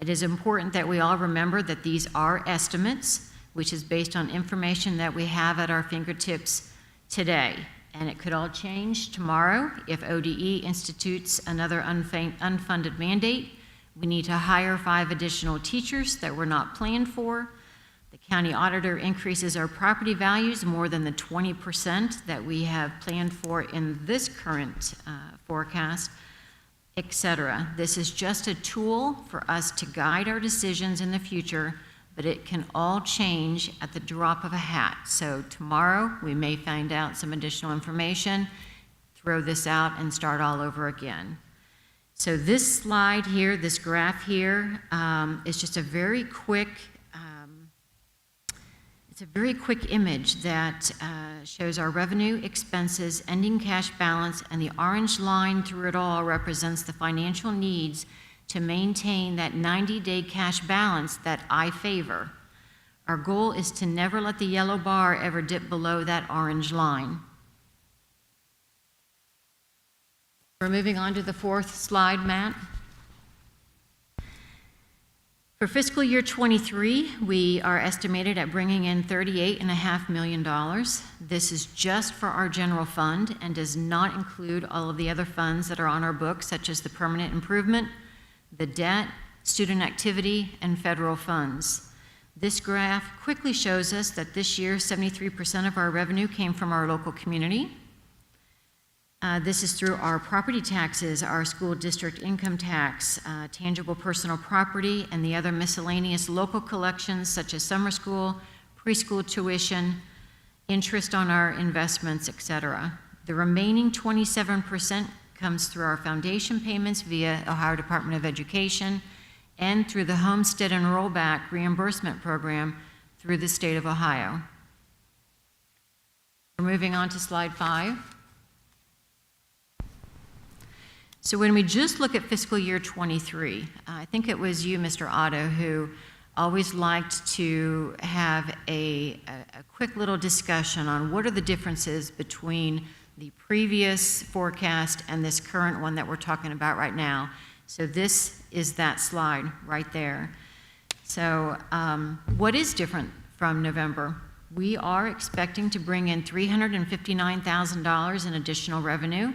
[SPEAKER 3] It is important that we all remember that these are estimates, which is based on information that we have at our fingertips today. And it could all change tomorrow if ODE institutes another unfunded mandate. We need to hire 5 additional teachers that were not planned for. The county auditor increases our property values more than the 20% that we have planned for in this current forecast, etc. This is just a tool for us to guide our decisions in the future, but it can all change at the drop of a hat. So tomorrow, we may find out some additional information, throw this out, and start all over again. So this slide here, this graph here, is just a very quick, it's a very quick image that shows our revenue, expenses, ending cash balance, and the orange line through it all represents the financial needs to maintain that 90-day cash balance that I favor. Our goal is to never let the yellow bar ever dip below that orange line. We're moving on to the fourth slide, Matt. For fiscal year 23, we are estimated at bringing in $38.5 million. This is just for our general fund and does not include all of the other funds that are on our books, such as the permanent improvement, the debt, student activity, and federal funds. This graph quickly shows us that this year, 73% of our revenue came from our local community. This is through our property taxes, our school district income tax, tangible personal property, and the other miscellaneous local collections such as summer school, preschool tuition, interest on our investments, etc. The remaining 27% comes through our foundation payments via Ohio Department of Education and through the Homestead and Rollback reimbursement program through the state of Ohio. We're moving on to slide 5. So when we just look at fiscal year 23, I think it was you, Mr. Otto, who always liked to have a quick little discussion on what are the differences between the previous forecast and this current one that we're talking about right now. So this is that slide right there. So what is different from November? We are expecting to bring in $359,000 in additional revenue,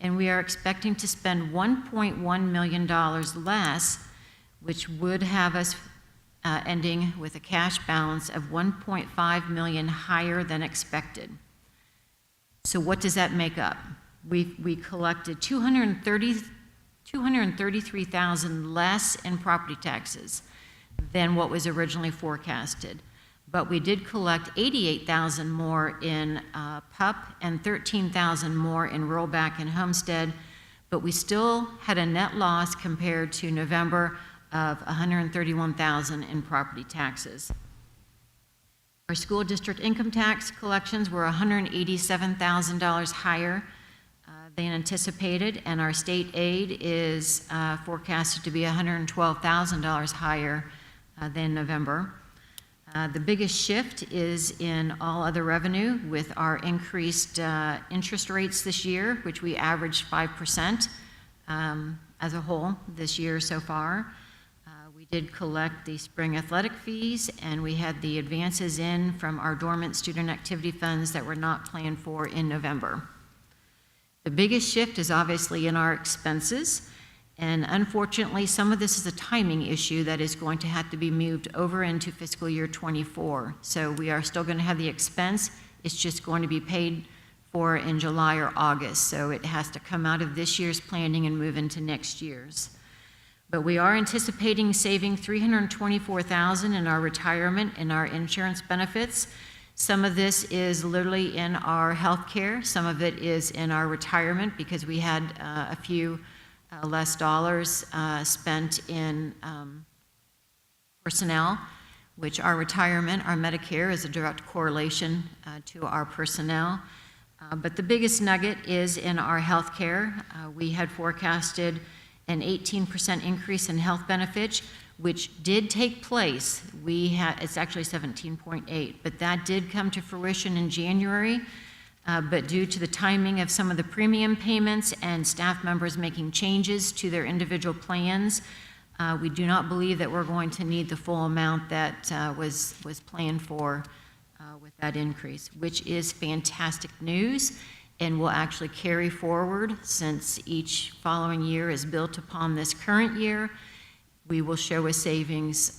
[SPEAKER 3] and we are expecting to spend $1.1 million less, which would have us ending with a cash balance of $1.5 million higher than expected. So what does that make up? We collected $233,000 less in property taxes than what was originally forecasted. But we did collect $88,000 more in PUP and $13,000 more in rollback and homestead, but we still had a net loss compared to November of $131,000 in property taxes. Our school district income tax collections were $187,000 higher than anticipated, and our state aid is forecasted to be $112,000 higher than November. The biggest shift is in all other revenue with our increased interest rates this year, which we averaged 5% as a whole this year so far. We did collect the spring athletic fees, and we had the advances in from our dormant student activity funds that were not planned for in November. The biggest shift is obviously in our expenses. And unfortunately, some of this is a timing issue that is going to have to be moved over into fiscal year 24. So we are still going to have the expense. It's just going to be paid for in July or August. So it has to come out of this year's planning and move into next year's. But we are anticipating saving $324,000 in our retirement and our insurance benefits. Some of this is literally in our health care. Some of it is in our retirement because we had a few less dollars spent in personnel, which our retirement, our Medicare is a direct correlation to our personnel. But the biggest nugget is in our health care. We had forecasted an 18% increase in health benefits, which did take place. It's actually 17.8, but that did come to fruition in January. But due to the timing of some of the premium payments and staff members making changes to their individual plans, we do not believe that we're going to need the full amount that was planned for with that increase, which is fantastic news and will actually carry forward since each following year is built upon this current year. We will show a savings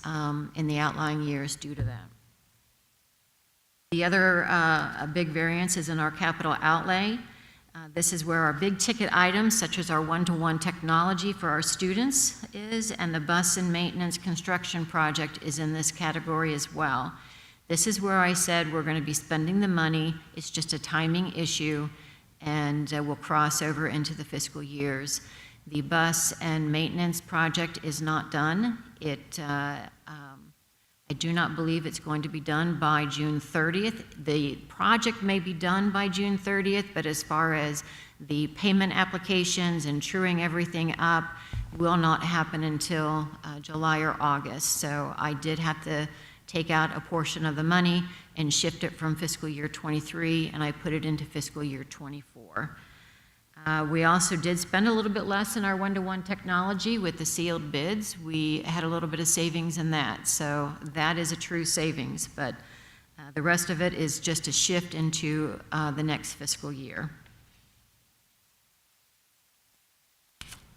[SPEAKER 3] in the outlying years due to that. The other big variance is in our capital outlay. This is where our big ticket items, such as our one-to-one technology for our students is, and the bus and maintenance construction project is in this category as well. This is where I said we're going to be spending the money. It's just a timing issue, and we'll cross over into the fiscal years. The bus and maintenance project is not done. I do not believe it's going to be done by June 30th. The project may be done by June 30th, but as far as the payment applications and truing everything up will not happen until July or August. So I did have to take out a portion of the money and shift it from fiscal year '23, and I put it into fiscal year '24. We also did spend a little bit less in our one-to-one technology with the sealed bids. We had a little bit of savings in that, so that is a true savings, but the rest of it is just a shift into the next fiscal year.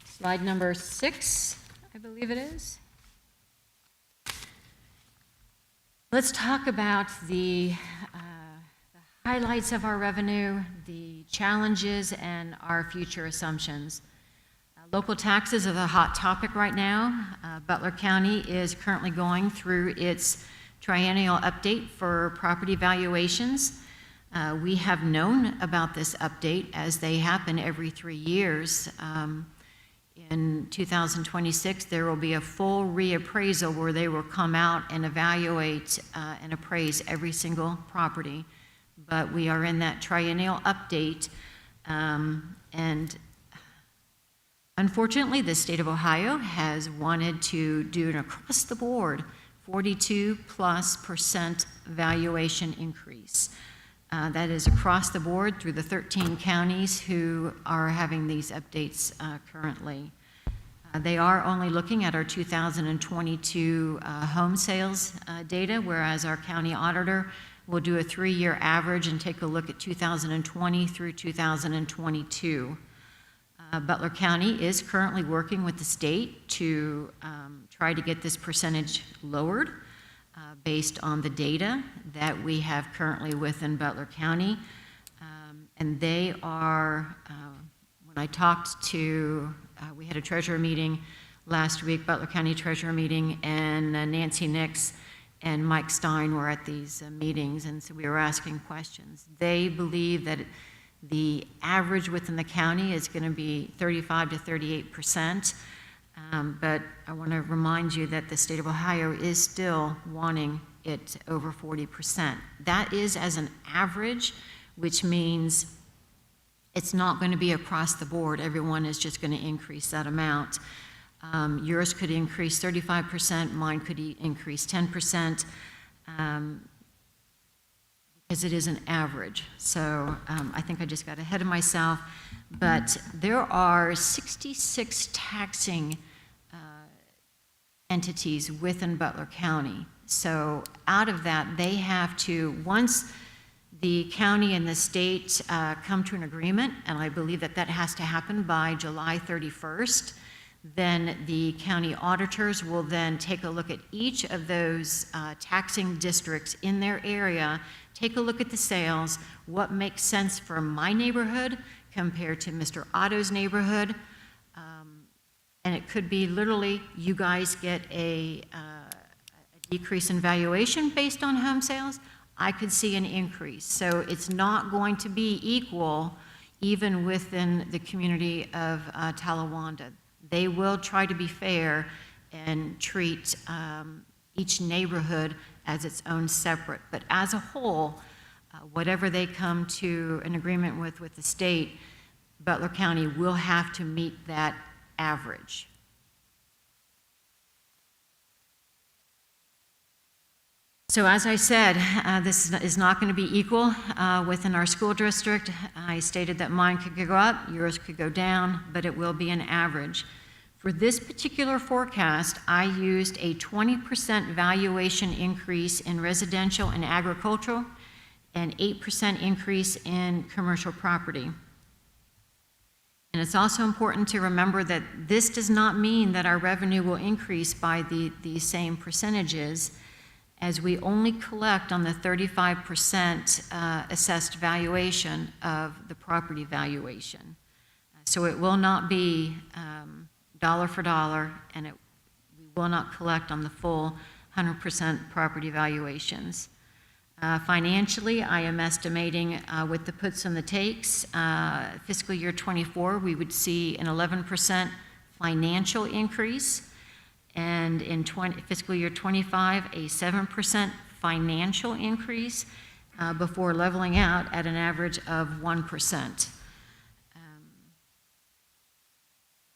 [SPEAKER 3] Slide number 6, I believe it is. Let's talk about the highlights of our revenue, the challenges, and our future assumptions. Local taxes are the hot topic right now. Butler County is currently going through its triennial update for property valuations. We have known about this update as they happen every 3 years. In 2026, there will be a full reappraisal where they will come out and evaluate and appraise every single property. But we are in that triennial update, and unfortunately, the state of Ohio has wanted to do an across-the-board 42+% valuation increase. That is across the board through the 13 counties who are having these updates currently. They are only looking at our 2022 home sales data, whereas our county auditor will do a 3-year average and take a look at 2020 through 2022. Butler County is currently working with the state to try to get this percentage lowered based on the data that we have currently within Butler County. And they are, when I talked to, we had a treasurer meeting last week, Butler County treasurer meeting, and Nancy Nix and Mike Stein were at these meetings, and so we were asking questions. They believe that the average within the county is going to be 35 to 38%, but I want to remind you that the state of Ohio is still wanting it over 40%. That is as an average, which means it's not going to be across the board. Everyone is just going to increase that amount. Yours could increase 35%, mine could increase 10%, because it is an average. So I think I just got ahead of myself, but there are 66 taxing entities within Butler County. So out of that, they have to, once the county and the state come to an agreement, and I believe that that has to happen by July 31st, then the county auditors will then take a look at each of those taxing districts in their area, take a look at the sales, what makes sense for my neighborhood compared to Mr. Otto's neighborhood, and it could be literally you guys get a decrease in valuation based on home sales. I could see an increase. So it's not going to be equal even within the community of Talawanda. They will try to be fair and treat each neighborhood as its own separate. But as a whole, whatever they come to an agreement with the state, Butler County will have to meet that average. So as I said, this is not going to be equal within our school district. I stated that mine could go up, yours could go down, but it will be an average. For this particular forecast, I used a 20% valuation increase in residential and agricultural, and 8% increase in commercial property. And it's also important to remember that this does not mean that our revenue will increase by the same percentages, as we only collect on the 35% assessed valuation of the property valuation. So it will not be dollar for dollar, and we will not collect on the full 100% property valuations. Financially, I am estimating with the puts and the takes, fiscal year '24, we would see an 11% financial increase, and in fiscal year '25, a 7% financial increase before leveling out at an average of 1%.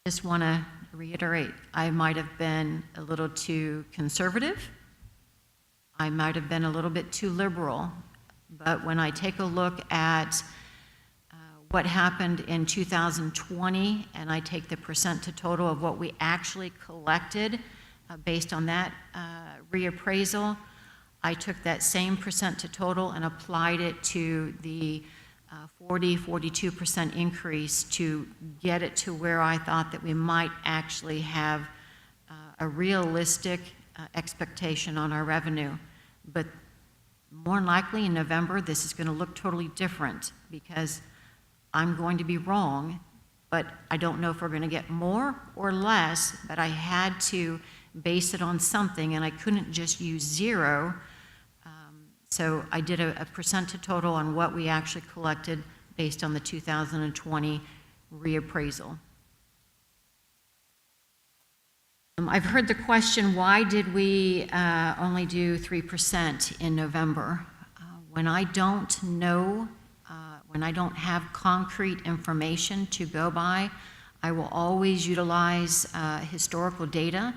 [SPEAKER 3] Just want to reiterate, I might have been a little too conservative I might have been a little bit too liberal, but when I take a look at what happened in 2020, and I take the percent to total of what we actually collected based on that reappraisal, I took that same percent to total and applied it to the 42% increase to get it to where I thought that we might actually have a realistic expectation on our revenue. But more than likely in November, this is going to look totally different because I'm going to be wrong, but I don't know if we're going to get more or less, but I had to base it on something, and I couldn't just use zero. So I did a percent to total on what we actually collected based on the 2020 reappraisal. I've heard the question, why did we only do 3% in November? When I don't know, when I don't have concrete information to go by, I will always utilize historical data,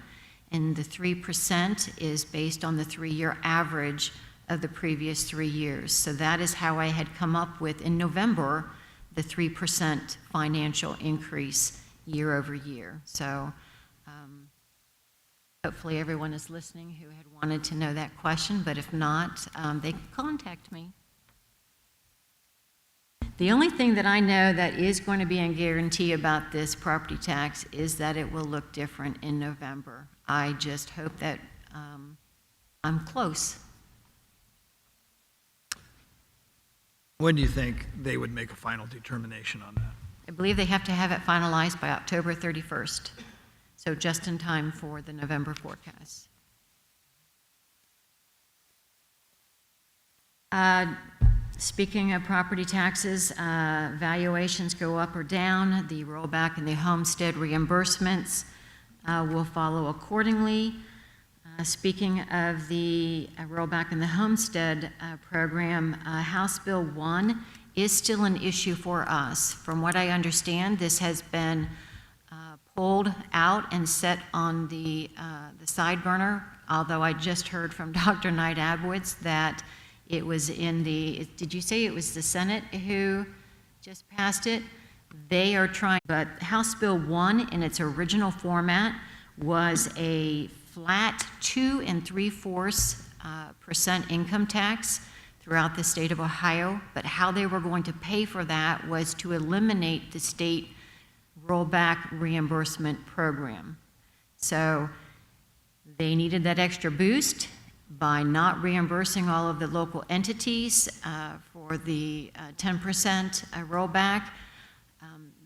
[SPEAKER 3] and the 3% is based on the 3-year average of the previous 3 years. So that is how I had come up with, in November, the 3% financial increase year over year. So hopefully everyone is listening who had wanted to know that question, but if not, they can contact me. The only thing that I know that is going to be a guarantee about this property tax is that it will look different in November. I just hope that I'm close.
[SPEAKER 7] When do you think they would make a final determination on that?
[SPEAKER 3] I believe they have to have it finalized by October 31st, so just in time for the November forecast. Speaking of property taxes, valuations go up or down. The rollback and the homestead reimbursements will follow accordingly. Speaking of the rollback in the homestead program, House Bill 1 is still an issue for us. From what I understand, this has been pulled out and set on the side burner, although I just heard from Dr. Knight Abwitz that it was in the, did you say it was the Senate who just passed it? They are trying, but House Bill 1 in its original format was a flat 2 3/4% income tax throughout the state of Ohio, but how they were going to pay for that was to eliminate the state rollback reimbursement program. So they needed that extra boost by not reimbursing all of the local entities for the 10% rollback.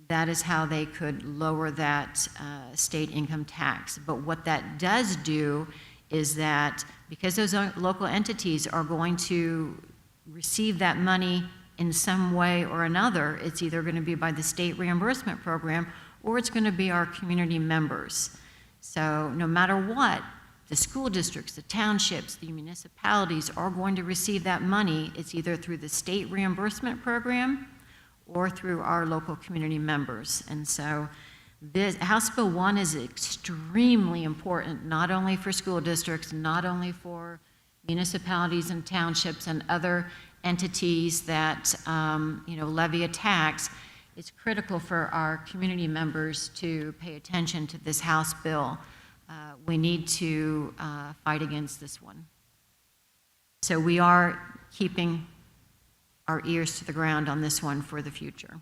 [SPEAKER 3] That is how they could lower that state income tax. But what that does do is that because those local entities are going to receive that money in some way or another, it's either going to be by the state reimbursement program or it's going to be our community members. So no matter what, the school districts, the townships, the municipalities are going to receive that money. It's either through the state reimbursement program or through our local community members. And so this House Bill 1 is extremely important, not only for school districts, not only for municipalities and townships and other entities that levy a tax. It's critical for our community members to pay attention to this House bill. We need to fight against this one. So we are keeping our ears to the ground on this one for the future.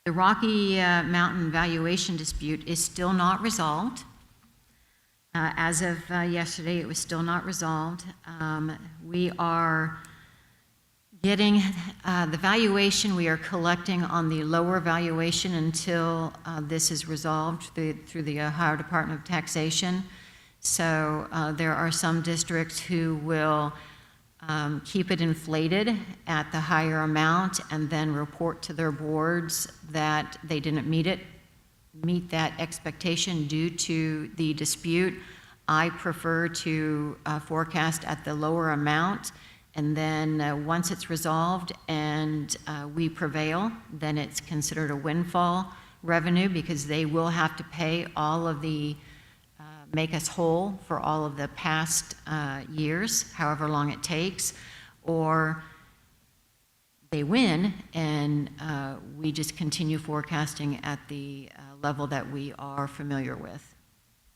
[SPEAKER 3] The Rocky Mountain valuation dispute is still not resolved. As of yesterday, it was still not resolved. We are getting the valuation, we are collecting on the lower valuation until this is resolved through the Ohio Department of Taxation. So there are some districts who will keep it inflated at the higher amount and then report to their boards that they didn't meet that expectation due to the dispute. I prefer to forecast at the lower amount, and then once it's resolved and we prevail, then it's considered a windfall revenue because they will have to pay all of the make us whole for all of the past years, however long it takes, or they win and we just continue forecasting at the level that we are familiar with.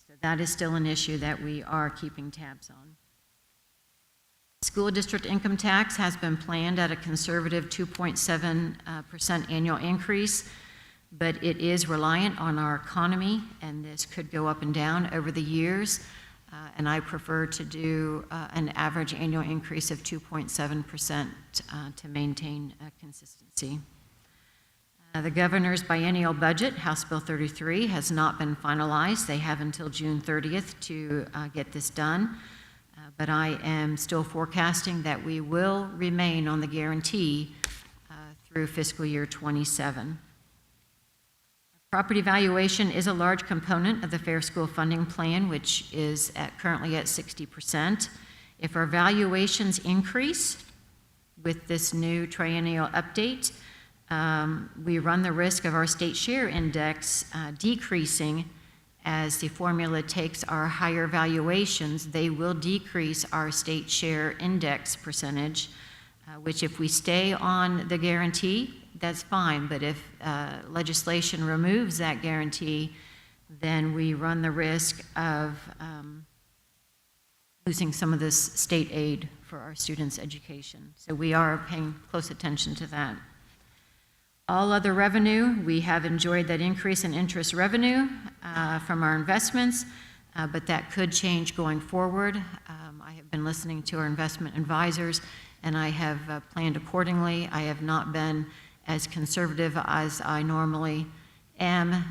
[SPEAKER 3] So that is still an issue that we are keeping tabs on. School district income tax has been planned at a conservative 2.7% annual increase, but it is reliant on our economy, and this could go up and down over the years. And I prefer to do an average annual increase of 2.7% to maintain consistency. The governor's biennial budget, House Bill 33, has not been finalized. They have until June 30th to get this done. But I am still forecasting that we will remain on the guarantee through fiscal year 27. Property valuation is a large component of the Fair School Funding Plan, which is currently at 60%. If our valuations increase with this new triennial update, we run the risk of our state share index decreasing. As the formula takes our higher valuations, they will decrease our state share index percentage, which if we stay on the guarantee, that's fine. But if legislation removes that guarantee, then we run the risk of losing some of this state aid for our students' education. So we are paying close attention to that. All other revenue, we have enjoyed that increase in interest revenue from our investments, but that could change going forward. I have been listening to our investment advisors, and I have planned accordingly. I have not been as conservative as I normally am.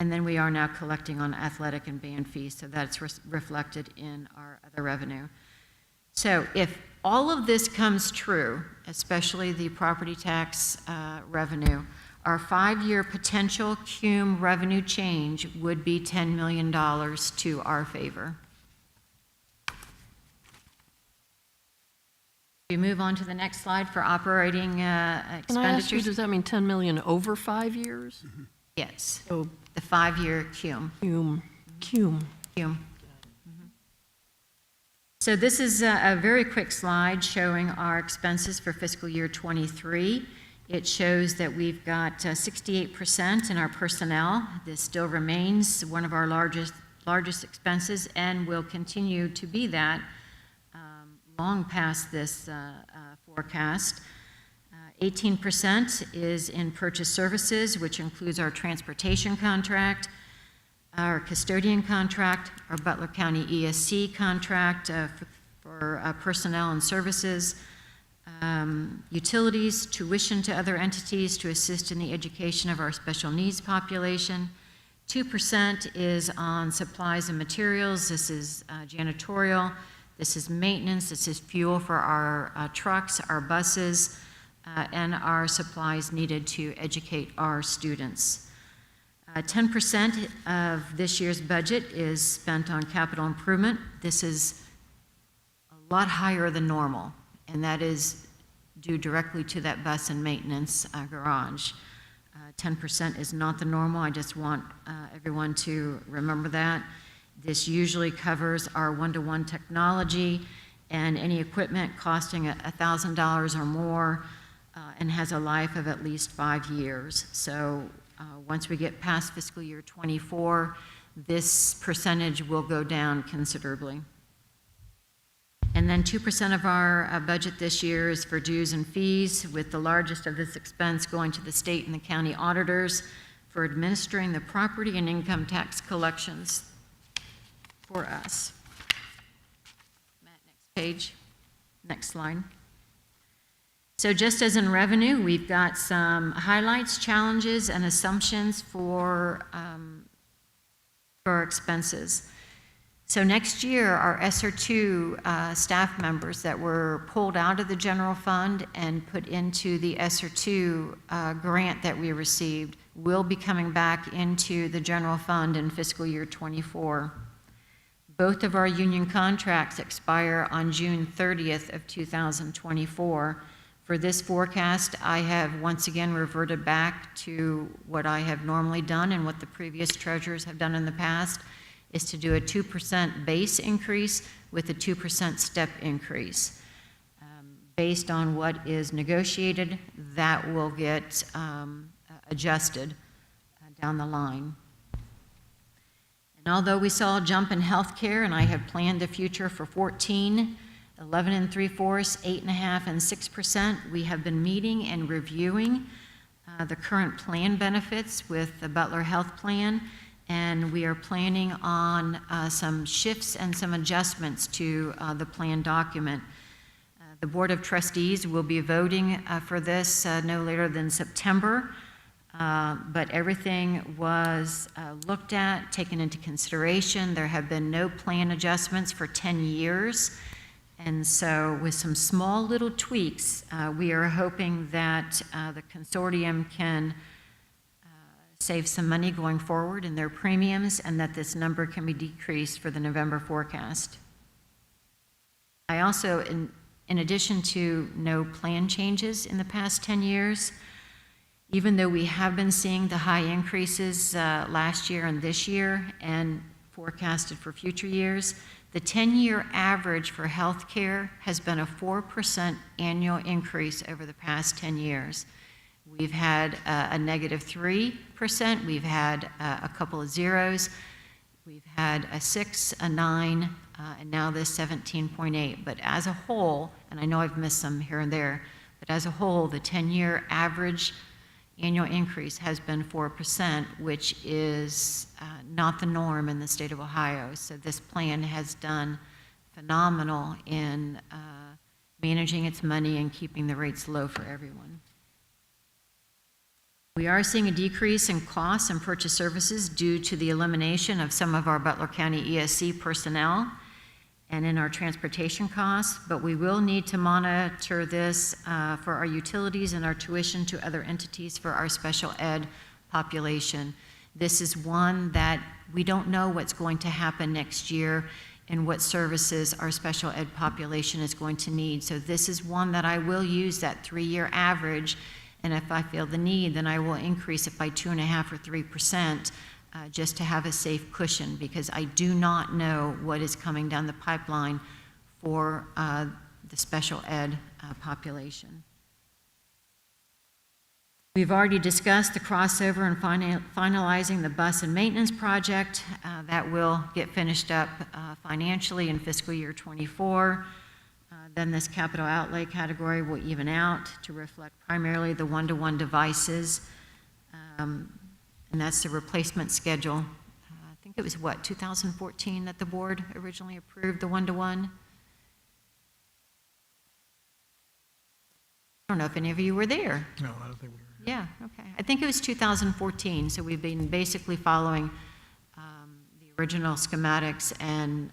[SPEAKER 3] And then we are now collecting on athletic and band fees, so that's reflected in our other revenue. So if all of this comes true, especially the property tax revenue, our 5-year potential cum revenue change would be $10 million to our favor. We move on to the next slide for operating expenditures.
[SPEAKER 6] Can I ask you, does that mean 10 million over 5 years?
[SPEAKER 3] Yes.
[SPEAKER 6] So
[SPEAKER 3] the 5-year cum. Cum. So this is a very quick slide showing our expenses for fiscal year 23. It shows that we've got 68% in our personnel. This still remains one of our largest expenses and will continue to be that long past this forecast. 18% is in purchase services, which includes our transportation contract, our custodian contract, our Butler County ESC contract for personnel and services, utilities, tuition to other entities to assist in the education of our special needs population. 2% is on supplies and materials. This is janitorial. This is maintenance. This is fuel for our trucks, our buses, and our supplies needed to educate our students. 10% of this year's budget is spent on capital improvement. This is a lot higher than normal, and that is due directly to that bus and maintenance garage. 10% is not the normal. I just want everyone to remember that. This usually covers our one-to-one technology and any equipment costing $1,000 or more and has a life of at least 5 years. So once we get past fiscal year 24, this percentage will go down considerably. And then 2% of our budget this year is for dues and fees, with the largest of this expense going to the state and the county auditors for administering the property and income tax collections for us. Matt, next page, next slide. So just as in revenue, we've got some highlights, challenges, and assumptions for our expenses. So next year, our ESSER 2 staff members that were pulled out of the general fund and put into the ESSER 2 grant that we received will be coming back into the general fund in fiscal year 24. Both of our union contracts expire on June 30th of 2024. For For this forecast, I have once again reverted back to what I have normally done and what the previous treasurers have done in the past, is to do a 2% base increase with a 2% step increase. Based on what is negotiated, that will get adjusted down the line. And although we saw a jump in healthcare, and I have planned the future for 14, 11 3/4, 8.5, and 6%, we have been meeting and reviewing the current plan benefits with the Butler Health Plan, and we are planning on some shifts and some adjustments to the plan document. The Board of Trustees will be voting for this no later than September, but everything was looked at, taken into consideration. There have been no plan adjustments for 10 years, and so with some small little tweaks, we are hoping that the consortium can save some money going forward in their premiums, and that this number can be decreased for the November forecast. I also, in addition to no plan changes in the past 10 years, even though we have been seeing the high increases last year and this year and forecasted for future years, the 10-year average for healthcare has been a 4% annual increase over the past 10 years. We've had a negative 3%, we've had a couple of zeros, we've had a 6, a 9, and now this 17.8. But as a whole, and I know I've missed some here and there, but as a whole, the 10-year average annual increase has been 4%, which is not the norm in the state of Ohio. So this plan has done phenomenal in managing its money and keeping the rates low for everyone. We are seeing a decrease in costs and purchase services due to the elimination of some of our Butler County ESC personnel and in our transportation costs, but we will need to monitor this for our utilities and our tuition to other entities for our special ed population. This is one that we don't know what's going to happen next year and what services our special ed population is going to need. So this is one that I will use that 3-year average, and if I feel the need, then I will increase it by 2.5 or 3%. Just to have a safe cushion, because I do not know what is coming down the pipeline for the special ed population. We've already discussed the crossover and finalizing the bus and maintenance project. That will get finished up financially in fiscal year 24. Then this capital outlay category will even out to reflect primarily the one-to-one devices. And that's the replacement schedule. I think it was, 2014 that the board originally approved the one-to-one? I don't know if any of you were there.
[SPEAKER 7] No, I don't think we were.
[SPEAKER 3] Yeah, okay. I think it was 2014, so we've been basically following the original schematics and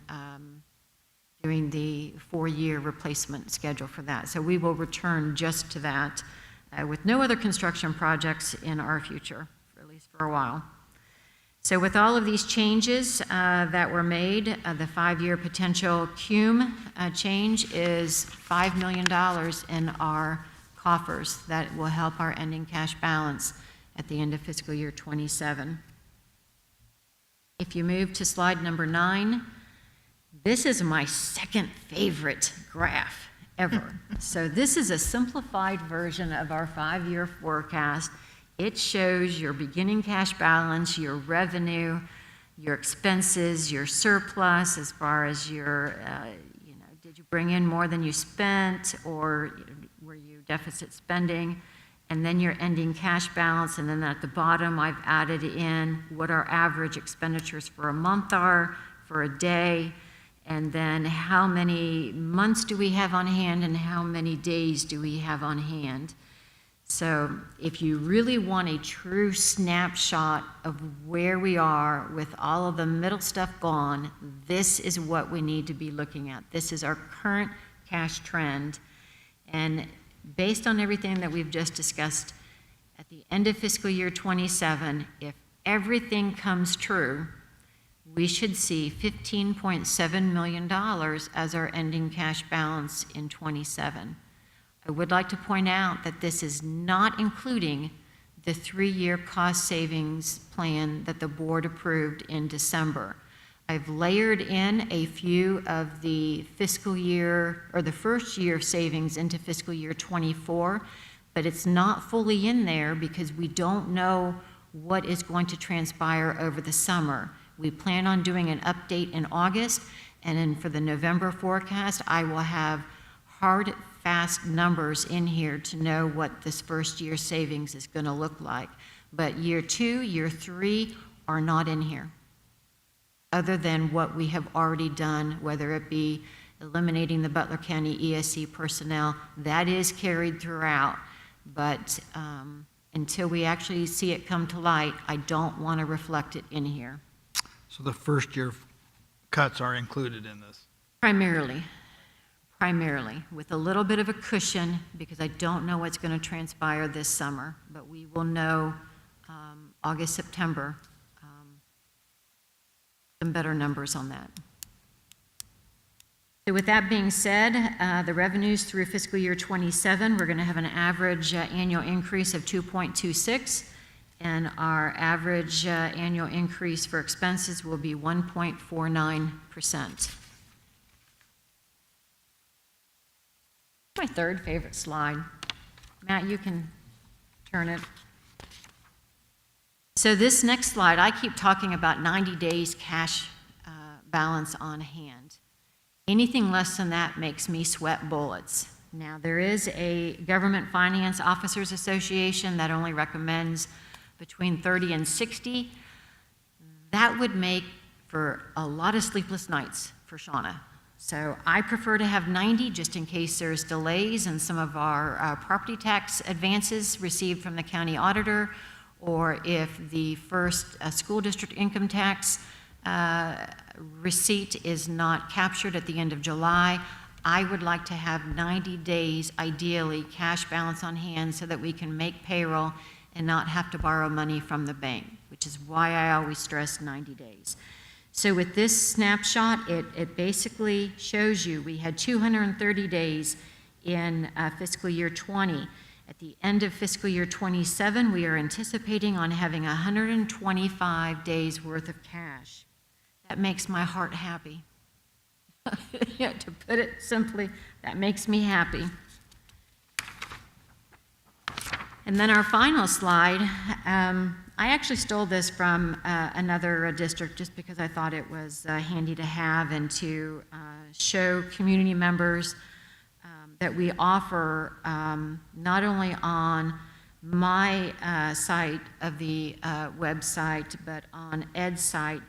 [SPEAKER 3] doing the 4-year replacement schedule for that. So we will return just to that with no other construction projects in our future, for a while. So with all of these changes that were made, the 5-year potential CUME change is $5 million in our coffers that will help our ending cash balance at the end of fiscal year 27. If you move to slide number 9, this is my second favorite graph ever. So this is a simplified version of our 5-year forecast. It shows your beginning cash balance, your revenue, your expenses, your surplus as far as your, did you bring in more than you spent, or were you deficit spending? And then your ending cash balance, and then at the bottom I've added in what our average expenditures for a month are, for a day, and then how many months do we have on hand and how many days do we have on hand. So if you really want a true snapshot of where we are with all of the middle stuff gone, this is what we need to be looking at. This is our current cash trend. And based on everything that we've just discussed, at the end of fiscal year 27, if everything comes true, we should see $15.7 million as our ending cash balance in 27. I would like to point out that this is not including the 3-year cost savings plan that the board approved in December. I've layered in a few of the fiscal year, or the first year savings into fiscal year 24, but it's not fully in there because we don't know what is going to transpire over the summer. We plan on doing an update in August, and then for the November forecast, I will have hard, fast numbers in here to know what this first year savings is going to look like. But year 2, year 3 are not in here, other than what we have already done, whether it be eliminating the Butler County ESC personnel. That is carried throughout, but until we actually see it come to light, I don't want to reflect it in here.
[SPEAKER 7] So the first year cuts are included in this?
[SPEAKER 3] Primarily, with a little bit of a cushion, because I don't know what's going to transpire this summer, but we will know August, September, some better numbers on that. So with that being said, the revenues through fiscal year 27, we're going to have an average annual increase of 2.26, and our average annual increase for expenses will be 1.49%. My third favorite slide. Matt, you can turn it. So this next slide, I keep talking about 90 days cash balance on hand. Anything less than that makes me sweat bullets. Now, there is a Government Finance Officers Association that only recommends between 30 and 60. That would make for a lot of sleepless nights for Shauna. So I prefer to have 90 just in case there's delays in some of our property tax advances received from the county auditor, or if the first school district income tax receipt is not captured at the end of July. I would like to have 90 days, ideally, cash balance on hand so that we can make payroll and not have to borrow money from the bank, which is why I always stress 90 days. So with this snapshot, it basically shows you we had 230 days in fiscal year 20. At the end of fiscal year 27, we are anticipating on having 125 days worth of cash. That makes my heart happy. Yeah, to put it simply, that makes me happy. And then our final slide, I actually stole this from another district just because I thought it was handy to have and to show community members that we offer not only on my site of the website, but on Ed's site.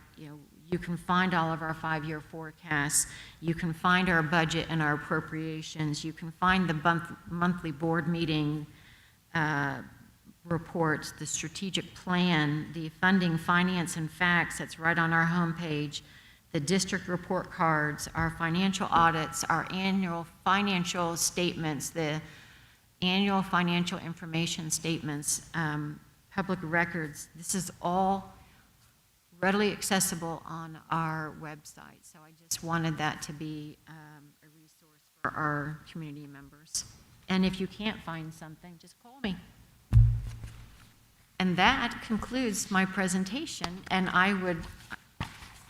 [SPEAKER 3] You can find all of our 5-year forecasts. You can find our budget and our appropriations. You can find the monthly board meeting reports, the strategic plan, the funding, finance, and facts. That's right on our homepage. The district report cards, our financial audits, our annual financial statements, the annual financial information statements, public records. This is all readily accessible on our website. So I just wanted that to be a resource for our community members. And if you can't find something, just call me. And that concludes my presentation, and I would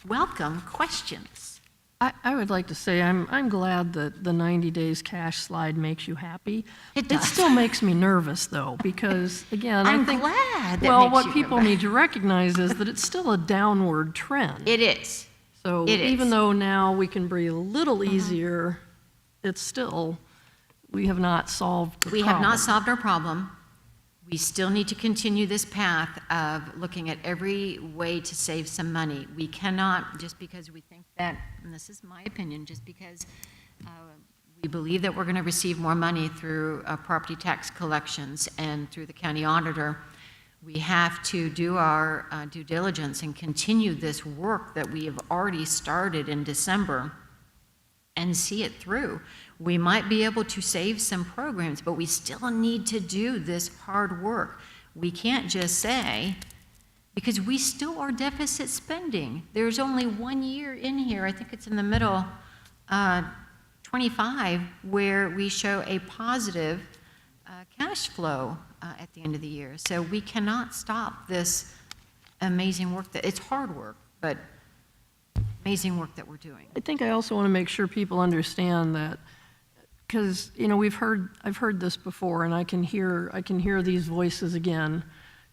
[SPEAKER 3] welcome questions.
[SPEAKER 6] I would like to say I'm glad that the 90 days cash slide makes you happy.
[SPEAKER 3] It does.
[SPEAKER 6] It still makes me nervous, though, because, again, I
[SPEAKER 3] I'm
[SPEAKER 6] think,
[SPEAKER 3] glad that
[SPEAKER 6] well,
[SPEAKER 3] makes
[SPEAKER 6] what
[SPEAKER 3] you
[SPEAKER 6] people
[SPEAKER 3] nervous.
[SPEAKER 6] need to recognize is that it's still a downward trend.
[SPEAKER 3] It is.
[SPEAKER 6] So
[SPEAKER 3] It
[SPEAKER 6] even
[SPEAKER 3] is.
[SPEAKER 6] though now we can breathe a little easier, it's still, we have not solved the
[SPEAKER 3] We
[SPEAKER 6] problem.
[SPEAKER 3] have not solved our problem. We still need to continue this path of looking at every way to save some money. We cannot, just because we think that, and this is my opinion, just because we believe that we're going to receive more money through property tax collections and through the county auditor, we have to do our due diligence and continue this work that we have already started in December and see it through. We might be able to save some programs, but we still need to do this hard work. We can't just say, because we still are deficit spending. There's only 1 year in here, I think it's in the middle, 25, where we show a positive cash flow at the end of the year. So we cannot stop this amazing work it's hard work, but amazing work that we're doing.
[SPEAKER 6] I think I also want to make sure people understand that, because, you know, I've heard this before, and I can hear these voices again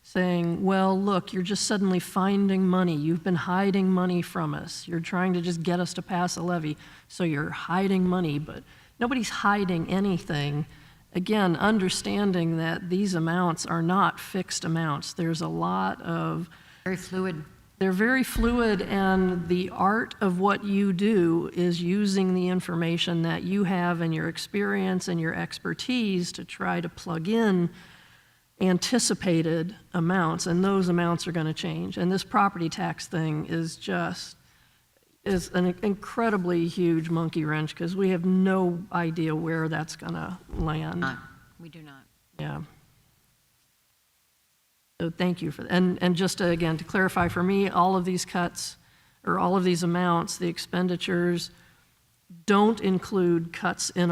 [SPEAKER 6] saying, well, look, you're just suddenly finding money. You've been hiding money from us. You're trying to just get us to pass a levy, so you're hiding money, but nobody's hiding anything. Again, understanding that these amounts are not fixed amounts. There's a lot of...
[SPEAKER 3] Very fluid.
[SPEAKER 6] They're very fluid, and the art of what you do is using the information that you have and your experience and your expertise to try to plug in anticipated amounts, and those amounts are going to change. And this property tax thing is an incredibly huge monkey wrench, because we have no idea where that's going to land.
[SPEAKER 3] We do not.
[SPEAKER 6] Yeah. So thank you for that. And just to, again, to clarify for me, all of these cuts, or all of these amounts, the expenditures don't include cuts in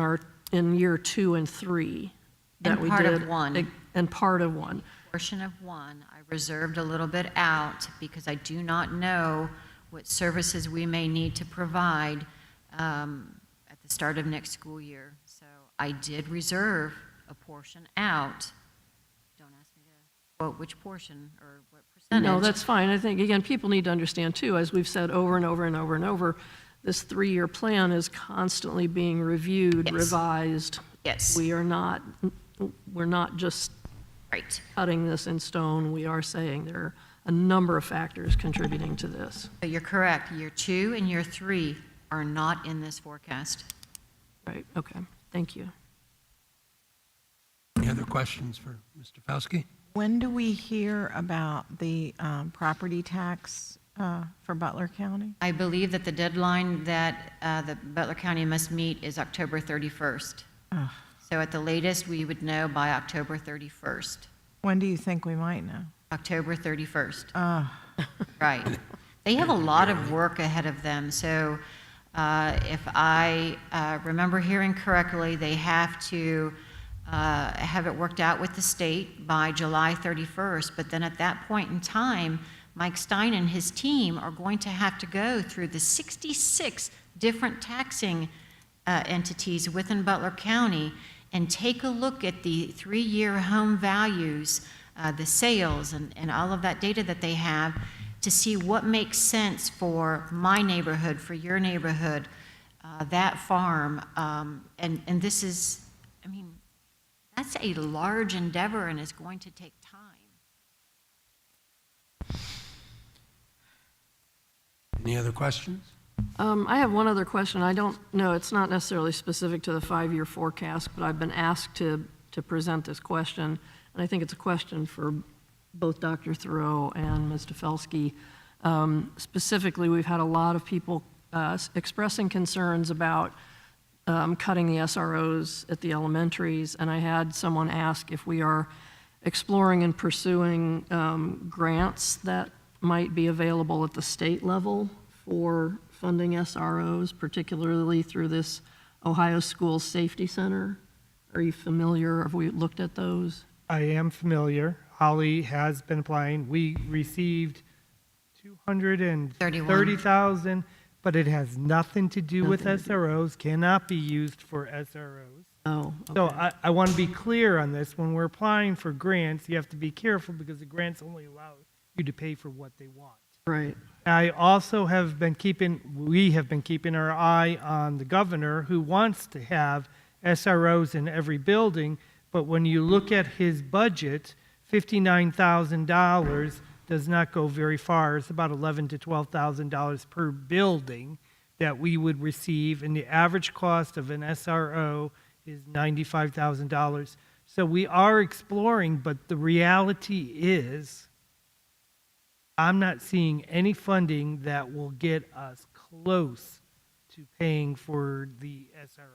[SPEAKER 6] year 2 and 3 that
[SPEAKER 3] And
[SPEAKER 6] we
[SPEAKER 3] part
[SPEAKER 6] did.
[SPEAKER 3] of 1.
[SPEAKER 6] And part of 1.
[SPEAKER 3] Portion of 1, I reserved a little bit out because I do not know what services we may need to provide at the start of next school year. So I did reserve a portion out. Don't ask me to quote which portion or what percentage.
[SPEAKER 6] No, that's fine. I think, again, people need to understand, too, as we've said over and over and over and over, this 3-year plan is constantly being reviewed, revised.
[SPEAKER 3] Yes.
[SPEAKER 6] We're not just cutting this in stone. We are saying there are a number of factors contributing to this.
[SPEAKER 3] But you're correct. Year 2 and year 3 are not in this forecast.
[SPEAKER 6] Right, okay. Thank you.
[SPEAKER 2] Any other questions for Mr. Fauske?
[SPEAKER 4] When do we hear about the property tax for Butler County?
[SPEAKER 3] I believe that the deadline that the Butler County must meet is October 31st.
[SPEAKER 4] Ugh.
[SPEAKER 3] So at the latest, we would know by October 31st.
[SPEAKER 4] When do you think we might know?
[SPEAKER 3] October 31st. Right. They have a lot of work ahead of them. So if I remember hearing correctly, they have to have it worked out with the state by July 31st. But then at that point in time, Mike Stein and his team are going to have to go through the 66 different taxing entities within Butler County and take a look at the 3-year home values, the sales, and all of that data that they have to see what makes sense for my neighborhood, for your neighborhood, that farm. And this is, I mean, that's a large endeavor and is going to take time.
[SPEAKER 2] Any other questions?
[SPEAKER 6] I have one other question. I don't know, it's not necessarily specific to the 5-year forecast, but I've been asked to present this question, and I think it's a question for both Dr. Thoreau and Ms. Stafelsky. Specifically, we've had a lot of people expressing concerns about cutting the SROs at the elementaries, and I had someone ask if we are exploring and pursuing grants that might be available at the state level for funding SROs, particularly through this Ohio School Safety Center. Are you familiar? Have we looked at those?
[SPEAKER 1] I am familiar. Holly has been applying. We received $230,000, but it has nothing to do with SROs, cannot be used for SROs.
[SPEAKER 6] Oh, okay.
[SPEAKER 1] So I want to be clear on this. When we're applying for grants, you have to be careful because the grants only allow you to pay for what they want.
[SPEAKER 6] Right.
[SPEAKER 1] I also we have been keeping our eye on the governor, who wants to have SROs in every building, but when you look at his budget, $59,000 does not go very far. It's about $11,000 to $12,000 per building that we would receive, and the average cost of an SRO is $95,000. So we are exploring, but the reality is I'm not seeing any funding that will get us close to paying for the SROs.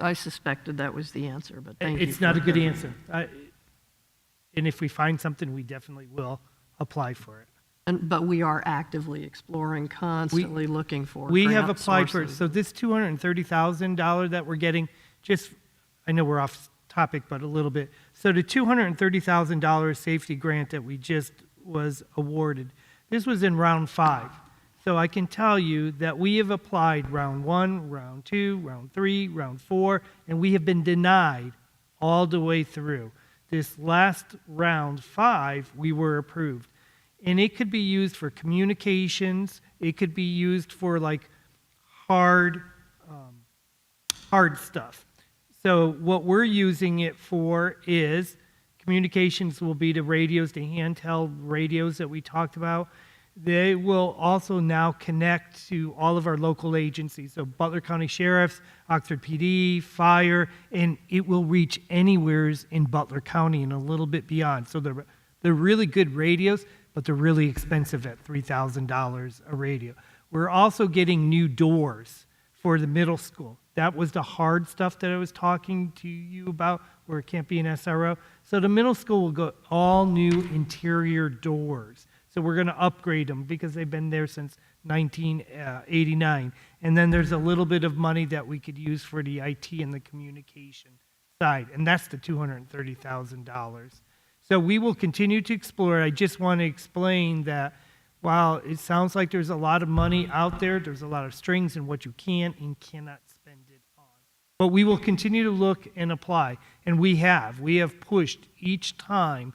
[SPEAKER 6] I suspected that was the answer, but thank you.
[SPEAKER 1] It's not a good answer. And if we find something, we definitely will apply for it.
[SPEAKER 6] But we are actively exploring, constantly looking for
[SPEAKER 1] We have
[SPEAKER 6] grant
[SPEAKER 1] applied for it.
[SPEAKER 6] sources.
[SPEAKER 1] So this $230,000 that we're getting, just, I know we're off topic, but a little bit. So the $230,000 safety grant that we just was awarded, this was in round 5. So I can tell you that we have applied round 1, round 2, round 3, round 4, and we have been denied all the way through. This last round 5, we were approved. And it could be used for communications. It could be used for like hard stuff. So what we're using it for is communications will be the radios, the handheld radios that we talked about. They will also now connect to all of our local agencies. So Butler County Sheriff's, Oxford PD, Fire, and it will reach anywheres in Butler County and a little bit beyond. So they're really good radios, but they're really expensive at $3,000 a radio. We're also getting new doors for the middle school. That was the hard stuff that I was talking to you about, where it can't be an SRO. So the middle school will go all new interior doors. So we're going to upgrade them because they've been there since 1989. And then there's a little bit of money that we could use for the IT and the communication side, and that's the $230,000. So we will continue to explore. I just want to explain that while it sounds like there's a lot of money out there, there's a lot of strings in what you can and cannot spend it on. But we will continue to look and apply, and we have. We have pushed each time.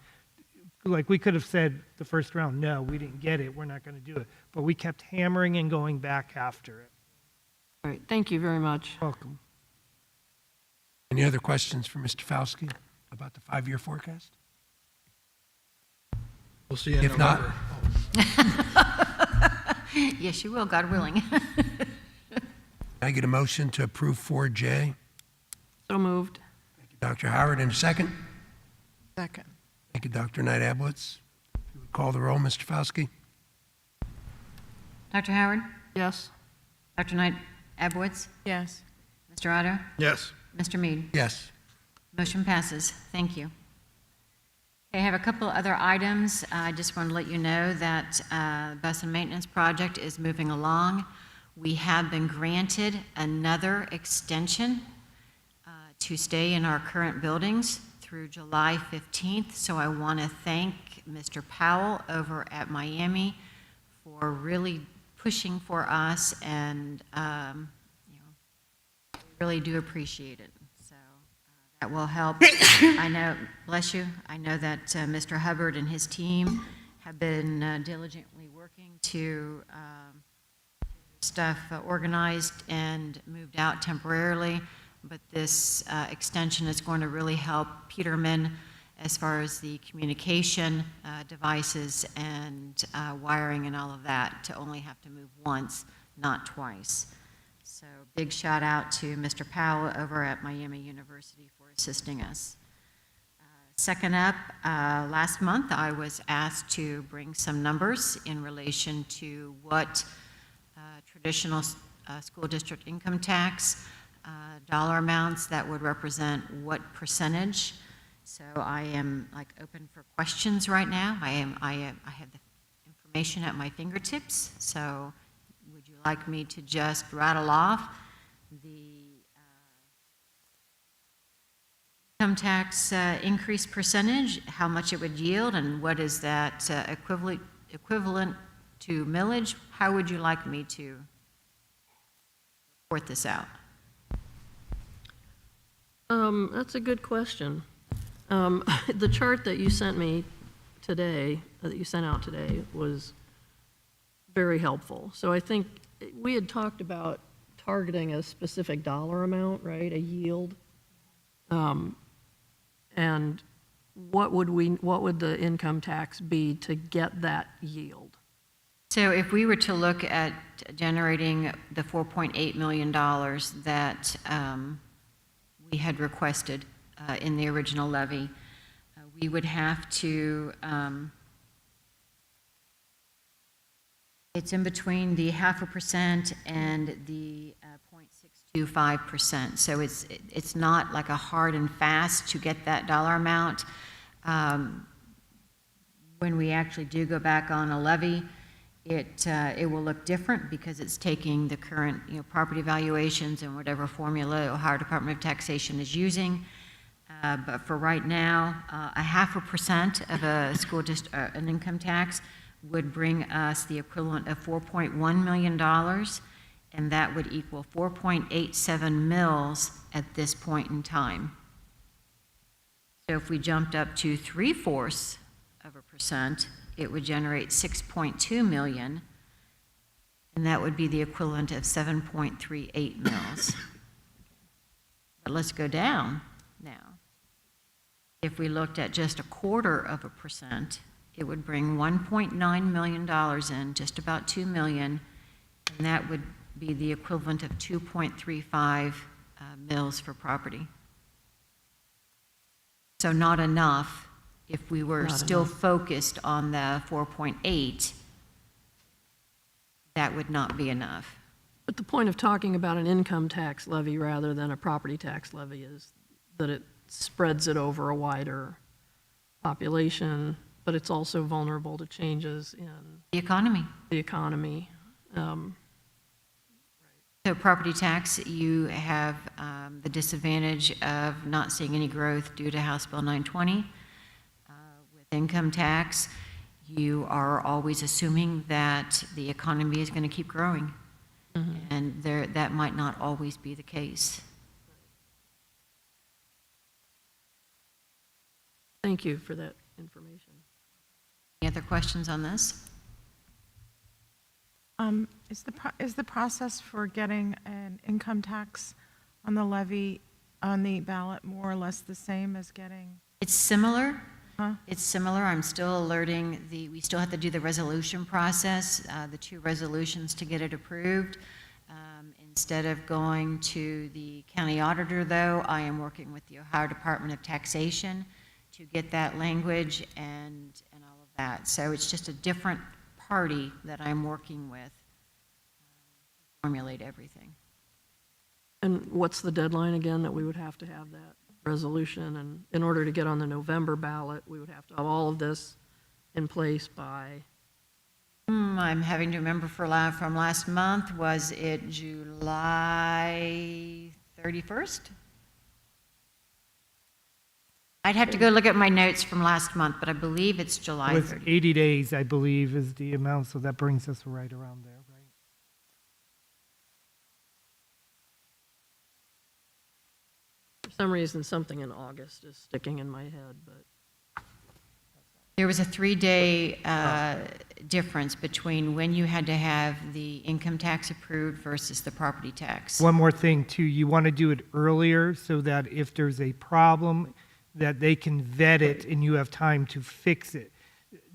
[SPEAKER 1] Like we could have said the first round, no, we didn't get it, we're not going to do it. But we kept hammering and going back after it.
[SPEAKER 6] All right, thank you very much.
[SPEAKER 1] Welcome.
[SPEAKER 2] Any other questions for Mr. Fauske about the 5-year forecast?
[SPEAKER 7] We'll see you in
[SPEAKER 2] If not,
[SPEAKER 7] November.
[SPEAKER 3] Yes, you will, God willing.
[SPEAKER 2] can I get a motion to approve 4J?
[SPEAKER 6] So moved.
[SPEAKER 2] Thank you, Dr. Howard, in a second.
[SPEAKER 4] Second.
[SPEAKER 2] Thank you, Dr. Knight Abwitz. If you would call the roll, Mr. Fauske.
[SPEAKER 3] Dr. Howard?
[SPEAKER 6] Yes.
[SPEAKER 3] Dr. Knight Abwitz?
[SPEAKER 4] Yes.
[SPEAKER 3] Mr. Otto?
[SPEAKER 7] Yes.
[SPEAKER 3] Mr. Mead?
[SPEAKER 2] Yes.
[SPEAKER 3] Motion passes. Thank you. Okay, I have a couple other items. I just want to let you know that bus and maintenance project is moving along. We have been granted another extension to stay in our current buildings through July 15th. So I want to thank Mr. Powell over at Miami for really pushing for us, and we really do appreciate it. So that will help. I know, bless you, I know that Mr. Hubbard and his team have been diligently working to stuff organized and moved out temporarily, but this extension is going to really help Peterman as far as the communication devices and wiring and all of that, to only have to move once, not twice. So big shout out to Mr. Powell over at Miami University for assisting us. Second up, last month I was asked to bring some numbers in relation to what traditional school district income tax dollar amounts that would represent what percentage. So I am like open for questions right now. I have the information at my fingertips. So would you like me to just rattle off the income tax increase percentage, how much it would yield, and what is that equivalent to millage? How would you like me to report this out?
[SPEAKER 6] That's a good question. The chart that you sent me today, that you sent out today, was very helpful. So I think we had talked about targeting a specific dollar amount, right? A yield. And what would the income tax be to get that yield?
[SPEAKER 3] So if we were to look at generating the $4.8 million that we had requested in the original levy, we would have to, it's in between the 0.5% and the 0.625%. So it's not like a hard and fast to get that dollar amount. when we actually do go back on a levy, it will look different because it's taking the current, property valuations and whatever formula Ohio Department of Taxation is using. But for right now, 0.5% of a school an income tax would bring us the equivalent of $4.1 million, and that would equal 4.87 mils at this point in time. So if we jumped up to 0.75%, it would generate 6.2 million, and that would be the equivalent of 7.38 mils. But let's go down now. If we looked at just 0.25%, it would bring $1.9 million in, just about 2 million, and that would be the equivalent of 2.35 mils for property. So not enough. If we were still focused on the 4.8, that would not be enough.
[SPEAKER 6] But the point of talking about an income tax levy rather than a property tax levy is that it spreads it over a wider population, but it's also vulnerable to changes in
[SPEAKER 3] the economy. So property tax, you have the disadvantage of not seeing any growth due to House Bill 920. With income tax, you are always assuming that the economy is going to keep growing. Mm-hmm. And that might not always be the case.
[SPEAKER 6] Thank you for that information.
[SPEAKER 3] Any other questions on this?
[SPEAKER 4] Is the process for getting an income tax on the levy on the ballot more or less the same as getting?
[SPEAKER 3] It's similar.
[SPEAKER 4] Huh?
[SPEAKER 3] It's similar. I'm still alerting we still have to do the resolution process, the 2 resolutions to get it approved. Instead of going to the county auditor, though, I am working with the Ohio Department of Taxation to get that language and all of that. So it's just a different party that I'm working with to formulate everything.
[SPEAKER 6] And what's the deadline again that we would have to have that resolution? And in order to get on the November ballot, we would have to have all of this in place by?
[SPEAKER 3] I'm having to remember from last month. Was it July 31st? I'd have to go look at my notes from last month, but I believe it's July 30th.
[SPEAKER 1] With 80 days, I believe, is the amount, so that brings us right around there, right?
[SPEAKER 6] For some reason, something in August is sticking in my head, but.
[SPEAKER 3] There was a 3-day difference between when you had to have the income tax approved versus the property tax.
[SPEAKER 1] One more thing, too. You want to do it earlier so that if there's a problem, that they can vet it and you have time to fix it.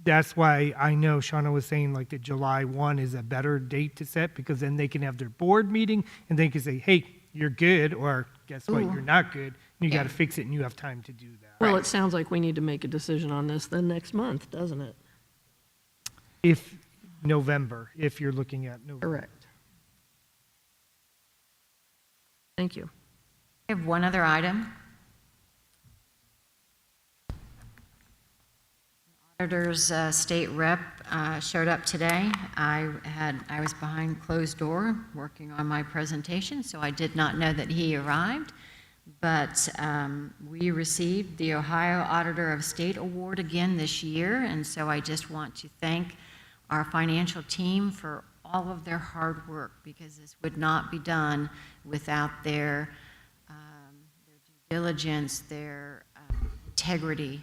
[SPEAKER 1] That's why I know Shauna was saying like that July 1 is a better date to set, because then they can have their board meeting and they can say, hey, you're good, or guess what, you're not good. You got to fix it and you have time to do that.
[SPEAKER 6] Well, it sounds like we need to make a decision on this then next month, doesn't it?
[SPEAKER 1] If November, if you're looking at November.
[SPEAKER 6] Correct. Thank you.
[SPEAKER 3] I have one other item. Auditor's state rep showed up today. I was behind closed door working on my presentation, so I did not know that he arrived. But we received the Ohio Auditor of State Award again this year, and so I just want to thank our financial team for all of their hard work, because this would not be done without their due diligence, their integrity,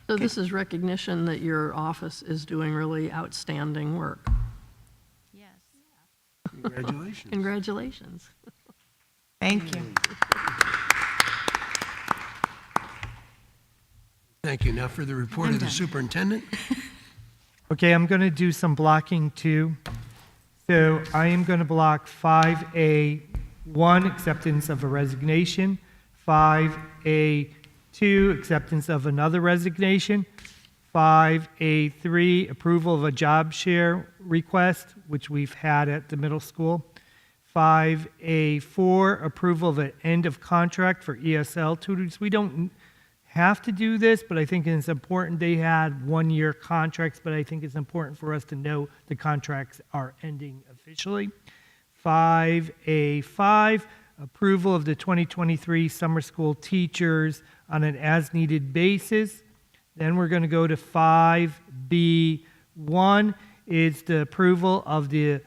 [SPEAKER 6] So this is recognition that your office is doing really outstanding work.
[SPEAKER 3] Yes.
[SPEAKER 2] Congratulations.
[SPEAKER 6] Congratulations.
[SPEAKER 4] Thank you.
[SPEAKER 2] Thank you. Now for the report of the superintendent.
[SPEAKER 1] Okay, I'm going to do some blocking too. So I am going to block 5A, 1, acceptance of a resignation, 5A, 2, acceptance of another resignation, 5A3, approval of a job share request, which we've had at the middle school, 5A4, approval of an end of contract for ESL tutors. We don't have to do this, but I think it's important. They had one-year contracts, but I think it's important for us to know the contracts are ending officially. 5A5, approval of the 2023 summer school teachers on an as-needed basis. Then we're going to go to 5B1, is the approval of the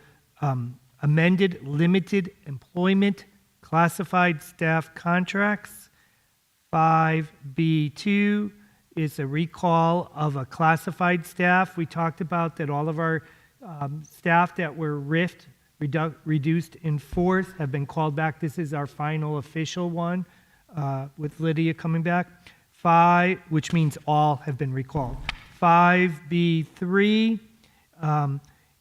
[SPEAKER 1] amended limited employment classified staff contracts. 5B2 is a recall of a classified staff. We talked about that all of our staff that were reduced in force have been called back. This is our final official one with Lydia coming back. 5, which means all have been recalled. 5B3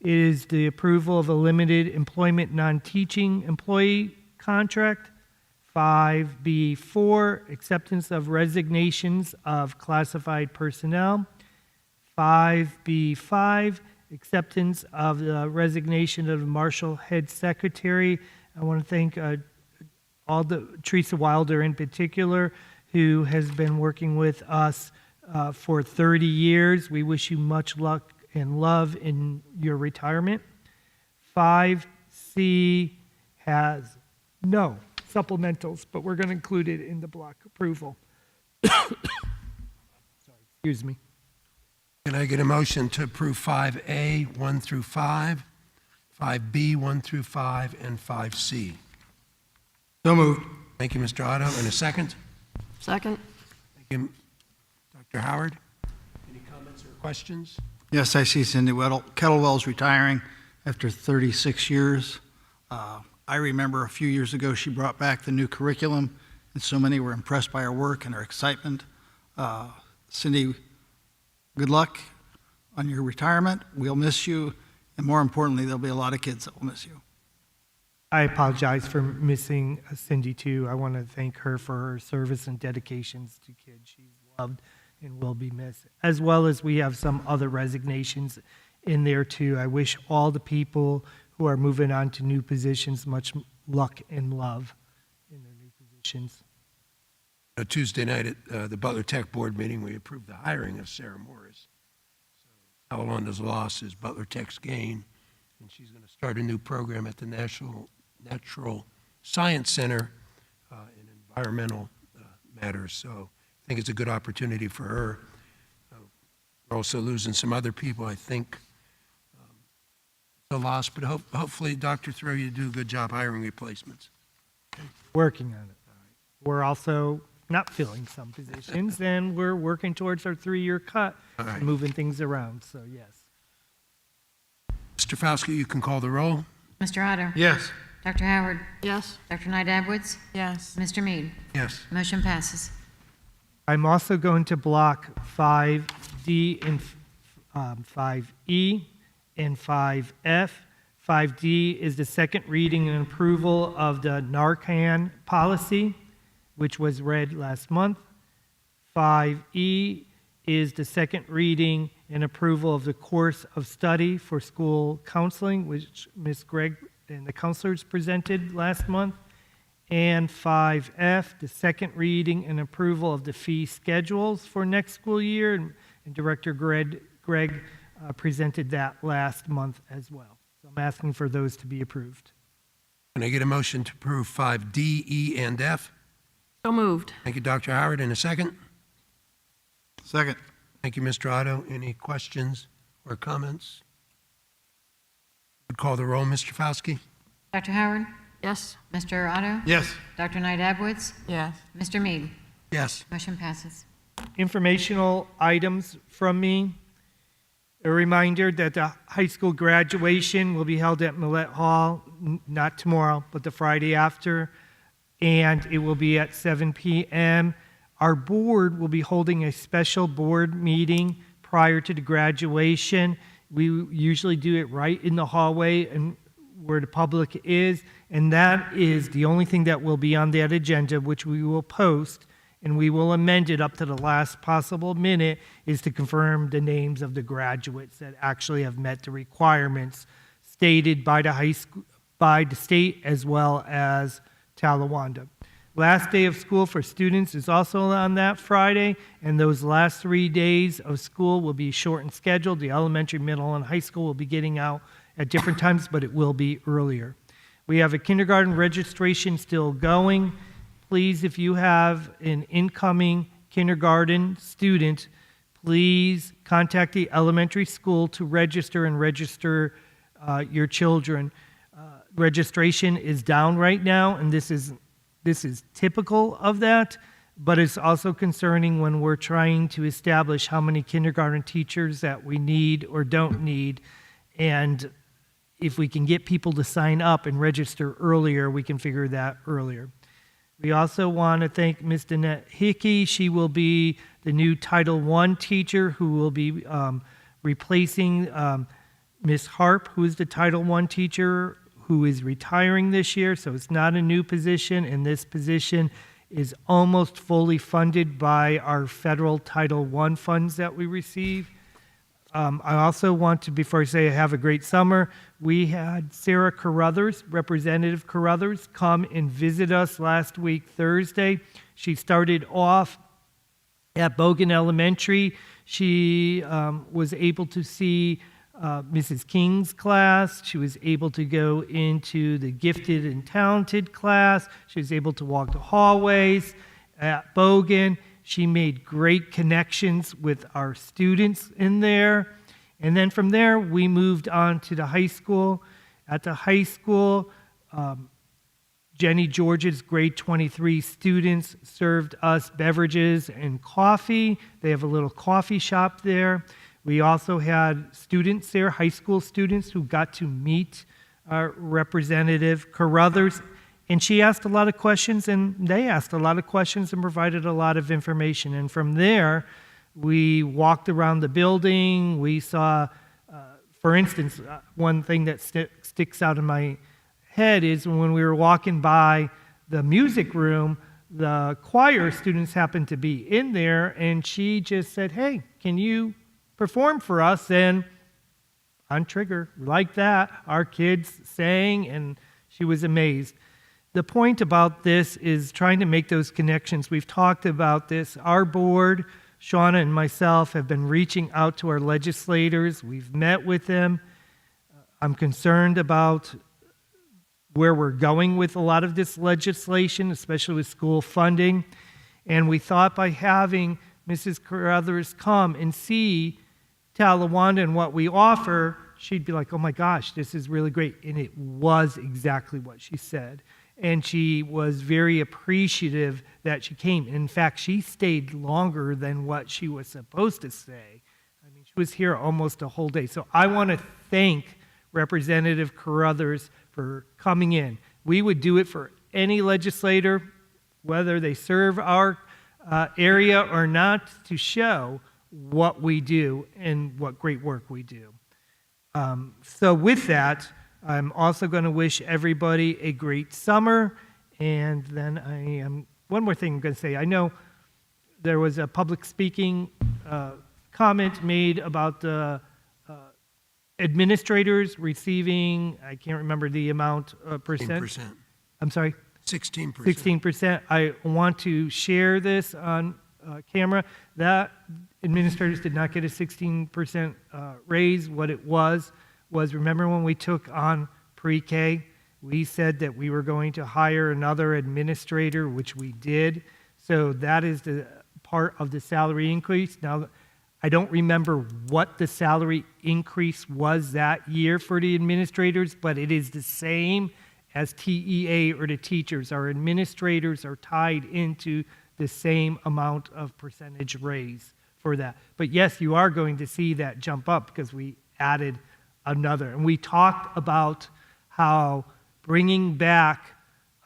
[SPEAKER 1] is the approval of a limited employment non-teaching employee contract. 5B4, acceptance of resignations of classified personnel. 5B5, acceptance of the resignation of the Marshall Head Secretary. I want to thank Teresa Wilder in particular, who has been working with us for 30 years. We wish you much luck and love in your retirement. 5C has no supplementals, but we're going to include it in the block approval. Sorry, excuse me.
[SPEAKER 2] Can I get a motion to approve 5A, 1 through 5, 5B, 1 through 5, and 5C?
[SPEAKER 7] So moved.
[SPEAKER 2] Thank you, Mr. Otto. And a second?
[SPEAKER 6] Second.
[SPEAKER 2] Thank you, Dr. Howard. Any comments or questions?
[SPEAKER 7] Yes, I see Cindy Kettlewell's retiring after 36 years. I remember a few years ago she brought back the new curriculum, and so many were impressed by her work and her excitement. Cindy, good luck on your retirement. We'll miss you, and more importantly, there'll be a lot of kids that will miss you.
[SPEAKER 1] I apologize for missing Cindy too. I want to thank her for her service and dedications to kids. She's loved and will be missed, as well as we have some other resignations in there too. I wish all the people who are moving on to new positions much luck and love in their new positions.
[SPEAKER 2] Tuesday night at the Butler Tech Board meeting, we approved the hiring of Sarah Morris. So Talawanda's loss is Butler Tech's gain, and she's going to start a new program at the Natural Science Center in environmental matters. So I think it's a good opportunity for her. We're also losing some other people, I think. It's a loss, but hopefully Dr. Thoreau, you do a good job hiring replacements.
[SPEAKER 1] Working on it. We're also not filling some positions, and we're working towards our 3-year cut,
[SPEAKER 2] right.
[SPEAKER 1] moving things around, so yes.
[SPEAKER 2] Mr. Fauske, you can call the roll.
[SPEAKER 3] Mr. Otto?
[SPEAKER 7] Yes.
[SPEAKER 3] Dr. Howard?
[SPEAKER 6] Yes.
[SPEAKER 3] Dr. Knight Edwards?
[SPEAKER 4] Yes.
[SPEAKER 3] Mr. Mead?
[SPEAKER 2] Yes.
[SPEAKER 3] Motion passes.
[SPEAKER 1] I'm also going to block 5D and 5E and 5F. 5D is the second reading and approval of the Narcan policy, which was read last month. 5E is the second reading and approval of the course of study for school counseling, which Ms. Gregg and the counselors presented last month. And 5F, the second reading and approval of the fee schedules for next school year, and Director Gregg presented that last month as well. So I'm asking for those to be approved.
[SPEAKER 2] Can I get a motion to approve 5D, E, and F?
[SPEAKER 6] So moved.
[SPEAKER 2] Thank you, Dr. Howard. And a second?
[SPEAKER 7] Second.
[SPEAKER 2] Thank you, Mr. Otto. Any questions or comments? Would call the roll, Mr. Fauske?
[SPEAKER 3] Dr. Howard?
[SPEAKER 6] Yes.
[SPEAKER 3] Mr. Otto?
[SPEAKER 7] Yes.
[SPEAKER 3] Dr. Knight Edwards?
[SPEAKER 4] Yes.
[SPEAKER 3] Mr. Mead?
[SPEAKER 2] Yes.
[SPEAKER 3] Motion passes.
[SPEAKER 1] Informational items from me. A reminder that the high school graduation will be held at Millette Hall, not tomorrow, but the Friday after, and it will be at 7 p.m. Our board will be holding a special board meeting prior to the graduation. We usually do it right in the hallway and where the public is, and that is the only thing that will be on that agenda, which we will post, and we will amend it up to the last possible minute, is to confirm the names of the graduates that actually have met the requirements stated by the high school, by the state as well as Talawanda. Last day of school for students is also on that Friday, and those last 3 days of school will be shortened scheduled. The elementary, middle, and high school will be getting out at different times, but it will be earlier. We have a kindergarten registration still going. Please, if you have an incoming kindergarten student, please contact the elementary school to register and register your children. Registration is down right now, and this is typical of that, but it's also concerning when we're trying to establish how many kindergarten teachers that we need or don't need, and if we can get people to sign up and register earlier, we can figure that earlier. We also want to thank Ms. Danette Hickey. She will be the new Title I teacher who will be replacing Ms. Harp, who is the Title I teacher who is retiring this year. So it's not a new position, and this position is almost fully funded by our federal Title I funds that we receive. I also want to, before I say have a great summer, we had Sarah Carruthers, Representative Carruthers, come and visit us last week, Thursday. She started off at Bogan Elementary. She was able to see Mrs. King's class. She was able to go into the gifted and talented class. She was able to walk the hallways at Bogan. She made great connections with our students in there. And then from there, we moved on to the high school. At the high school, Jenny George's grade 23 students served us beverages and coffee. They have a little coffee shop there. We also had students there, high school students, who got to meet our Representative Carruthers. And she asked a lot of questions, and they asked a lot of questions and provided a lot of information. And from there, we walked around the building. We saw, for instance, one thing that sticks out in my head is when we were walking by the music room, the choir students happened to be in there, and she just said, "Hey, can you perform for us?" And on trigger, like that, our kids sang, and she was amazed. The point about this is trying to make those connections. We've talked about this. Our board, Shauna and myself, have been reaching out to our legislators. We've met with them. I'm concerned about where we're going with a lot of this legislation, especially with school funding. And we thought by having Mrs. Carruthers come and see Talawanda and what we offer, she'd be like, "Oh my gosh, this is really great." And it was exactly what she said. And she was very appreciative that she came. In fact, she stayed longer than what she was supposed to stay. I mean, she was here almost a whole day. So I want to thank Representative Carruthers for coming in. We would do it for any legislator, whether they serve our area or not, to show what we do and what great work we do. So with that, I'm also going to wish everybody a great summer. And then one more thing I'm going to say. I know there was a public speaking comment made about the administrators receiving, I can't remember the amount, percent.
[SPEAKER 2] 16%.
[SPEAKER 1] I'm sorry?
[SPEAKER 2] 16%.
[SPEAKER 1] 16%. I want to share this on camera. That administrators did not get a 16% raise. What it was, remember when we took on pre-K, we said that we were going to hire another administrator, which we did. So that is the part of the salary increase. Now, I don't remember what the salary increase was that year for the administrators, but it is the same as TEA or the teachers. Our administrators are tied into the same amount of percentage raise for that. But yes, you are going to see that jump up because we added another. And we talked about how bringing back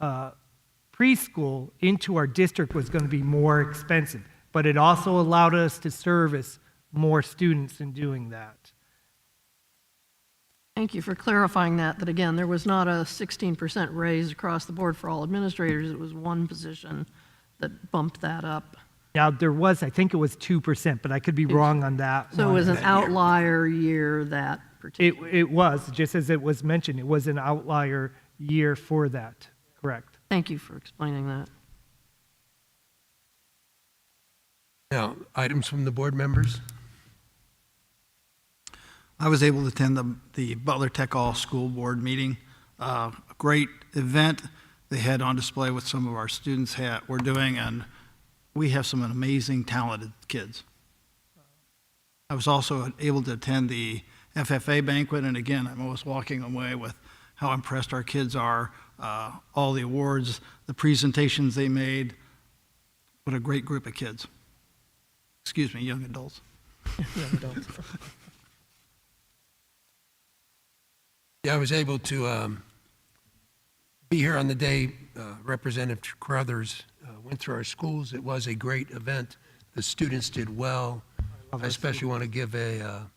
[SPEAKER 1] preschool into our district was going to be more expensive, but it also allowed us to service more students in doing that.
[SPEAKER 6] Thank you for clarifying that again, there was not a 16% raise across the board for all administrators. It was one position that bumped that up.
[SPEAKER 1] Now, there was, I think it was 2%, but I could be wrong on that.
[SPEAKER 6] So it was an outlier year that particular.
[SPEAKER 1] It was, just as it was mentioned, it was an outlier year for that, correct?
[SPEAKER 6] Thank you for explaining that.
[SPEAKER 2] Now, items from the board members?
[SPEAKER 7] I was able to attend the Butler Tech All School Board meeting. A great event they had on display with some of our students were doing, and we have some amazing, talented kids. I was also able to attend the FFA banquet, and again, I'm always walking away with how impressed our kids are, all the awards, the presentations they made. What a great group of kids. Excuse me, young adults.
[SPEAKER 6] Young adults.
[SPEAKER 2] Yeah, I was able to be here on the day Representative Carruthers went through our schools. It was a great event. The students did well. I especially want to give a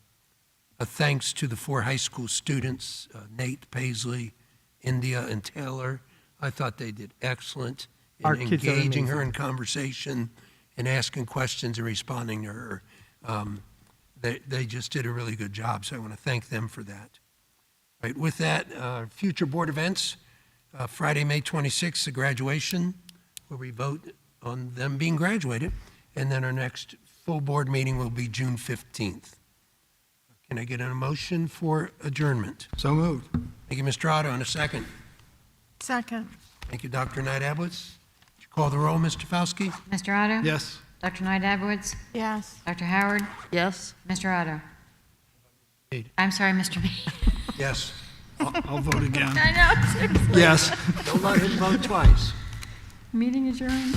[SPEAKER 2] thanks to the 4 high school students, Nate, Paisley, India, and Taylor. I thought they did excellent
[SPEAKER 1] Our
[SPEAKER 2] in
[SPEAKER 1] kids are
[SPEAKER 2] engaging her
[SPEAKER 1] amazing.
[SPEAKER 2] in conversation and asking questions and responding to her. They just did a really good job, so I want to thank them for that. Right, with that, future board events, Friday, May 26th, the graduation, where we vote on them being graduated, and then our next full board meeting will be June 15th. Can I get a motion for adjournment?
[SPEAKER 7] So moved.
[SPEAKER 2] Thank you, Mr. Otto, and a second.
[SPEAKER 4] Second.
[SPEAKER 2] Thank you, Dr. Knight Abwitz. Would you call the roll, Mr. Fauski?
[SPEAKER 3] Mr. Otto?
[SPEAKER 7] Yes.
[SPEAKER 3] Dr. Knight Abwoods?
[SPEAKER 4] Yes.
[SPEAKER 3] Dr. Howard?
[SPEAKER 6] Yes?
[SPEAKER 3] Mr. Otto?
[SPEAKER 2] Mead.
[SPEAKER 3] I'm sorry, Mr. Mead.
[SPEAKER 2] Yes.
[SPEAKER 7] I'll vote again.
[SPEAKER 3] I know, seriously.
[SPEAKER 7] Yes.
[SPEAKER 2] Don't let him vote twice.
[SPEAKER 3] Meeting adjourned.